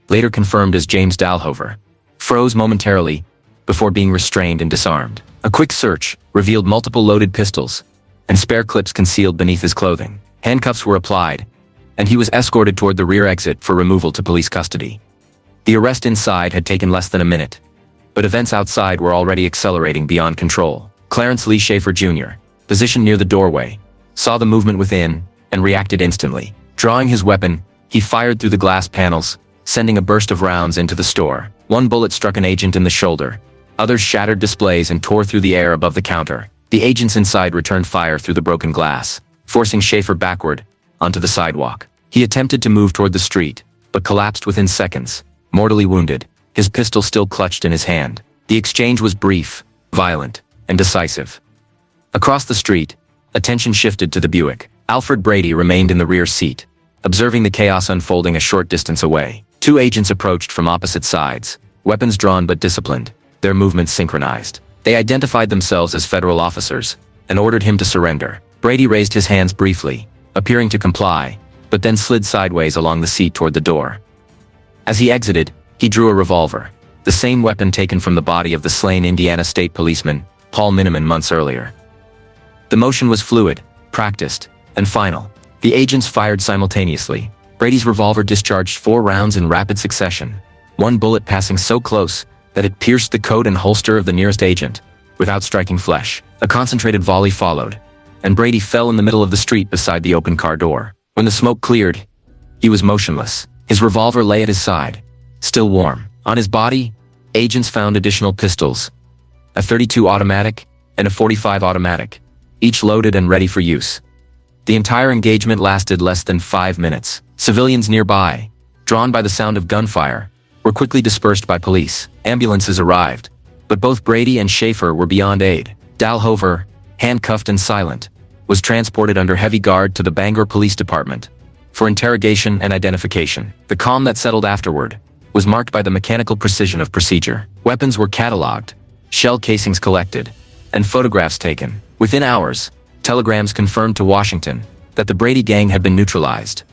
later confirmed as James Dalhover, froze momentarily before being restrained and disarmed. A quick search revealed multiple loaded pistols and spare clips concealed beneath his clothing. Handcuffs were applied, and he was escorted toward the rear exit for removal to police custody. The arrest inside had taken less than a minute, but events outside were already accelerating beyond control. Clarence Lee Schaefer Jr., positioned near the doorway, saw the movement within and reacted instantly. Drawing his weapon, he fired through the glass panels, sending a burst of rounds into the store. One bullet struck an agent in the shoulder. Others shattered displays and tore through the air above the counter. The agents inside returned fire through the broken glass, forcing Schaefer backward onto the sidewalk. He attempted to move toward the street, but collapsed within seconds, mortally wounded, his pistol still clutched in his hand. The exchange was brief, violent, and decisive. Across the street, attention shifted to the Buick. Alfred Brady remained in the rear seat, observing the chaos unfolding a short distance away. 2 agents approached from opposite sides, weapons drawn but disciplined, their movements synchronized. They identified themselves as federal officers and ordered him to surrender. Brady raised his hands briefly, appearing to comply, but then slid sideways along the seat toward the door. As he exited, he drew a revolver, the same weapon taken from the body of the slain Indiana State Policeman, Paul Miniman, months earlier. The motion was fluid, practiced, and final. The agents fired simultaneously. Brady's revolver discharged 4 rounds in rapid succession, one bullet passing so close that it pierced the coat and holster of the nearest agent, without striking flesh. A concentrated volley followed, and Brady fell in the middle of the street beside the open car door. When the smoke cleared, he was motionless. His revolver lay at his side, still warm. On his body, agents found additional pistols, a .32 automatic and a .45 automatic, each loaded and ready for use. The entire engagement lasted less than 5 minutes. Civilians nearby, drawn by the sound of gunfire, were quickly dispersed by police. Ambulances arrived, but both Brady and Schaefer were beyond aid. Dalhover, handcuffed and silent, was transported under heavy guard to the Bangor Police Department for interrogation and identification. The calm that settled afterward was marked by the mechanical precision of procedure. Weapons were catalogued, shell casings collected, and photographs taken. Within hours, telegrams confirmed to Washington that the Brady Gang had been neutralized.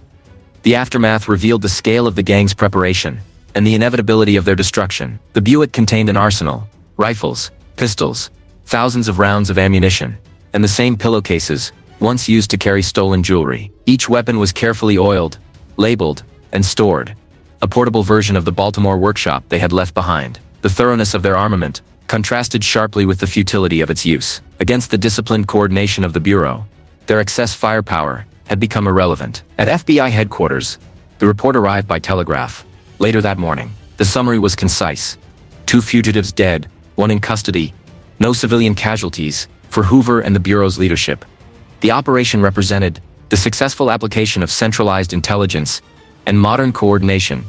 The aftermath revealed the scale of the gang's preparation and the inevitability of their destruction. The Buick contained an arsenal, rifles, pistols, thousands of rounds of ammunition, and the same pillowcases once used to carry stolen jewelry. Each weapon was carefully oiled, labeled, and stored, a portable version of the Baltimore workshop they had left behind. The thoroughness of their armament contrasted sharply with the futility of its use. Against the disciplined coordination of the Bureau, their excess firepower had become irrelevant. At FBI headquarters, the report arrived by telegraph. Later that morning, the summary was concise. 2 fugitives dead, 1 in custody, no civilian casualties for Hoover and the Bureau's leadership. The operation represented the successful application of centralized intelligence and modern coordination.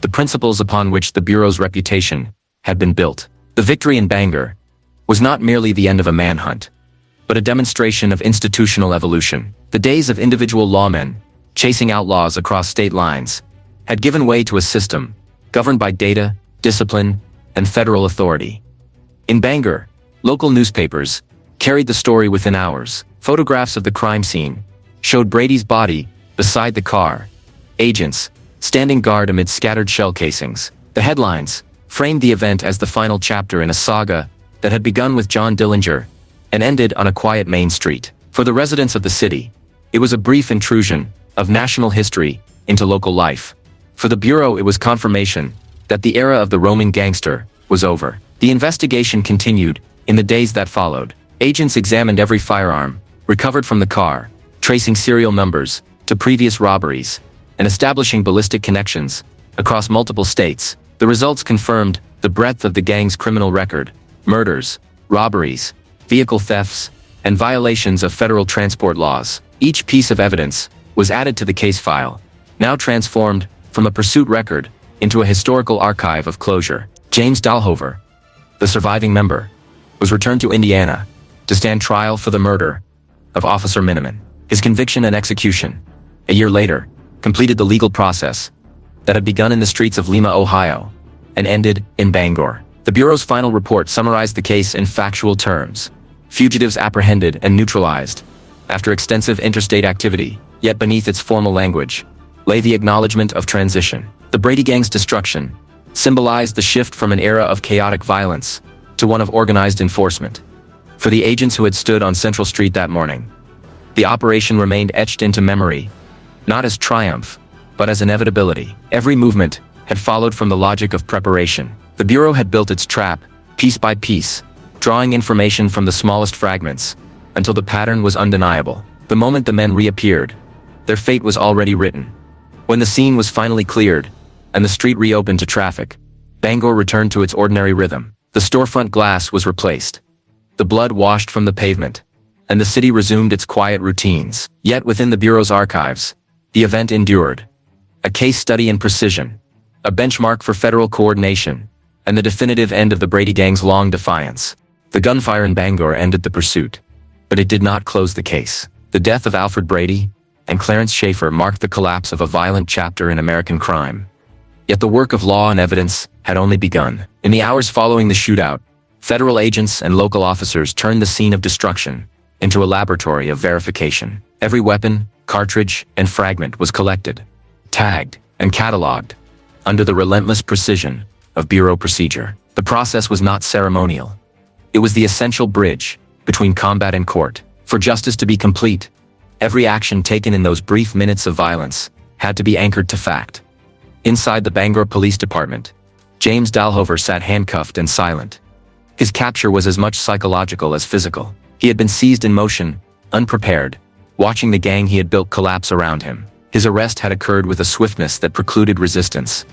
the principles upon which the Bureau's reputation had been built. The victory in Bangor was not merely the end of a manhunt, but a demonstration of institutional evolution. The days of individual lawmen chasing outlaws across state lines had given way to a system governed by data, discipline, and federal authority. In Bangor, local newspapers carried the story within hours. Photographs of the crime scene showed Brady's body beside the car, agents standing guard amid scattered shell casings. The headlines framed the event as the final chapter in a saga that had begun with John Dillinger and ended on a quiet Main street. For the residents of the city, it was a brief intrusion of national history into local life. For the Bureau, it was confirmation that the era of the roaming gangster was over. The investigation continued in the days that followed. Agents examined every firearm recovered from the car, tracing serial numbers to previous robberies and establishing ballistic connections across multiple states. The results confirmed the breadth of the gang's criminal record: murders, robberies, vehicle thefts, and violations of federal transport laws. Each piece of evidence was added to the case file, now transformed from a pursuit record into a historical archive of closure. James Dalhover, the surviving member, was returned to Indiana to stand trial for the murder of Officer Miniman. His conviction and execution, a year later, completed the legal process that had begun in the streets of Lima, Ohio, and ended in Bangor. The Bureau's final report summarized the case in factual terms: fugitives apprehended and neutralized after extensive interstate activity, yet beneath its formal language lay the acknowledgement of transition. The Brady Gang's destruction symbolized the shift from an era of chaotic violence to one of organized enforcement. For the agents who had stood on Central Street that morning, the operation remained etched into memory, not as triumph, but as inevitability. Every movement had followed from the logic of preparation. The Bureau had built its trap, piece by piece, drawing information from the smallest fragments, until the pattern was undeniable. The moment the men reappeared, their fate was already written. When the scene was finally cleared, and the street reopened to traffic, Bangor returned to its ordinary rhythm. The storefront glass was replaced, the blood washed from the pavement, and the city resumed its quiet routines. Yet within the Bureau's archives, the event endured. A case study in precision, a benchmark for federal coordination, and the definitive end of the Brady Gang's long defiance. The gunfire in Bangor ended the pursuit, but it did not close the case. The death of Alfred Brady and Clarence Schaefer marked the collapse of a violent chapter in American crime. Yet the work of law and evidence had only begun. In the hours following the shootout, federal agents and local officers turned the scene of destruction into a laboratory of verification. Every weapon, cartridge, and fragment was collected, tagged, and cataloged under the relentless precision of Bureau procedure. The process was not ceremonial. It was the essential bridge between combat and court. For justice to be complete, every action taken in those brief minutes of violence had to be anchored to fact. Inside the Bangor Police Department, James Dalhover sat handcuffed and silent. His capture was as much psychological as physical. He had been seized in motion, unprepared, watching the gang he had built collapse around him. His arrest had occurred with a swiftness that precluded resistance.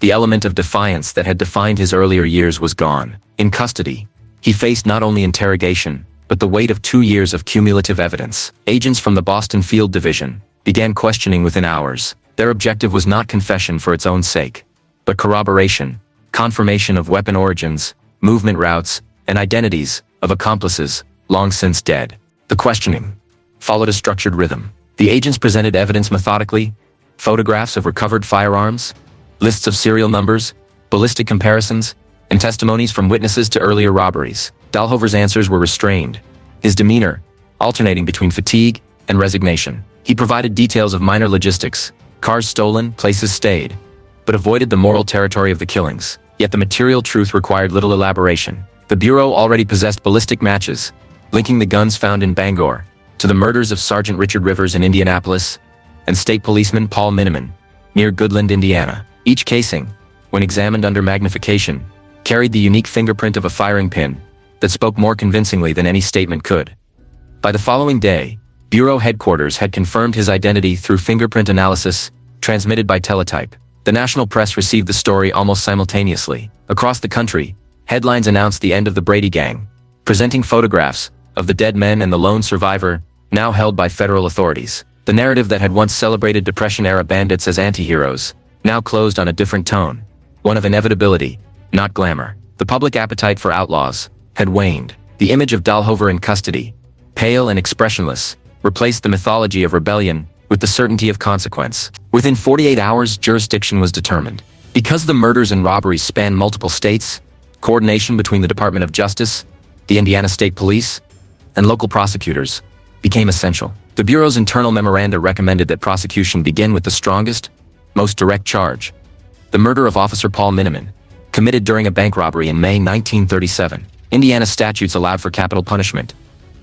The element of defiance that had defined his earlier years was gone. In custody, he faced not only interrogation, but the weight of 2 years of cumulative evidence. Agents from the Boston Field Division began questioning within hours. Their objective was not confession for its own sake, but corroboration, confirmation of weapon origins, movement routes, and identities of accomplices long since dead. The questioning followed a structured rhythm. The agents presented evidence methodically: photographs of recovered firearms, lists of serial numbers, ballistic comparisons, and testimonies from witnesses to earlier robberies. Dalhover's answers were restrained, his demeanor alternating between fatigue and resignation. He provided details of minor logistics: cars stolen, places stayed, but avoided the moral territory of the killings. Yet the material truth required little elaboration. The Bureau already possessed ballistic matches, linking the guns found in Bangor to the murders of Sergeant Richard Rivers in Indianapolis and State Policeman Paul Miniman near Goodland, Indiana. Each casing, when examined under magnification, carried the unique fingerprint of a firing pin that spoke more convincingly than any statement could. By the following day, Bureau headquarters had confirmed his identity through fingerprint analysis transmitted by teletype. The national press received the story almost simultaneously. Across the country, headlines announced the end of the Brady Gang, presenting photographs of the dead men and the lone survivor, now held by federal authorities. The narrative that had once celebrated Depression-era bandits as anti-heroes now closed on a different tone, one of inevitability, not glamour. The public appetite for outlaws had waned. The image of Dahlhover in custody, pale and expressionless, replaced the mythology of rebellion with the certainty of consequence. Within 48 hours, jurisdiction was determined. Because the murders and robberies span multiple states, coordination between the Department of Justice, the Indiana State Police, and local prosecutors became essential. The Bureau's internal memoranda recommended that prosecution begin with the strongest, most direct charge: the murder of Officer Paul Miniman, committed during a bank robbery in May 1937. Indiana statutes allowed for capital punishment,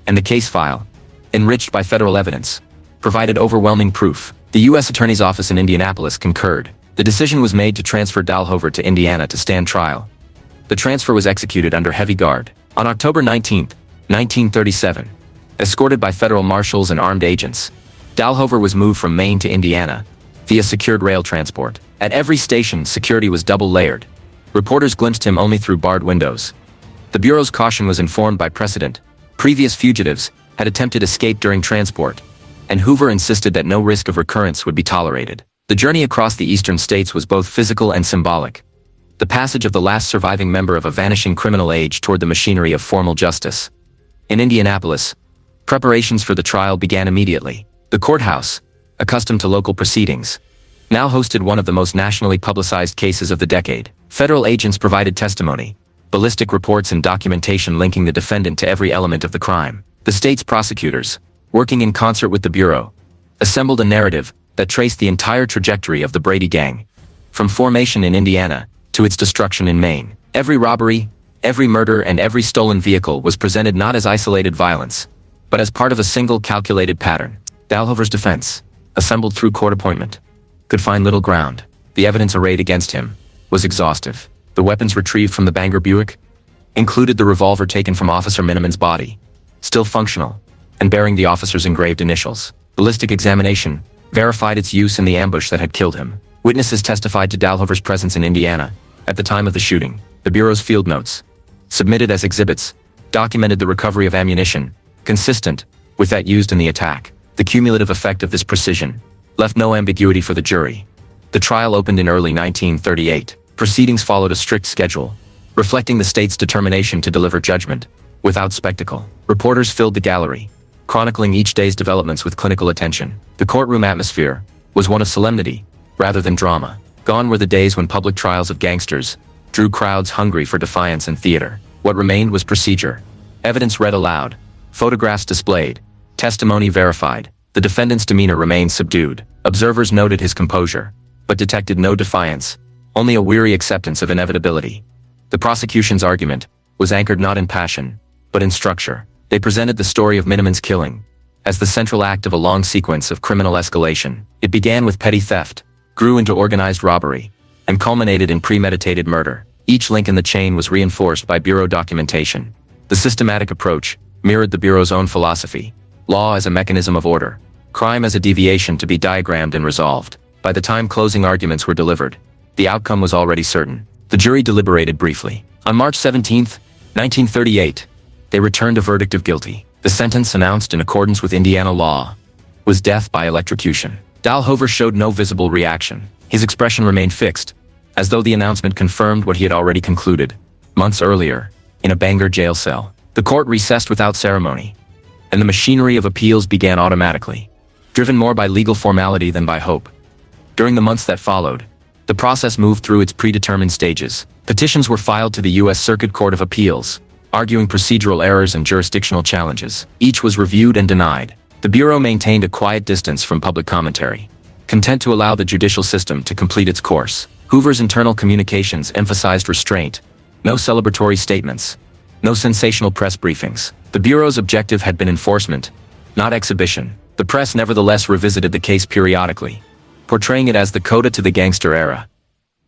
and the case file, enriched by federal evidence, provided overwhelming proof. The U.S. Attorney's Office in Indianapolis concurred. The decision was made to transfer Dahlhover to Indiana to stand trial. The transfer was executed under heavy guard. On October 19, 1937, escorted by federal marshals and armed agents, Dahlhover was moved from Maine to Indiana via secured rail transport. At every station, security was double-layered. Reporters glimpsed him only through barred windows. The Bureau's caution was informed by precedent. Previous fugitives had attempted escape during transport, and Hoover insisted that no risk of recurrence would be tolerated. The journey across the eastern states was both physical and symbolic. The passage of the last surviving member of a vanishing criminal age toward the machinery of formal justice. In Indianapolis, preparations for the trial began immediately. The courthouse, accustomed to local proceedings, now hosted one of the most nationally publicized cases of the decade. Federal agents provided testimony, ballistic reports and documentation linking the defendant to every element of the crime. The state's prosecutors, working in concert with the Bureau, assembled a narrative that traced the entire trajectory of the Brady Gang, from formation in Indiana to its destruction in Maine. Every robbery, every murder, and every stolen vehicle was presented not as isolated violence, but as part of a single calculated pattern. Dahlhover's defense, assembled through court appointment, could find little ground. The evidence arrayed against him was exhaustive. The weapons retrieved from the Bangor Buick included the revolver taken from Officer Miniman's body, still functional, and bearing the officer's engraved initials. Ballistic examination verified its use in the ambush that had killed him. Witnesses testified to Dahlhover's presence in Indiana at the time of the shooting. The Bureau's field notes, submitted as exhibits, documented the recovery of ammunition consistent with that used in the attack. The cumulative effect of this precision left no ambiguity for the jury. The trial opened in early 1938. Proceedings followed a strict schedule, reflecting the state's determination to deliver judgment without spectacle. Reporters filled the gallery, chronicling each day's developments with clinical attention. The courtroom atmosphere was one of solemnity rather than drama. Gone were the days when public trials of gangsters drew crowds hungry for defiance and theater. What remained was procedure. Evidence read aloud, photographs displayed, testimony verified. The defendant's demeanor remained subdued. Observers noted his composure, but detected no defiance, only a weary acceptance of inevitability. The prosecution's argument was anchored not in passion, but in structure. They presented the story of Miniman's killing as the central act of a long sequence of criminal escalation. It began with petty theft, grew into organized robbery, and culminated in premeditated murder. Each link in the chain was reinforced by Bureau documentation. The systematic approach mirrored the Bureau's own philosophy: law as a mechanism of order, crime as a deviation to be diagrammed and resolved. By the time closing arguments were delivered, the outcome was already certain. The jury deliberated briefly. On March 17, 1938, they returned a verdict of guilty. The sentence, announced in accordance with Indiana law, was death by electrocution. Dahlhover showed no visible reaction. His expression remained fixed, as though the announcement confirmed what he had already concluded months earlier, in a Bangor jail cell. The court recessed without ceremony, and the machinery of appeals began automatically, driven more by legal formality than by hope. During the months that followed, the process moved through its predetermined stages. Petitions were filed to the U.S. Circuit Court of Appeals, arguing procedural errors and jurisdictional challenges. Each was reviewed and denied. The Bureau maintained a quiet distance from public commentary, content to allow the judicial system to complete its course. Hoover's internal communications emphasized restraint. No celebratory statements, no sensational press briefings. The Bureau's objective had been enforcement, not exhibition. The press nevertheless revisited the case periodically, portraying it as the coda to the gangster era.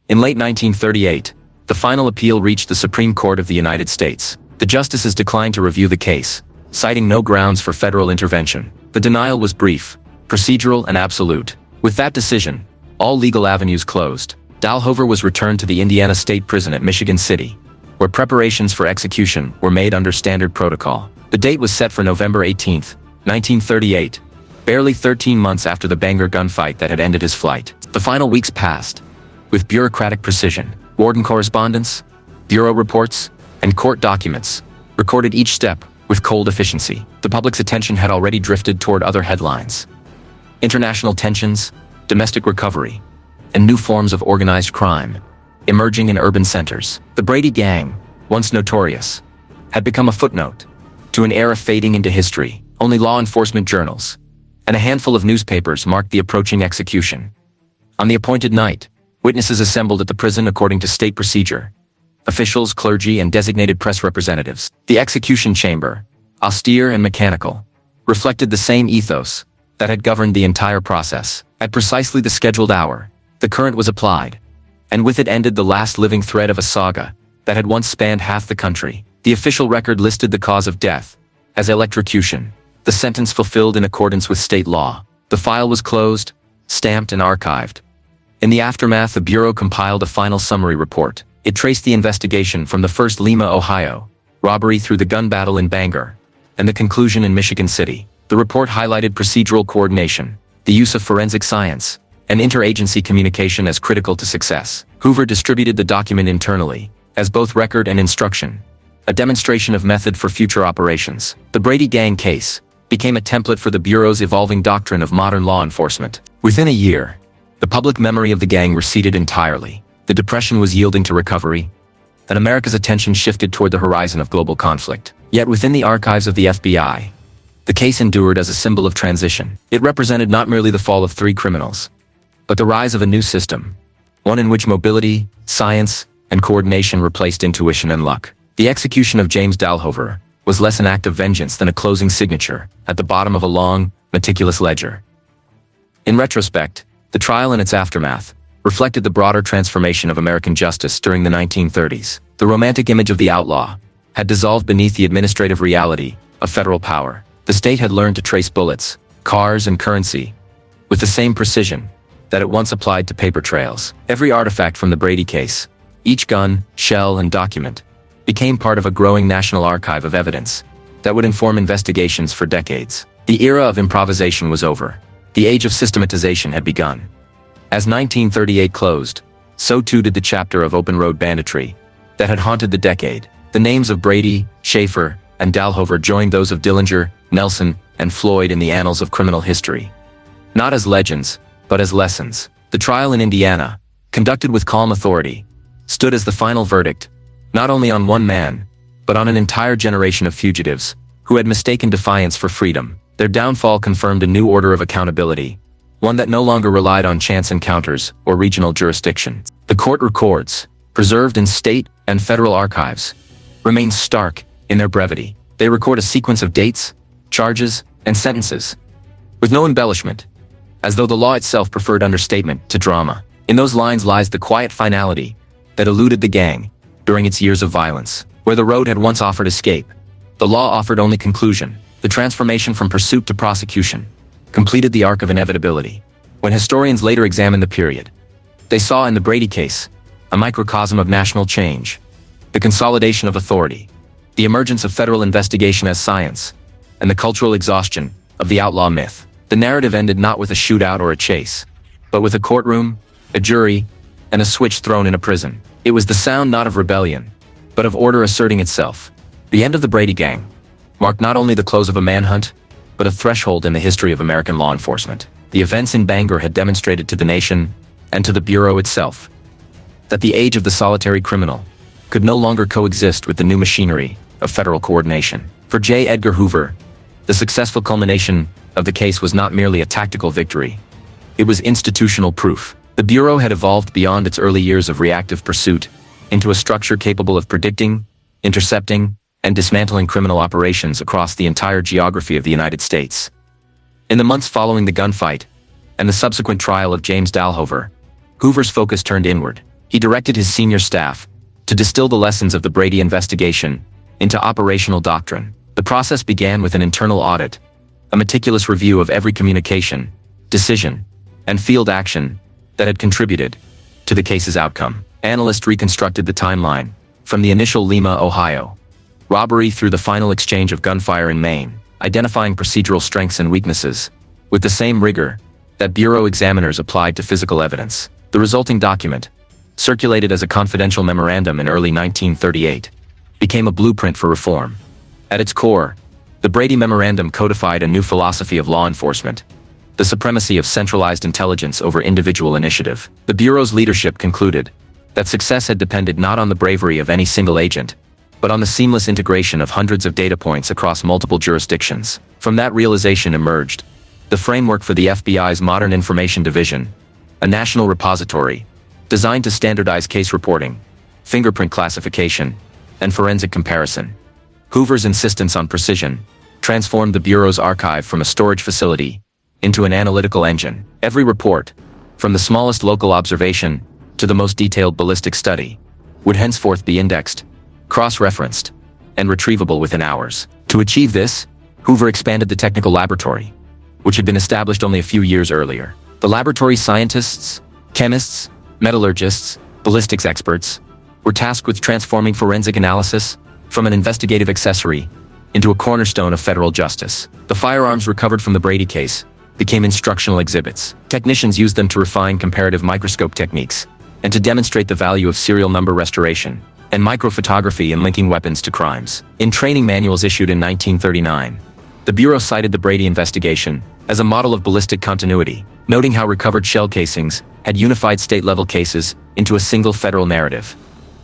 In late 1938, the final appeal reached the Supreme Court of the United States. The justices declined to review the case, citing no grounds for federal intervention. The denial was brief, procedural, and absolute. With that decision, all legal avenues closed. Dahlhover was returned to the Indiana State Prison at Michigan City, where preparations for execution were made under standard protocol. The date was set for November 18, 1938, barely 13 months after the Bangor gunfight that had ended his flight. The final weeks passed, with bureaucratic precision. Warden correspondence, bureau reports, and court documents recorded each step with cold efficiency. The public's attention had already drifted toward other headlines: international tensions, domestic recovery, and new forms of organized crime emerging in urban centers. The Brady Gang, once notorious, had become a footnote to an era fading into history. Only law enforcement journals and a handful of newspapers marked the approaching execution. On the appointed night, witnesses assembled at the prison according to state procedure: officials, clergy, and designated press representatives. The execution chamber, austere and mechanical, reflected the same ethos that had governed the entire process. At precisely the scheduled hour, the current was applied, and with it ended the last living thread of a saga that had once spanned half the country. The official record listed the cause of death as electrocution, the sentence fulfilled in accordance with state law. The file was closed, stamped, and archived. In the aftermath, the Bureau compiled a final summary report. It traced the investigation from the first Lima, Ohio, robbery through the gun battle in Bangor, and the conclusion in Michigan City. The report highlighted procedural coordination, the use of forensic science, and interagency communication as critical to success. Hoover distributed the document internally, as both record and instruction, a demonstration of method for future operations. The Brady Gang case became a template for the Bureau's evolving doctrine of modern law enforcement. Within a year, the public memory of the gang receded entirely. The Depression was yielding to recovery, and America's attention shifted toward the horizon of global conflict. Yet within the archives of the FBI, the case endured as a symbol of transition. It represented not merely the fall of three criminals, but the rise of a new system, one in which mobility, science, and coordination replaced intuition and luck. The execution of James Dalhover was less an act of vengeance than a closing signature at the bottom of a long, meticulous ledger. In retrospect, the trial and its aftermath reflected the broader transformation of American justice during the 1930s. The romantic image of the outlaw had dissolved beneath the administrative reality of federal power. The state had learned to trace bullets, cars, and currency with the same precision that it once applied to paper trails. Every artifact from the Brady case, each gun, shell, and document, became part of a growing national archive of evidence that would inform investigations for decades. The era of improvisation was over. The age of systematization had begun. As 1938 closed, so too did the chapter of open-road banditry that had haunted the decade. The names of Brady, Schaefer, and Dalhover joined those of Dillinger, Nelson, and Floyd in the annals of criminal history. Not as legends, but as lessons. The trial in Indiana, conducted with calm authority, stood as the final verdict, not only on one man, but on an entire generation of fugitives who had mistaken defiance for freedom. Their downfall confirmed a new order of accountability, one that no longer relied on chance encounters or regional jurisdiction. The court records, preserved in state and federal archives, remain stark in their brevity. They record a sequence of dates, charges, and sentences, with no embellishment, as though the law itself preferred understatement to drama. In those lines lies the quiet finality that eluded the gang during its years of violence. Where the road had once offered escape, the law offered only conclusion. The transformation from pursuit to prosecution completed the arc of inevitability. When historians later examined the period, they saw in the Brady case a microcosm of national change, the consolidation of authority, the emergence of federal investigation as science, and the cultural exhaustion of the outlaw myth. The narrative ended not with a shootout or a chase, but with a courtroom, a jury, and a switch thrown in a prison. It was the sound not of rebellion, but of order asserting itself. The end of the Brady Gang marked not only the close of a manhunt, but a threshold in the history of American law enforcement. The events in Bangor had demonstrated to the nation, and to the Bureau itself, that the age of the solitary criminal could no longer coexist with the new machinery of federal coordination. For J. Edgar Hoover, the successful culmination of the case was not merely a tactical victory. It was institutional proof. The Bureau had evolved beyond its early years of reactive pursuit into a structure capable of predicting, intercepting, and dismantling criminal operations across the entire geography of the United States. In the months following the gunfight and the subsequent trial of James Dalhover, Hoover's focus turned inward. He directed his senior staff to distill the lessons of the Brady investigation into operational doctrine. The process began with an internal audit, a meticulous review of every communication, decision, and field action that had contributed to the case's outcome. Analysts reconstructed the timeline from the initial Lima, Ohio, robbery through the final exchange of gunfire in Maine, identifying procedural strengths and weaknesses with the same rigor that Bureau examiners applied to physical evidence. The resulting document, circulated as a confidential memorandum in early 1938, became a blueprint for reform. At its core, the Brady Memorandum codified a new philosophy of law enforcement: the supremacy of centralized intelligence over individual initiative. The Bureau's leadership concluded that success had depended not on the bravery of any single agent, but on the seamless integration of hundreds of data points across multiple jurisdictions. From that realization emerged the framework for the FBI's Modern Information Division, a national repository designed to standardize case reporting, fingerprint classification, and forensic comparison. Hoover's insistence on precision transformed the Bureau's archive from a storage facility into an analytical engine. Every report, from the smallest local observation to the most detailed ballistic study, would henceforth be indexed, cross-referenced, and retrievable within hours. To achieve this, Hoover expanded the technical laboratory, which had been established only a few years earlier. The laboratory's scientists, chemists, metallurgists, ballistics experts were tasked with transforming forensic analysis from an investigative accessory into a cornerstone of federal justice. The firearms recovered from the Brady case became instructional exhibits. Technicians used them to refine comparative microscope techniques and to demonstrate the value of serial number restoration and microphotography in linking weapons to crimes. In training manuals issued in 1939, the Bureau cited the Brady investigation as a model of ballistic continuity, noting how recovered shell casings had unified state-level cases into a single federal narrative.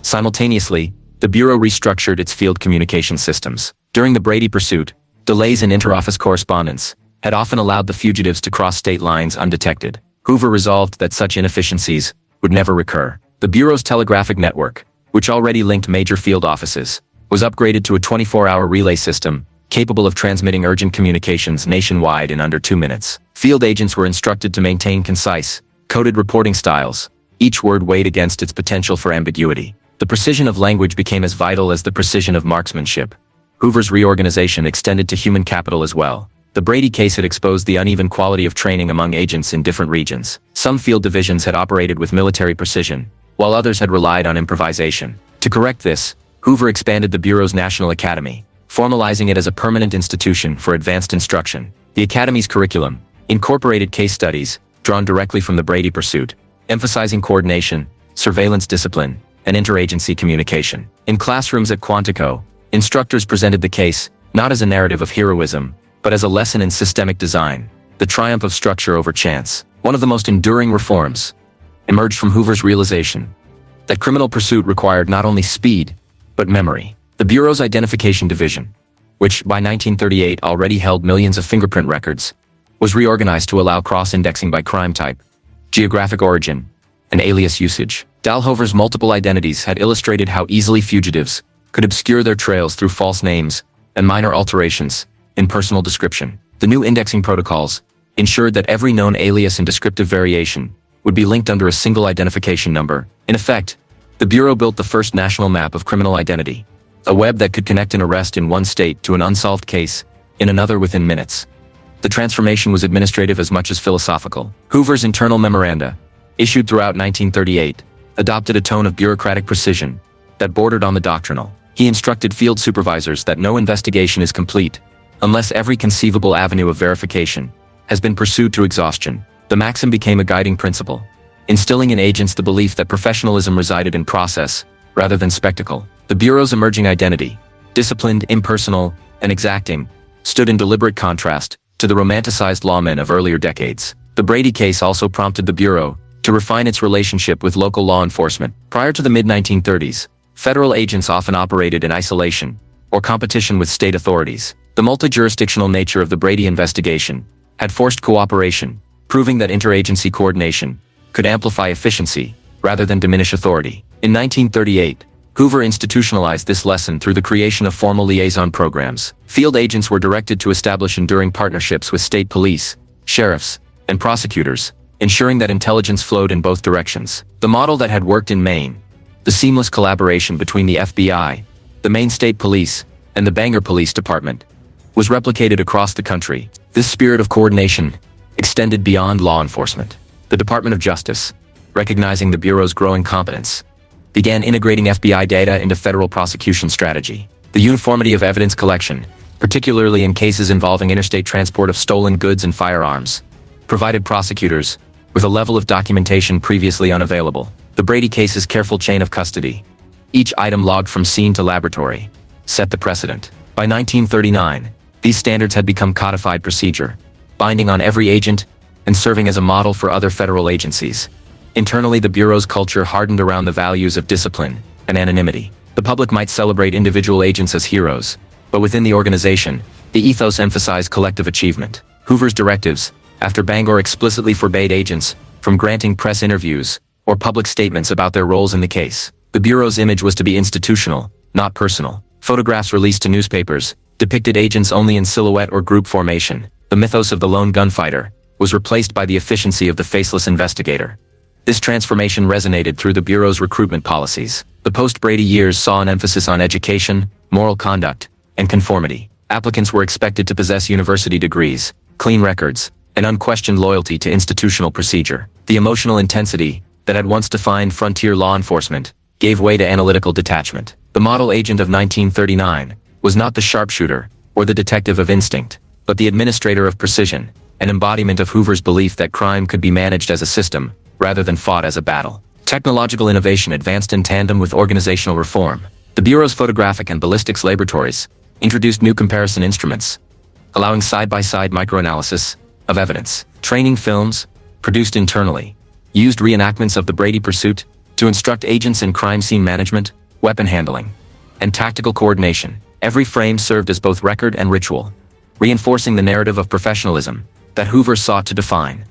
Simultaneously, the Bureau restructured its field communication systems. During the Brady pursuit, delays in inter-office correspondence had often allowed the fugitives to cross state lines undetected. Hoover resolved that such inefficiencies would never recur. The Bureau's telegraphic network, which already linked major field offices, was upgraded to a 24-hour relay system capable of transmitting urgent communications nationwide in under 2 minutes. Field agents were instructed to maintain concise, coded reporting styles, each word weighed against its potential for ambiguity. The precision of language became as vital as the precision of marksmanship. Hoover's reorganization extended to human capital as well. The Brady case had exposed the uneven quality of training among agents in different regions. Some field divisions had operated with military precision, while others had relied on improvisation. To correct this, Hoover expanded the Bureau's National Academy, formalizing it as a permanent institution for advanced instruction. The Academy's curriculum incorporated case studies drawn directly from the Brady pursuit, emphasizing coordination, surveillance discipline, and interagency communication. In classrooms at Quantico, instructors presented the case not as a narrative of heroism, but as a lesson in systemic design, the triumph of structure over chance. One of the most enduring reforms emerged from Hoover's realization that criminal pursuit required not only speed, but memory. The Bureau's Identification Division, which by 1938 already held millions of fingerprint records, was reorganized to allow cross-indexing by crime type, geographic origin, and alias usage. Dalhover's multiple identities had illustrated how easily fugitives could obscure their trails through false names and minor alterations in personal description. The new indexing protocols ensured that every known alias and descriptive variation would be linked under a single identification number. In effect, the Bureau built the first national map of criminal identity, a web that could connect an arrest in one state to an unsolved case in another within minutes. The transformation was administrative as much as philosophical. Hoover's internal memoranda, issued throughout 1938, adopted a tone of bureaucratic precision that bordered on the doctrinal. He instructed field supervisors that no investigation is complete unless every conceivable avenue of verification has been pursued to exhaustion. The maxim became a guiding principle, instilling in agents the belief that professionalism resided in process rather than spectacle. The Bureau's emerging identity, disciplined, impersonal, and exacting, stood in deliberate contrast to the romanticized lawmen of earlier decades. The Brady case also prompted the Bureau to refine its relationship with local law enforcement. Prior to the mid-1930s, federal agents often operated in isolation or competition with state authorities. The multi-jurisdictional nature of the Brady investigation had forced cooperation, proving that interagency coordination could amplify efficiency rather than diminish authority. In 1938, Hoover institutionalized this lesson through the creation of formal liaison programs. Field agents were directed to establish enduring partnerships with state police, sheriffs, and prosecutors, ensuring that intelligence flowed in both directions. The model that had worked in Maine, the seamless collaboration between the FBI, the Maine State Police, and the Bangor Police Department, was replicated across the country. This spirit of coordination extended beyond law enforcement. The Department of Justice, recognizing the Bureau's growing competence, began integrating FBI data into federal prosecution strategy. The uniformity of evidence collection, particularly in cases involving interstate transport of stolen goods and firearms, provided prosecutors with a level of documentation previously unavailable. The Brady case's careful chain of custody, each item logged from scene to laboratory, set the precedent. By 1939, these standards had become codified procedure, binding on every agent and serving as a model for other federal agencies. Internally, the Bureau's culture hardened around the values of discipline and anonymity. The public might celebrate individual agents as heroes, but within the organization, the ethos emphasized collective achievement. Hoover's directives, after Bangor explicitly forbade agents from granting press interviews or public statements about their roles in the case. The Bureau's image was to be institutional, not personal. Photographs released to newspapers depicted agents only in silhouette or group formation. The mythos of the lone gunfighter was replaced by the efficiency of the faceless investigator. This transformation resonated through the Bureau's recruitment policies. The post-Brady years saw an emphasis on education, moral conduct, and conformity. Applicants were expected to possess university degrees, clean records, and unquestioned loyalty to institutional procedure. The emotional intensity that had once defined frontier law enforcement gave way to analytical detachment. The model agent of 1939 was not the sharpshooter or the detective of instinct, but the administrator of precision, an embodiment of Hoover's belief that crime could be managed as a system rather than fought as a battle. Technological innovation advanced in tandem with organizational reform. The Bureau's photographic and ballistics laboratories introduced new comparison instruments, allowing side-by-side microanalysis of evidence. Training films, produced internally, used reenactments of the Brady pursuit to instruct agents in crime scene management, weapon handling, and tactical coordination. Every frame served as both record and ritual, reinforcing the narrative of professionalism that Hoover sought to define.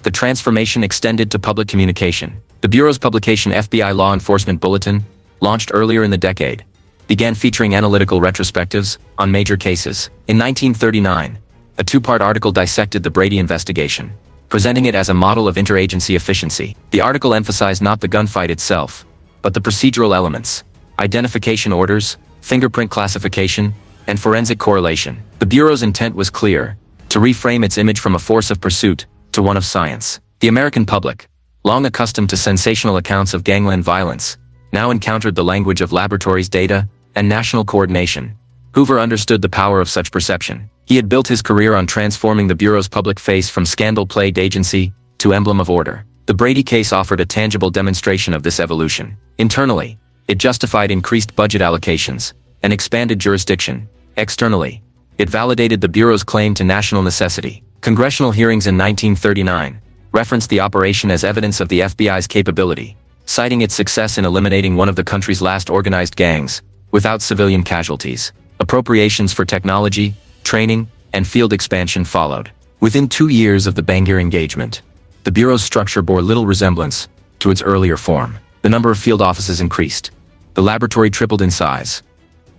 The transformation extended to public communication. The Bureau's publication FBI Law Enforcement Bulletin, launched earlier in the decade, began featuring analytical retrospectives on major cases. In 1939, a two-part article dissected the Brady investigation, presenting it as a model of interagency efficiency. The article emphasized not the gunfight itself, but the procedural elements, identification orders, fingerprint classification, and forensic correlation. The Bureau's intent was clear: to reframe its image from a force of pursuit to one of science. The American public, long accustomed to sensational accounts of gangland violence, now encountered the language of laboratories data and national coordination. Hoover understood the power of such perception. He had built his career on transforming the Bureau's public face from scandal-plagued agency to emblem of order. The Brady case offered a tangible demonstration of this evolution. Internally, it justified increased budget allocations and expanded jurisdiction. Externally, it validated the Bureau's claim to national necessity. Congressional hearings in 1939 referenced the operation as evidence of the FBI's capability, citing its success in eliminating one of the country's last organized gangs without civilian casualties. Appropriations for technology, training, and field expansion followed. Within 2 years of the Bangor engagement, the Bureau's structure bore little resemblance to its earlier form. The number of field offices increased, the laboratory tripled in size,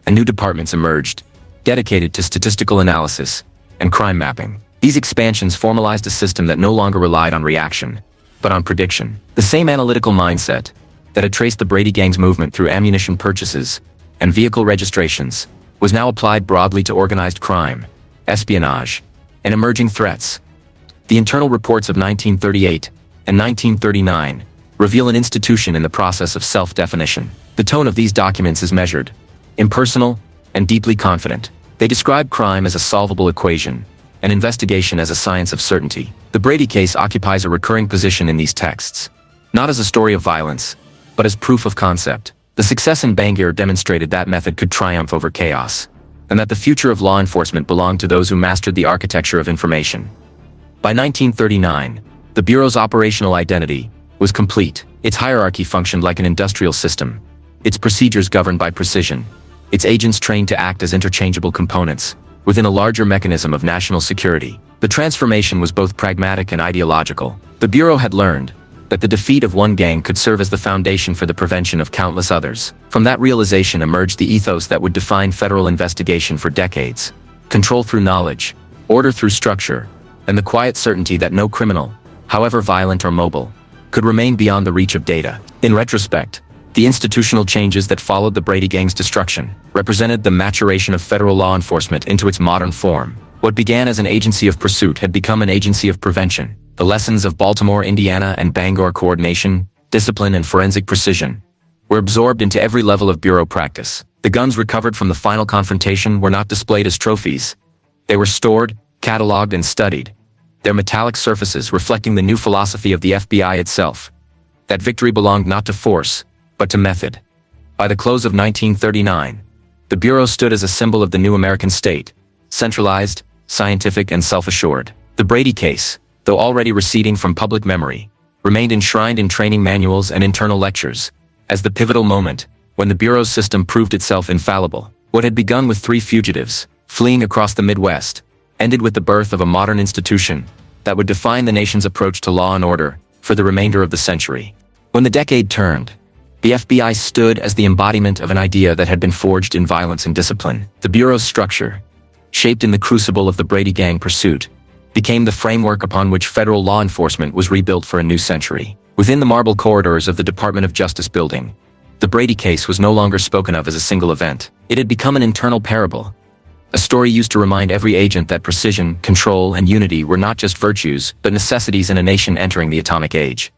and new departments emerged, dedicated to statistical analysis and crime mapping. These expansions formalized a system that no longer relied on reaction, but on prediction. The same analytical mindset that had traced the Brady Gang's movement through ammunition purchases and vehicle registrations was now applied broadly to organized crime, espionage, and emerging threats. The internal reports of 1938 and 1939 reveal an institution in the process of self-definition. The tone of these documents is measured, impersonal, and deeply confident. They describe crime as a solvable equation, and investigation as a science of certainty. The Brady case occupies a recurring position in these texts, not as a story of violence, but as proof of concept. The success in Bangor demonstrated that method could triumph over chaos, and that the future of law enforcement belonged to those who mastered the architecture of information. By 1939, the Bureau's operational identity was complete. Its hierarchy functioned like an industrial system, its procedures governed by precision, its agents trained to act as interchangeable components within a larger mechanism of national security. The transformation was both pragmatic and ideological. The Bureau had learned that the defeat of one gang could serve as the foundation for the prevention of countless others. From that realization emerged the ethos that would define federal investigation for decades: control through knowledge, order through structure, and the quiet certainty that no criminal, however violent or mobile, could remain beyond the reach of data. In retrospect, the institutional changes that followed the Brady Gang's destruction represented the maturation of federal law enforcement into its modern form. What began as an agency of pursuit had become an agency of prevention. The lessons of Baltimore, Indiana, and Bangor coordination, discipline, and forensic precision were absorbed into every level of Bureau practice. The guns recovered from the final confrontation were not displayed as trophies. They were stored, cataloged, and studied, their metallic surfaces reflecting the new philosophy of the FBI itself: that victory belonged not to force, but to method. By the close of 1939, the Bureau stood as a symbol of the new American state, centralized, scientific, and self-assured. The Brady case, though already receding from public memory, remained enshrined in training manuals and internal lectures, as the pivotal moment when the Bureau's system proved itself infallible. What had begun with 3 fugitives fleeing across the Midwest ended with the birth of a modern institution that would define the nation's approach to law and order for the remainder of the century. When the decade turned, the FBI stood as the embodiment of an idea that had been forged in violence and discipline. The Bureau's structure, shaped in the crucible of the Brady Gang pursuit, became the framework upon which federal law enforcement was rebuilt for a new century. Within the marble corridors of the Department of Justice building, the Brady case was no longer spoken of as a single event. It had become an internal parable, a story used to remind every agent that precision, control, and unity were not just virtues, but necessities in a nation entering the atomic age.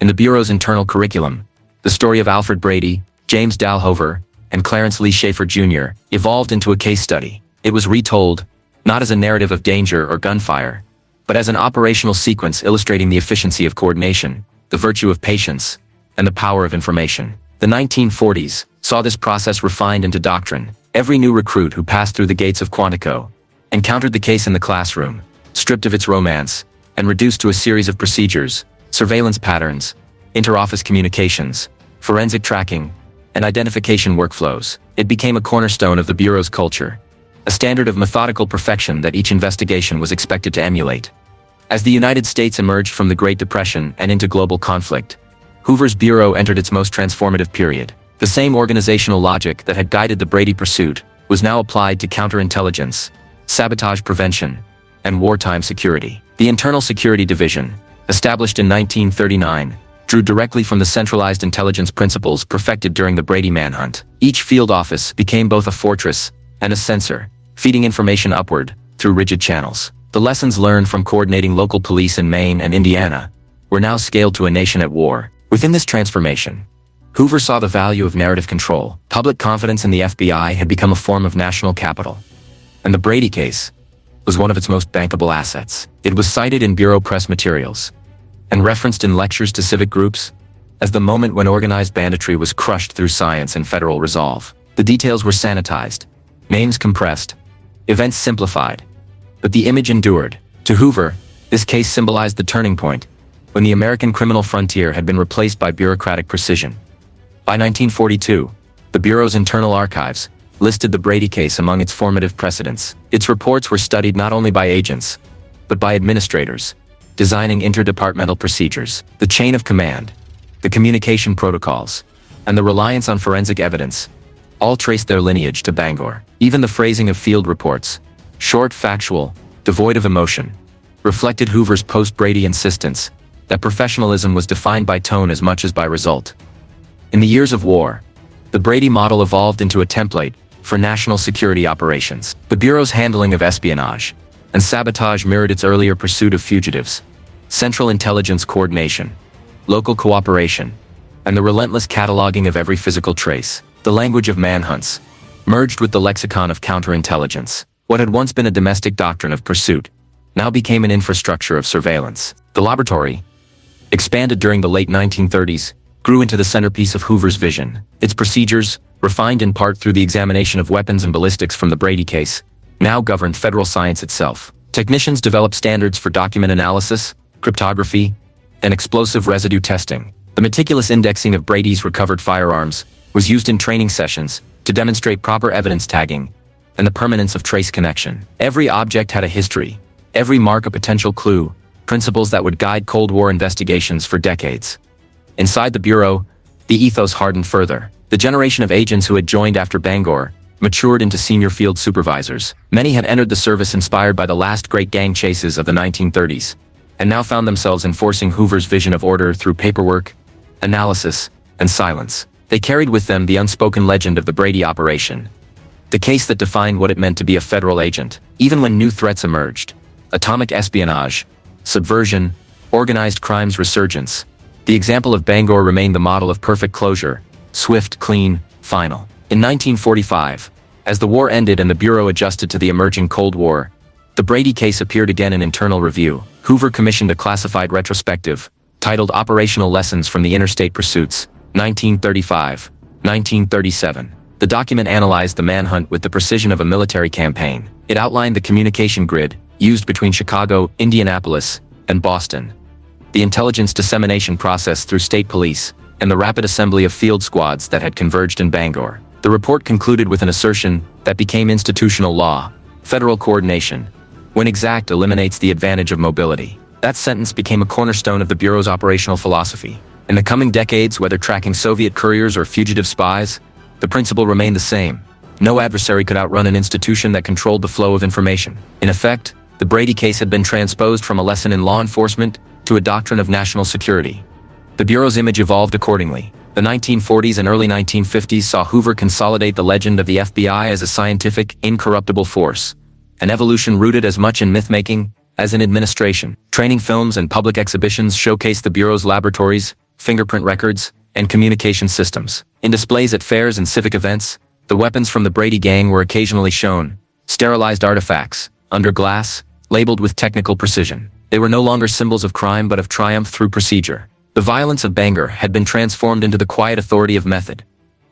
In the Bureau's internal curriculum, the story of Alfred Brady, James Dalhover, and Clarence Lee Schaefer Jr. evolved into a case study. It was retold, not as a narrative of danger or gunfire, but as an operational sequence illustrating the efficiency of coordination, the virtue of patience, and the power of information. The 1940s saw this process refined into doctrine. Every new recruit who passed through the gates of Quantico encountered the case in the classroom, stripped of its romance, and reduced to a series of procedures, surveillance patterns, interoffice communications, forensic tracking, and identification workflows. It became a cornerstone of the Bureau's culture, a standard of methodical perfection that each investigation was expected to emulate. As the United States emerged from the Great Depression and into global conflict, Hoover's Bureau entered its most transformative period. The same organizational logic that had guided the Brady pursuit was now applied to counterintelligence, sabotage prevention, and wartime security. The Internal Security Division, established in 1939, drew directly from the centralized intelligence principles perfected during the Brady Manhunt. Each field office became both a fortress and a censor, feeding information upward through rigid channels. The lessons learned from coordinating local police in Maine and Indiana were now scaled to a nation at war. Within this transformation, Hoover saw the value of narrative control. Public confidence in the FBI had become a form of national capital, and the Brady case was one of its most bankable assets. It was cited in Bureau press materials and referenced in lectures to civic groups as the moment when organized banditry was crushed through science and federal resolve. The details were sanitized, names compressed, events simplified, but the image endured. To Hoover, this case symbolized the turning point when the American criminal frontier had been replaced by bureaucratic precision. By 1942, the Bureau's internal archives listed the Brady case among its formative precedents. Its reports were studied not only by agents, but by administrators, designing interdepartmental procedures. The chain of command, the communication protocols, and the reliance on forensic evidence all traced their lineage to Bangor. Even the phrasing of field reports, short, factual, devoid of emotion, reflected Hoover's post-Brady insistence that professionalism was defined by tone as much as by result. In the years of war, the Brady model evolved into a template for national security operations. The Bureau's handling of espionage and sabotage mirrored its earlier pursuit of fugitives, central intelligence coordination, local cooperation, and the relentless cataloging of every physical trace. The language of manhunts merged with the lexicon of counterintelligence. What had once been a domestic doctrine of pursuit now became an infrastructure of surveillance. The laboratory, expanded during the late 1930s, grew into the centerpiece of Hoover's vision. Its procedures, refined in part through the examination of weapons and ballistics from the Brady case, now governed federal science itself. Technicians developed standards for document analysis, cryptography, and explosive residue testing. The meticulous indexing of Brady's recovered firearms was used in training sessions to demonstrate proper evidence tagging and the permanence of trace connection. Every object had a history, every mark a potential clue, principles that would guide Cold War investigations for decades. Inside the Bureau, the ethos hardened further. The generation of agents who had joined after Bangor matured into senior field supervisors. Many had entered the service inspired by the last great gang chases of the 1930s, and now found themselves enforcing Hoover's vision of order through paperwork, analysis, and silence. They carried with them the unspoken legend of the Brady operation, the case that defined what it meant to be a federal agent. Even when new threats emerged, atomic espionage, subversion, organized crime's resurgence, the example of Bangor remained the model of perfect closure, swift, clean, final. In 1945, as the war ended and the Bureau adjusted to the emerging Cold War, the Brady case appeared again in internal review. Hoover commissioned a classified retrospective, titled Operational Lessons from the Interstate Pursuits, 1935, 1937. The document analyzed the manhunt with the precision of a military campaign. It outlined the communication grid used between Chicago, Indianapolis, and Boston, the intelligence dissemination process through state police, and the rapid assembly of field squads that had converged in Bangor. The report concluded with an assertion that became institutional law: federal coordination, when exact, eliminates the advantage of mobility. That sentence became a cornerstone of the Bureau's operational philosophy. In the coming decades, whether tracking Soviet couriers or fugitive spies, the principle remained the same. No adversary could outrun an institution that controlled the flow of information. In effect, the Brady case had been transposed from a lesson in law enforcement to a doctrine of national security. The Bureau's image evolved accordingly. The 1940s and early 1950s saw Hoover consolidate the legend of the FBI as a scientific, incorruptible force, an evolution rooted as much in myth-making as in administration. Training films and public exhibitions showcased the Bureau's laboratories, fingerprint records, and communication systems. In displays at fairs and civic events, the weapons from the Brady Gang were occasionally shown, sterilized artifacts, under glass, labeled with technical precision. They were no longer symbols of crime but of triumph through procedure. The violence of Bangor had been transformed into the quiet authority of method.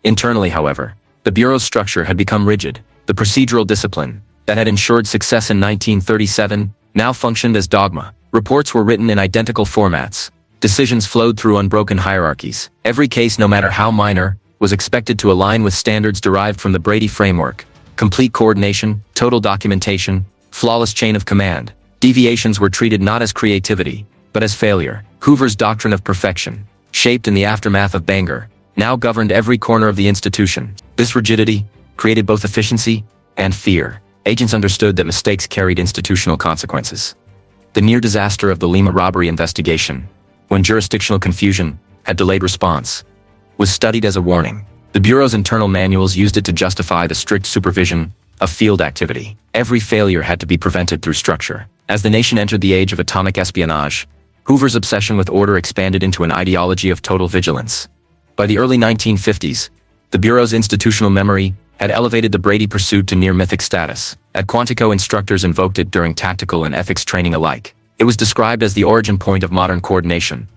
Internally, however, the Bureau's structure had become rigid. The procedural discipline that had ensured success in 1937 now functioned as dogma. Reports were written in identical formats. Decisions flowed through unbroken hierarchies. Every case, no matter how minor, was expected to align with standards derived from the Brady framework: complete coordination, total documentation, flawless chain of command. Deviations were treated not as creativity, but as failure. Hoover's doctrine of perfection, shaped in the aftermath of Bangor, now governed every corner of the institution. This rigidity created both efficiency and fear. Agents understood that mistakes carried institutional consequences. The near disaster of the Lima robbery investigation, when jurisdictional confusion had delayed response, was studied as a warning. The Bureau's internal manuals used it to justify the strict supervision of field activity. Every failure had to be prevented through structure. As the nation entered the age of atomic espionage, Hoover's obsession with order expanded into an ideology of total vigilance. By the early 1950s, the Bureau's institutional memory had elevated the Brady pursuit to near-mythic status. At Quantico, instructors invoked it during tactical and ethics training alike. It was described as the origin point of modern coordination,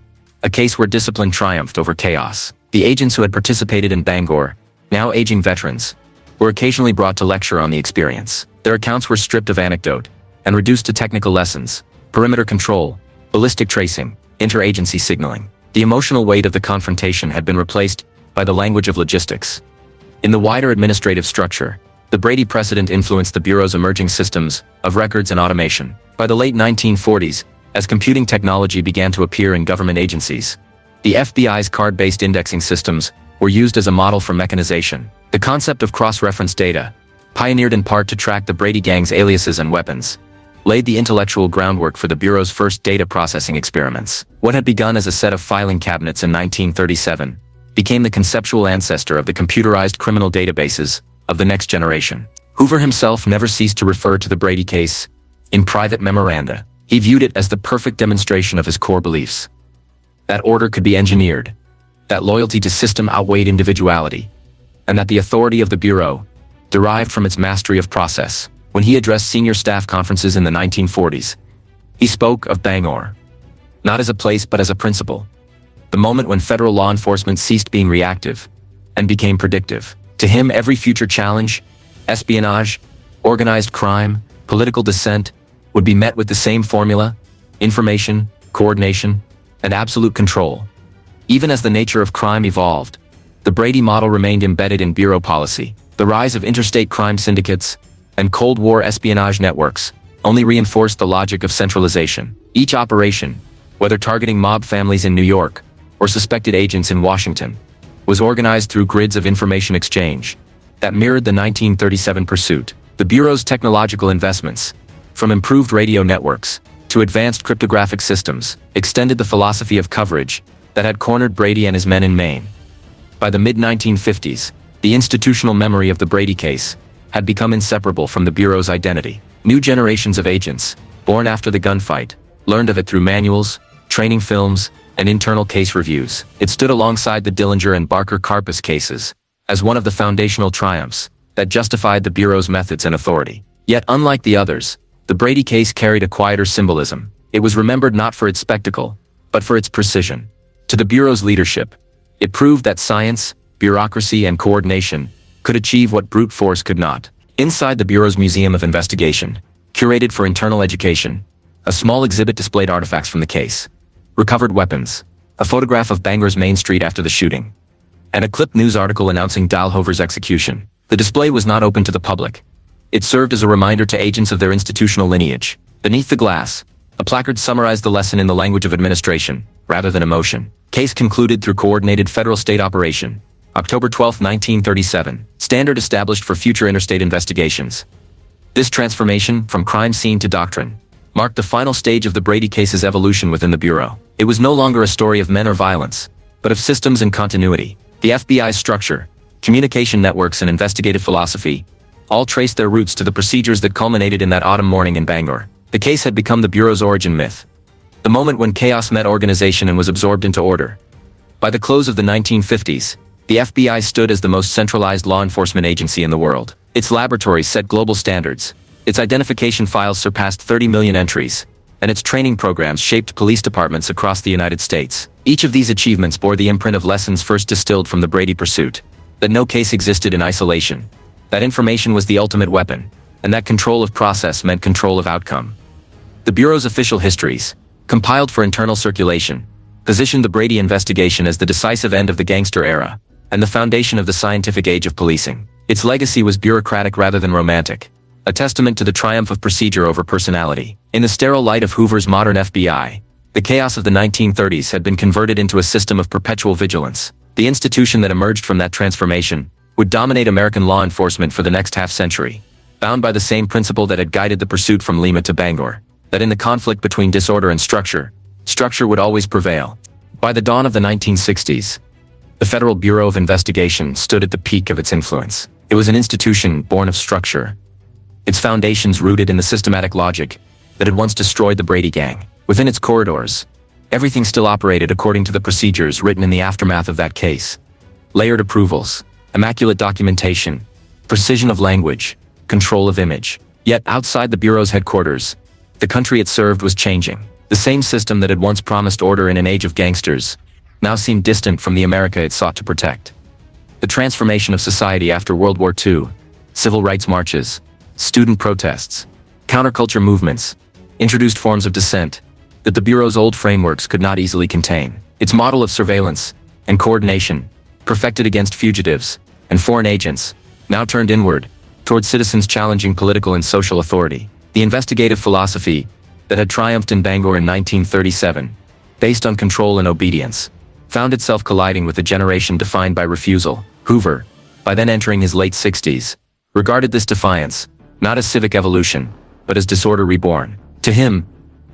a case where discipline triumphed over chaos. The agents who had participated in Bangor, now aging veterans, were occasionally brought to lecture on the experience. Their accounts were stripped of anecdote and reduced to technical lessons: perimeter control, ballistic tracing, interagency signaling. The emotional weight of the confrontation had been replaced by the language of logistics. In the wider administrative structure, the Brady precedent influenced the Bureau's emerging systems of records and automation. By the late 1940s, as computing technology began to appear in government agencies, the FBI's card-based indexing systems were used as a model for mechanization. The concept of cross-reference data, pioneered in part to track the Brady Gang's aliases and weapons, laid the intellectual groundwork for the Bureau's first data processing experiments. What had begun as a set of filing cabinets in 1937 became the conceptual ancestor of the computerized criminal databases of the next generation. Hoover himself never ceased to refer to the Brady case in private memoranda. He viewed it as the perfect demonstration of his core beliefs: that order could be engineered, that loyalty to system outweighed individuality, and that the authority of the Bureau derived from its mastery of process. When he addressed senior staff conferences in the 1940s, he spoke of Bangor not as a place but as a principle, the moment when federal law enforcement ceased being reactive and became predictive. To him, every future challenge, espionage, organized crime, political dissent, would be met with the same formula: information, coordination, and absolute control. Even as the nature of crime evolved, the Brady model remained embedded in Bureau policy. The rise of interstate crime syndicates and Cold War espionage networks only reinforced the logic of centralization. Each operation, whether targeting mob families in New York or suspected agents in Washington, was organized through grids of information exchange that mirrored the 1937 pursuit. The Bureau's technological investments, from improved radio networks to advanced cryptographic systems, extended the philosophy of coverage that had cornered Brady and his men in Maine. By the mid-1950s, the institutional memory of the Brady case had become inseparable from the Bureau's identity. New generations of agents, born after the gunfight, learned of it through manuals, training films, and internal case reviews. It stood alongside the Dillinger and Barker Karpus cases as one of the foundational triumphs that justified the Bureau's methods and authority. Yet, unlike the others, the Brady case carried a quieter symbolism. It was remembered not for its spectacle, but for its precision. To the Bureau's leadership, it proved that science, bureaucracy, and coordination could achieve what brute force could not. Inside the Bureau's Museum of Investigation, curated for internal education, a small exhibit displayed artifacts from the case, recovered weapons, a photograph of Bangor's Main Street after the shooting, and a clipped news article announcing Dalhover's execution. The display was not open to the public. It served as a reminder to agents of their institutional lineage. Beneath the glass, a placard summarized the lesson in the language of administration, rather than emotion. Case concluded through coordinated federal-state operation. October 12, 1937. Standard established for future interstate investigations. This transformation, from crime scene to doctrine, marked the final stage of the Brady case's evolution within the Bureau. It was no longer a story of men or violence, but of systems and continuity. The FBI's structure, communication networks, and investigative philosophy all traced their roots to the procedures that culminated in that autumn morning in Bangor. The case had become the Bureau's origin myth, the moment when chaos met organization and was absorbed into order. By the close of the 1950s, the FBI stood as the most centralized law enforcement agency in the world. Its laboratories set global standards, its identification files surpassed 30 million entries, and its training programs shaped police departments across the United States. Each of these achievements bore the imprint of lessons first distilled from the Brady pursuit: that no case existed in isolation, that information was the ultimate weapon, and that control of process meant control of outcome. The Bureau's official histories, compiled for internal circulation, positioned the Brady investigation as the decisive end of the gangster era and the foundation of the scientific age of policing. Its legacy was bureaucratic rather than romantic, a testament to the triumph of procedure over personality. In the sterile light of Hoover's modern FBI, the chaos of the 1930s had been converted into a system of perpetual vigilance. The institution that emerged from that transformation would dominate American law enforcement for the next half-century, bound by the same principle that had guided the pursuit from Lima to Bangor, that in the conflict between disorder and structure, structure would always prevail. By the dawn of the 1960s, the Federal Bureau of Investigation stood at the peak of its influence. It was an institution born of structure, its foundations rooted in the systematic logic that had once destroyed the Brady Gang. Within its corridors, everything still operated according to the procedures written in the aftermath of that case. Layered approvals, immaculate documentation, precision of language, control of image. Yet outside the Bureau's headquarters, the country it served was changing. The same system that had once promised order in an age of gangsters now seemed distant from the America it sought to protect. The transformation of society after World War II, civil rights marches, student protests, counterculture movements, introduced forms of dissent that the Bureau's old frameworks could not easily contain. Its model of surveillance and coordination, perfected against fugitives and foreign agents, now turned inward, toward citizens challenging political and social authority. The investigative philosophy that had triumphed in Bangor in 1937, based on control and obedience, found itself colliding with a generation defined by refusal. Hoover, by then entering his late 60s, regarded this defiance not as civic evolution, but as disorder reborn. To him,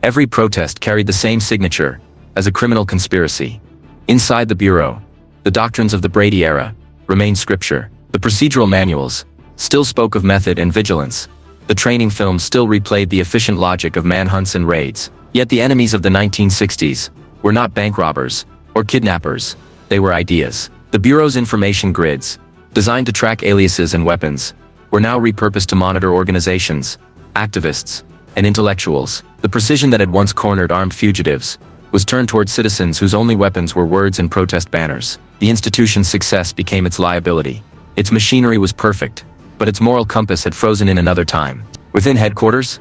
every protest carried the same signature as a criminal conspiracy. Inside the Bureau, the doctrines of the Brady era remained scripture. The procedural manuals still spoke of method and vigilance. The training films still replayed the efficient logic of manhunts and raids. Yet the enemies of the 1960s were not bank robbers or kidnappers, they were ideas. The Bureau's information grids, designed to track aliases and weapons, were now repurposed to monitor organizations, activists, and intellectuals. The precision that had once cornered armed fugitives was turned toward citizens whose only weapons were words and protest banners. The institution's success became its liability. Its machinery was perfect, but its moral compass had frozen in another time. Within headquarters,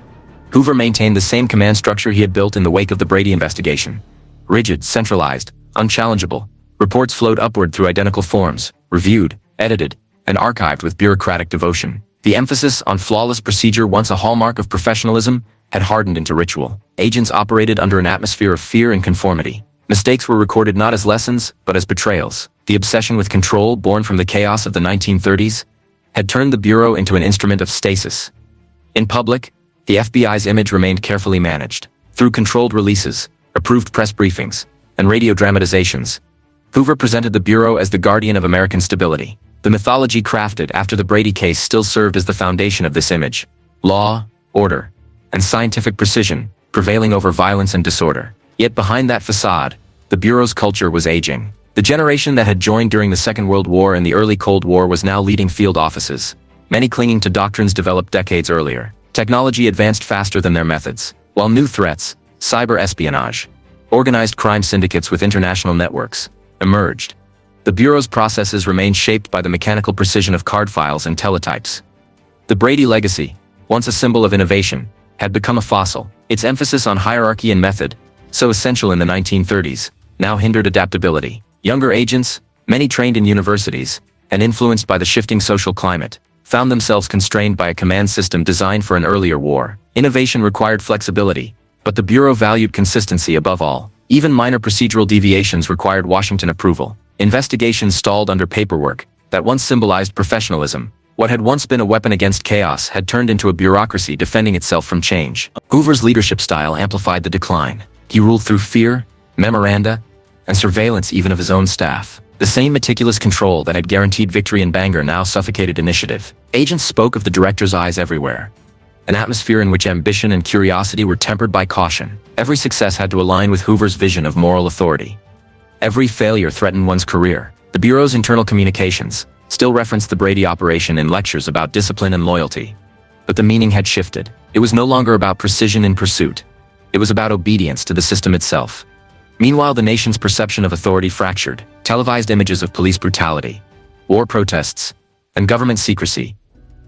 Hoover maintained the same command structure he had built in the wake of the Brady investigation. Rigid, centralized, unchallengeable, reports flowed upward through identical forms, reviewed, edited, and archived with bureaucratic devotion. The emphasis on flawless procedure, once a hallmark of professionalism, had hardened into ritual. Agents operated under an atmosphere of fear and conformity. Mistakes were recorded not as lessons, but as betrayals. The obsession with control, born from the chaos of the 1930s, had turned the Bureau into an instrument of stasis. In public, the FBI's image remained carefully managed. Through controlled releases, approved press briefings, and radio dramatizations, Hoover presented the Bureau as the guardian of American stability. The mythology crafted after the Brady case still served as the foundation of this image. Law, order, and scientific precision, prevailing over violence and disorder. Yet behind that facade, the Bureau's culture was aging. The generation that had joined during the Second World War and the early Cold War was now leading field offices, many clinging to doctrines developed decades earlier. Technology advanced faster than their methods, while new threats, cyber espionage, Organized crime syndicates with international networks emerged. The Bureau's processes remained shaped by the mechanical precision of card files and teletypes. The Brady legacy, once a symbol of innovation, had become a fossil. Its emphasis on hierarchy and method, so essential in the 1930s, now hindered adaptability. Younger agents, many trained in universities, and influenced by the shifting social climate, found themselves constrained by a command system designed for an earlier war. Innovation required flexibility, but the Bureau valued consistency above all. Even minor procedural deviations required Washington approval. Investigations stalled under paperwork that once symbolized professionalism. What had once been a weapon against chaos had turned into a bureaucracy defending itself from change. Hoover's leadership style amplified the decline. He ruled through fear, memoranda, and surveillance even of his own staff. The same meticulous control that had guaranteed victory in Bangor now suffocated initiative. Agents spoke of the director's eyes everywhere, an atmosphere in which ambition and curiosity were tempered by caution. Every success had to align with Hoover's vision of moral authority. Every failure threatened one's career. The Bureau's internal communications still referenced the Brady operation in lectures about discipline and loyalty. But the meaning had shifted. It was no longer about precision in pursuit. It was about obedience to the system itself. Meanwhile, the nation's perception of authority fractured. Televised images of police brutality, war protests, and government secrecy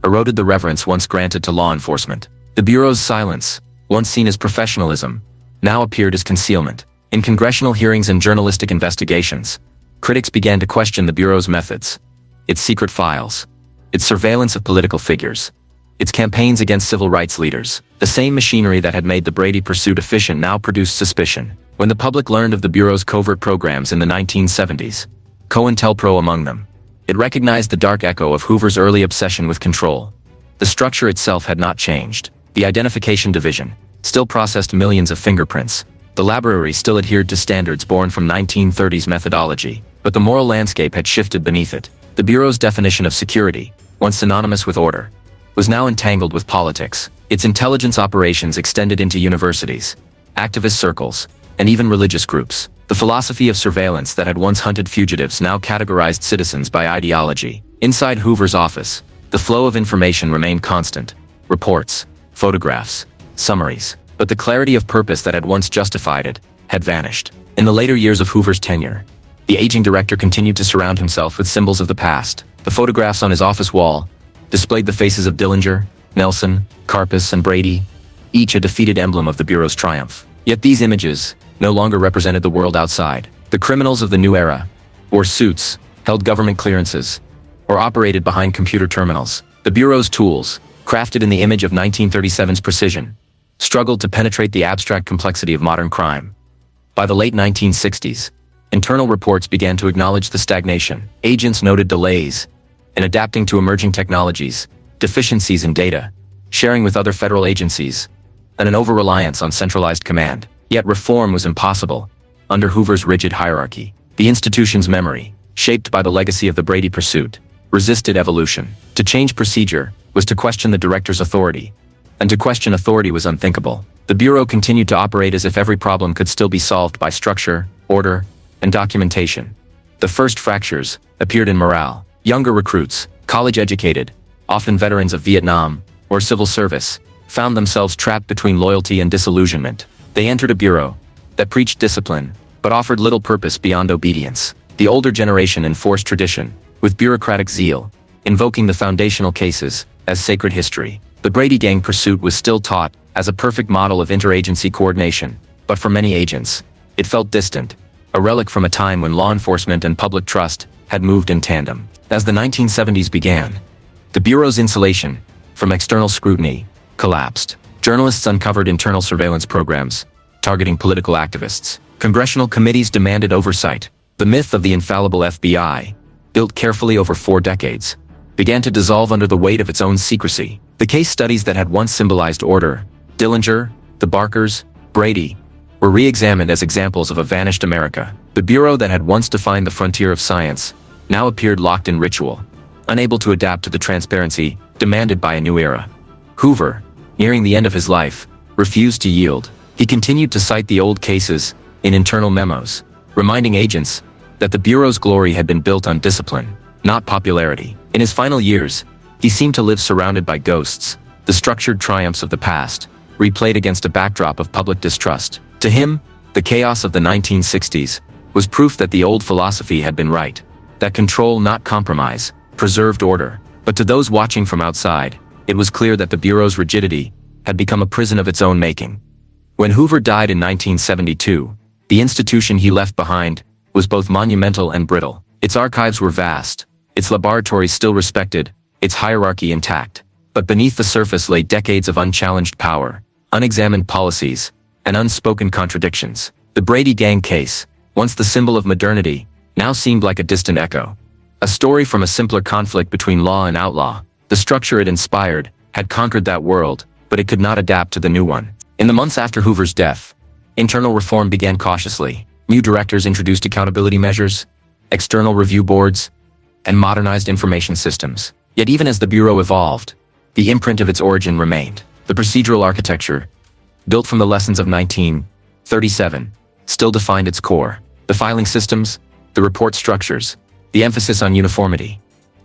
eroded the reverence once granted to law enforcement. The Bureau's silence, once seen as professionalism, now appeared as concealment. In congressional hearings and journalistic investigations, critics began to question the Bureau's methods, its secret files, its surveillance of political figures, its campaigns against civil rights leaders. The same machinery that had made the Brady pursuit efficient now produced suspicion. When the public learned of the Bureau's covert programs in the 1970s, COINTELPRO among them, it recognized the dark echo of Hoover's early obsession with control. The structure itself had not changed. The Identification Division still processed millions of fingerprints. The laboratory still adhered to standards born from 1930s methodology, but the moral landscape had shifted beneath it. The Bureau's definition of security, once synonymous with order, was now entangled with politics. Its intelligence operations extended into universities, activist circles, and even religious groups. The philosophy of surveillance that had once hunted fugitives now categorized citizens by ideology. Inside Hoover's office, the flow of information remained constant. Reports, photographs, summaries. But the clarity of purpose that had once justified it had vanished. In the later years of Hoover's tenure, the aging director continued to surround himself with symbols of the past. The photographs on his office wall displayed the faces of Dillinger, Nelson, Karpus, and Brady, each a defeated emblem of the Bureau's triumph. Yet these images no longer represented the world outside. The criminals of the new era wore suits, held government clearances, or operated behind computer terminals. The Bureau's tools, crafted in the image of 1937's precision, struggled to penetrate the abstract complexity of modern crime. By the late 1960s, internal reports began to acknowledge the stagnation. Agents noted delays in adapting to emerging technologies, deficiencies in data, sharing with other federal agencies, and an over-reliance on centralized command. Yet reform was impossible under Hoover's rigid hierarchy. The institution's memory, shaped by the legacy of the Brady pursuit, resisted evolution. To change procedure was to question the director's authority, and to question authority was unthinkable. The Bureau continued to operate as if every problem could still be solved by structure, order, and documentation. The first fractures appeared in morale. Younger recruits, college-educated, often veterans of Vietnam or civil service, found themselves trapped between loyalty and disillusionment. They entered a bureau that preached discipline, but offered little purpose beyond obedience. The older generation enforced tradition, with bureaucratic zeal, invoking the foundational cases as sacred history. The Brady Gang pursuit was still taught as a perfect model of interagency coordination, but for many agents, it felt distant, a relic from a time when law enforcement and public trust had moved in tandem. As the 1970s began, the Bureau's insulation from external scrutiny collapsed. Journalists uncovered internal surveillance programs targeting political activists. Congressional committees demanded oversight. The myth of the infallible FBI, built carefully over 4 decades, began to dissolve under the weight of its own secrecy. The case studies that had once symbolized order, Dillinger, the Barkers, Brady, were re-examined as examples of a vanished America. The Bureau that had once defined the frontier of science now appeared locked in ritual, unable to adapt to the transparency demanded by a new era. Hoover, nearing the end of his life, refused to yield. He continued to cite the old cases in internal memos, reminding agents that the Bureau's glory had been built on discipline, not popularity. In his final years, he seemed to live surrounded by ghosts, the structured triumphs of the past, replayed against a backdrop of public distrust. To him, The chaos of the 1960s was proof that the old philosophy had been right, that control, not compromise, preserved order. But to those watching from outside, it was clear that the Bureau's rigidity had become a prison of its own making. When Hoover died in 1972, the institution he left behind was both monumental and brittle. Its archives were vast, its laboratories still respected, its hierarchy intact. But beneath the surface lay decades of unchallenged power, unexamined policies, and unspoken contradictions. The Brady Gang case, once the symbol of modernity, now seemed like a distant echo. A story from a simpler conflict between law and outlaw. The structure it inspired had conquered that world, but it could not adapt to the new one. In the months after Hoover's death, internal reform began cautiously. New directors introduced accountability measures, external review boards, and modernized information systems. Yet even as the Bureau evolved, the imprint of its origin remained. The procedural architecture, built from the lessons of 1937, still defined its core. The filing systems, the report structures, the emphasis on uniformity,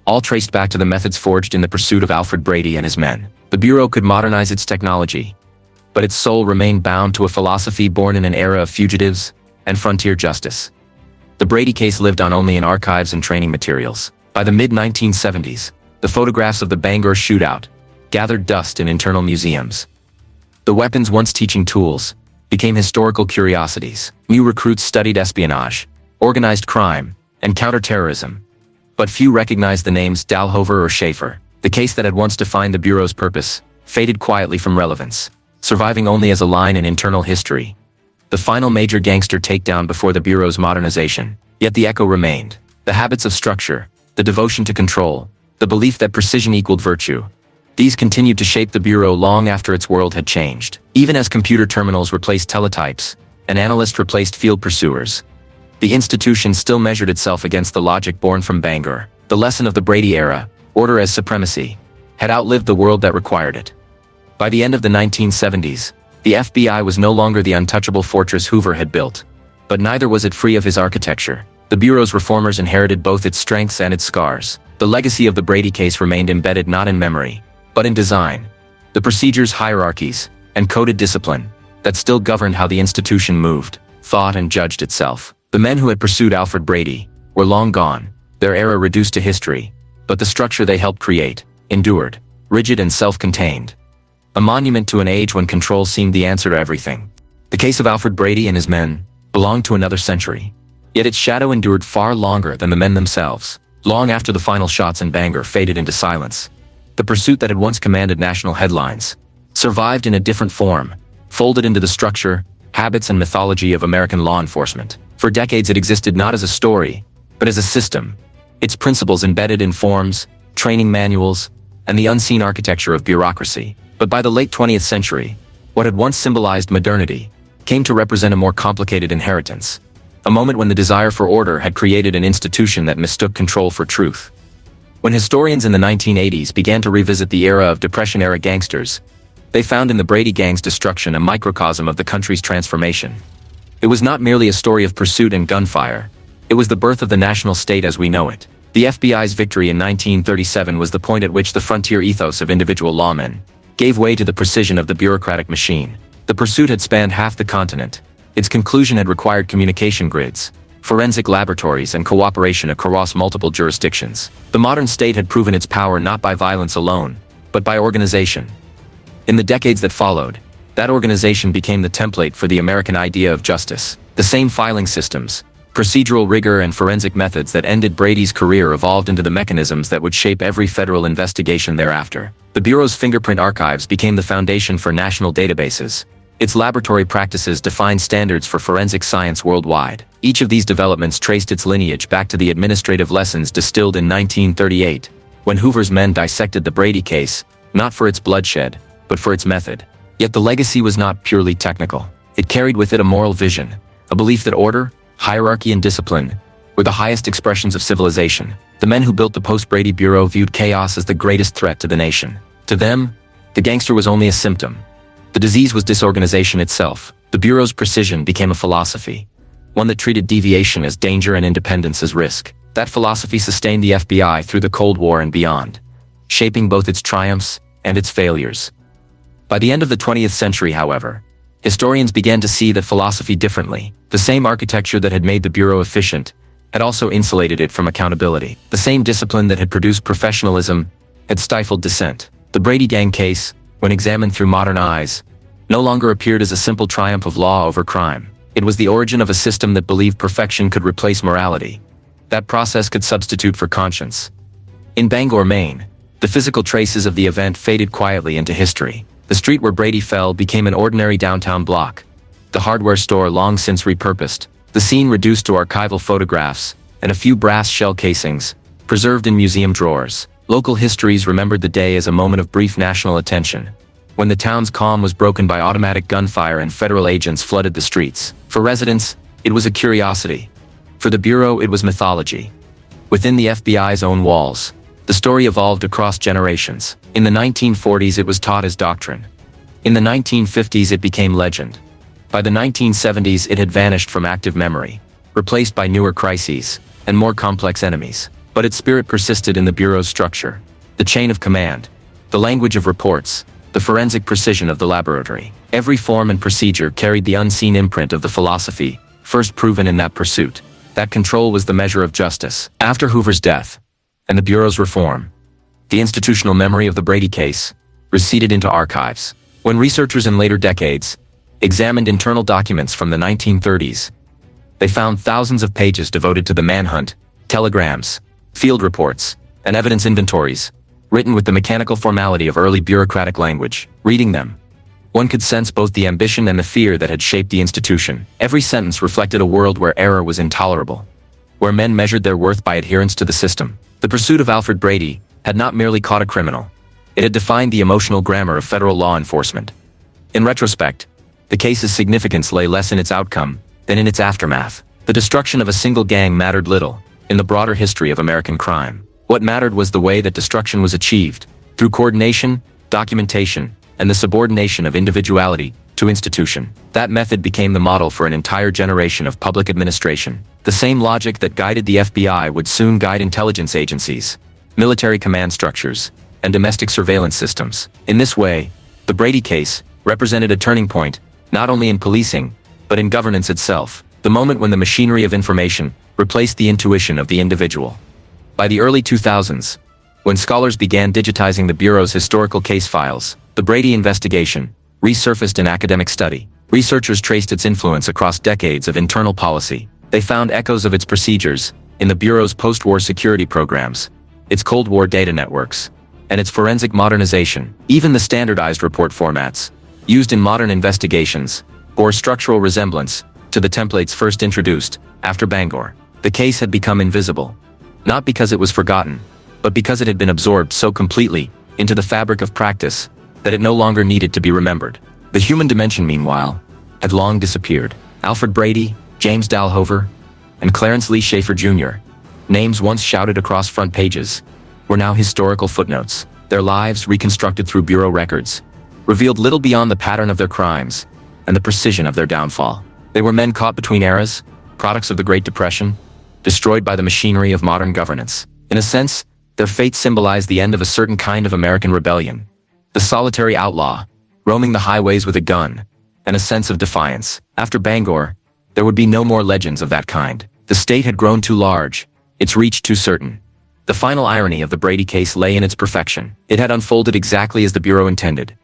all traced back to the methods forged in the pursuit of Alfred Brady and his men. The Bureau could modernize its technology, but its soul remained bound to a philosophy born in an era of fugitives and frontier justice. The Brady case lived on only in archives and training materials. By the mid-1970s, the photographs of the Bangor shootout gathered dust in internal museums. The weapons, once teaching tools, became historical curiosities. New recruits studied espionage, organized crime, and counterterrorism. But few recognized the names Dahlhover or Schaefer. The case that had once defined the Bureau's purpose faded quietly from relevance, surviving only as a line in internal history. The final major gangster takedown before the Bureau's modernization. Yet the echo remained. The habits of structure, the devotion to control, the belief that precision equaled virtue. These continued to shape the Bureau long after its world had changed. Even as computer terminals replaced teletypes, and analysts replaced field pursuers, the institution still measured itself against the logic born from Bangor. The lesson of the Brady era, order as supremacy, had outlived the world that required it. By the end of the 1970s, the FBI was no longer the untouchable fortress Hoover had built, but neither was it free of his architecture. The Bureau's reformers inherited both its strengths and its scars. The legacy of the Brady case remained embedded not in memory, but in design. The procedures, hierarchies, and coded discipline that still governed how the institution moved, thought, and judged itself. The men who had pursued Alfred Brady were long gone, their era reduced to history, but the structure they helped create endured, rigid and self-contained. A monument to an age when control seemed the answer to everything. The case of Alfred Brady and his men belonged to another century, yet its shadow endured far longer than the men themselves. Long after the final shots in Bangor faded into silence, the pursuit that had once commanded national headlines survived in a different form, folded into the structure, habits, and mythology of American law enforcement. For decades it existed not as a story, but as a system, its principles embedded in forms, training manuals, and the unseen architecture of bureaucracy. But by the late 20th century, what had once symbolized modernity came to represent a more complicated inheritance. A moment when the desire for order had created an institution that mistook control for truth. When historians in the 1980s began to revisit the era of Depression-era gangsters, they found in the Brady Gang's destruction a microcosm of the country's transformation. It was not merely a story of pursuit and gunfire, it was the birth of the national state as we know it. The FBI's victory in 1937 was the point at which the frontier ethos of individual lawmen gave way to the precision of the bureaucratic machine. The pursuit had spanned half the continent. Its conclusion had required communication grids, forensic laboratories, and cooperation across multiple jurisdictions. The modern state had proven its power not by violence alone, but by organization. In the decades that followed, that organization became the template for the American idea of justice. The same filing systems, procedural rigor, and forensic methods that ended Brady's career evolved into the mechanisms that would shape every federal investigation thereafter. The Bureau's fingerprint archives became the foundation for national databases. Its laboratory practices defined standards for forensic science worldwide. Each of these developments traced its lineage back to the administrative lessons distilled in 1938, when Hoover's men dissected the Brady case, not for its bloodshed, but for its method. Yet the legacy was not purely technical. It carried with it a moral vision, a belief that order, hierarchy, and discipline were the highest expressions of civilization. The men who built the post-Brady Bureau viewed chaos as the greatest threat to the nation. To them, the gangster was only a symptom. The disease was disorganization itself. The Bureau's precision became a philosophy, one that treated deviation as danger and independence as risk. That philosophy sustained the FBI through the Cold War and beyond, shaping both its triumphs and its failures. By the end of the 20th century, however, historians began to see that philosophy differently. The same architecture that had made the Bureau efficient had also insulated it from accountability. The same discipline that had produced professionalism had stifled dissent. The Brady Gang case, when examined through modern eyes, no longer appeared as a simple triumph of law over crime. It was the origin of a system that believed perfection could replace morality. That process could substitute for conscience. In Bangor, Maine, the physical traces of the event faded quietly into history. The street where Brady fell became an ordinary downtown block, the hardware store long since repurposed, the scene reduced to archival photographs, and a few brass shell casings, preserved in museum drawers. Local histories remembered the day as a moment of brief national attention, when the town's calm was broken by automatic gunfire and federal agents flooded the streets. For residents, it was a curiosity. For the Bureau, it was mythology. Within the FBI's own walls, the story evolved across generations. In the 1940s, it was taught as doctrine. In the 1950s, it became legend. By the 1970s, it had vanished from active memory, replaced by newer crises and more complex enemies. But its spirit persisted in the Bureau's structure, the chain of command, the language of reports, the forensic precision of the laboratory. Every form and procedure carried the unseen imprint of the philosophy, first proven in that pursuit. That control was the measure of justice. After Hoover's death, and the Bureau's reform, the institutional memory of the Brady case receded into archives. When researchers in later decades examined internal documents from the 1930s, they found thousands of pages devoted to the manhunt, telegrams, field reports, and evidence inventories, written with the mechanical formality of early bureaucratic language. Reading them, one could sense both the ambition and the fear that had shaped the institution. Every sentence reflected a world where error was intolerable, where men measured their worth by adherence to the system. The pursuit of Alfred Brady had not merely caught a criminal. It had defined the emotional grammar of federal law enforcement. In retrospect, the case's significance lay less in its outcome than in its aftermath. The destruction of a single gang mattered little in the broader history of American crime. What mattered was the way that destruction was achieved, through coordination, documentation, and the subordination of individuality to institution. That method became the model for an entire generation of public administration. The same logic that guided the FBI would soon guide intelligence agencies, military command structures, and domestic surveillance systems. In this way, the Brady case represented a turning point, not only in policing, but in governance itself, the moment when the machinery of information replaced the intuition of the individual. By the early 2000s, when scholars began digitizing the Bureau's historical case files, the Brady investigation resurfaced in academic study. Researchers traced its influence across decades of internal policy. They found echoes of its procedures in the Bureau's post-war security programs, its Cold War data networks, and its forensic modernization. Even the standardized report formats used in modern investigations bore structural resemblance to the templates first introduced after Bangor. The case had become invisible, not because it was forgotten, but because it had been absorbed so completely into the fabric of practice that it no longer needed to be remembered. The human dimension, meanwhile, had long disappeared. Alfred Brady, James Dalhover, and Clarence Lee Schaefer Jr., names once shouted across front pages, were now historical footnotes. Their lives, reconstructed through Bureau records, revealed little beyond the pattern of their crimes and the precision of their downfall. They were men caught between eras, products of the Great Depression, destroyed by the machinery of modern governance. In a sense, their fate symbolized the end of a certain kind of American rebellion. The solitary outlaw, roaming the highways with a gun, and a sense of defiance. After Bangor, there would be no more legends of that kind. The state had grown too large, its reach too certain. The final irony of the Brady case lay in its perfection. It had unfolded exactly as the Bureau intended.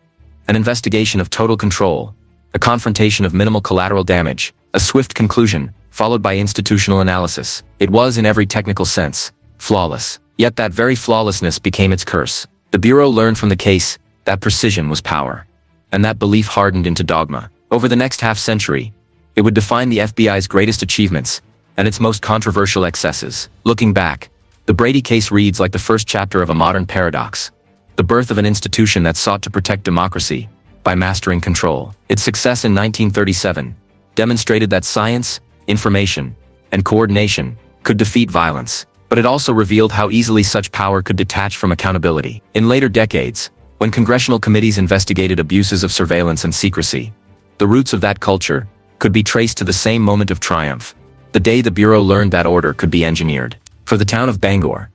An investigation of total control, a confrontation of minimal collateral damage, a swift conclusion, followed by institutional analysis. It was, in every technical sense, flawless. Yet that very flawlessness became its curse. The Bureau learned from the case that precision was power, and that belief hardened into dogma. Over the next half-century, it would define the FBI's greatest achievements and its most controversial excesses. Looking back, the Brady case reads like the first chapter of a modern paradox, the birth of an institution that sought to protect democracy by mastering control. Its success in 1937 demonstrated that science, information, and coordination could defeat violence, but it also revealed how easily such power could detach from accountability. In later decades, when congressional committees investigated abuses of surveillance and secrecy, the roots of that culture could be traced to the same moment of triumph, the day the Bureau learned that order could be engineered. For the town of Bangor,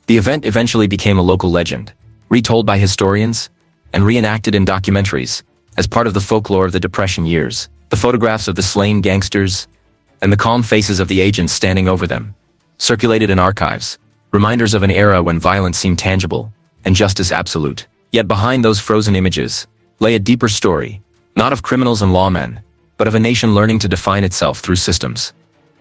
the event eventually became a local legend, retold by historians and reenacted in documentaries as part of the folklore of the Depression years. The photographs of the slain gangsters and the calm faces of the agents standing over them circulated in archives, reminders of an era when violence seemed tangible and justice absolute. Yet behind those frozen images lay a deeper story, not of criminals and lawmen, but of a nation learning to define itself through systems.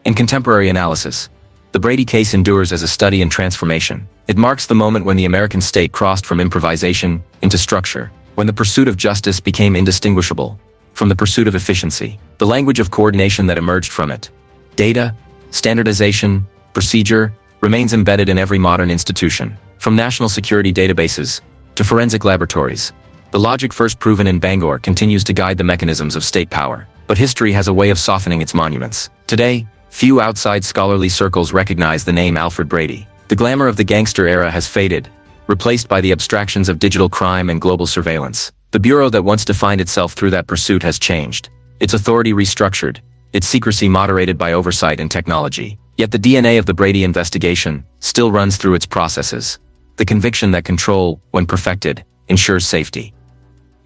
In contemporary analysis, the Brady case endures as a study in transformation. It marks the moment when the American state crossed from improvisation into structure, when the pursuit of justice became indistinguishable from the pursuit of efficiency. The language of coordination that emerged from it, data, standardization, procedure, remains embedded in every modern institution, from national security databases to forensic laboratories. The logic first proven in Bangor continues to guide the mechanisms of state power, but history has a way of softening its monuments. Today, few outside scholarly circles recognize the name Alfred Brady. The glamour of the gangster era has faded, replaced by the abstractions of digital crime and global surveillance. The bureau that once defined itself through that pursuit has changed, its authority restructured, its secrecy moderated by oversight and technology. Yet the DNA of the Brady investigation still runs through its processes, the conviction that control, when perfected, ensures safety.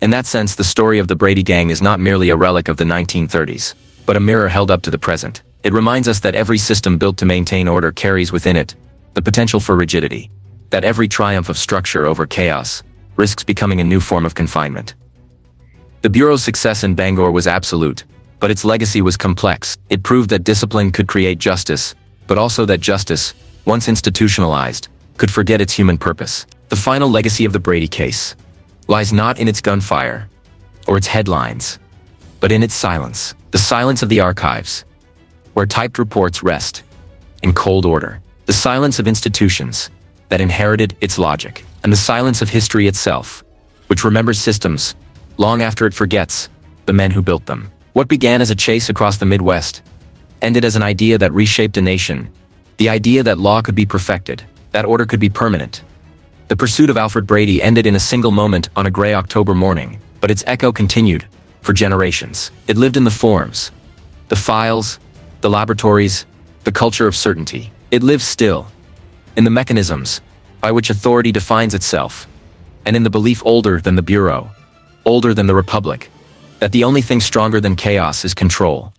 In that sense, the story of the Brady Gang is not merely a relic of the 1930s, but a mirror held up to the present. It reminds us that every system built to maintain order carries within it the potential for rigidity, that every triumph of structure over chaos risks becoming a new form of confinement. The Bureau's success in Bangor was absolute, but its legacy was complex. It proved that discipline could create justice, but also that justice, once institutionalized, could forget its human purpose. The final legacy of the Brady case lies not in its gunfire or its headlines, but in its silence. The silence of the archives, where typed reports rest in cold order. The silence of institutions that inherited its logic. And the silence of history itself, which remembers systems long after it forgets the men who built them. What began as a chase across the Midwest ended as an idea that reshaped a nation. The idea that law could be perfected, that order could be permanent. The pursuit of Alfred Brady ended in a single moment on a gray October morning, but its echo continued for generations. It lived in the forms, the files, the laboratories, the culture of certainty. It lives still in the mechanisms by which authority defines itself, and in the belief older than the Bureau, older than the Republic, that the only thing stronger than chaos is control.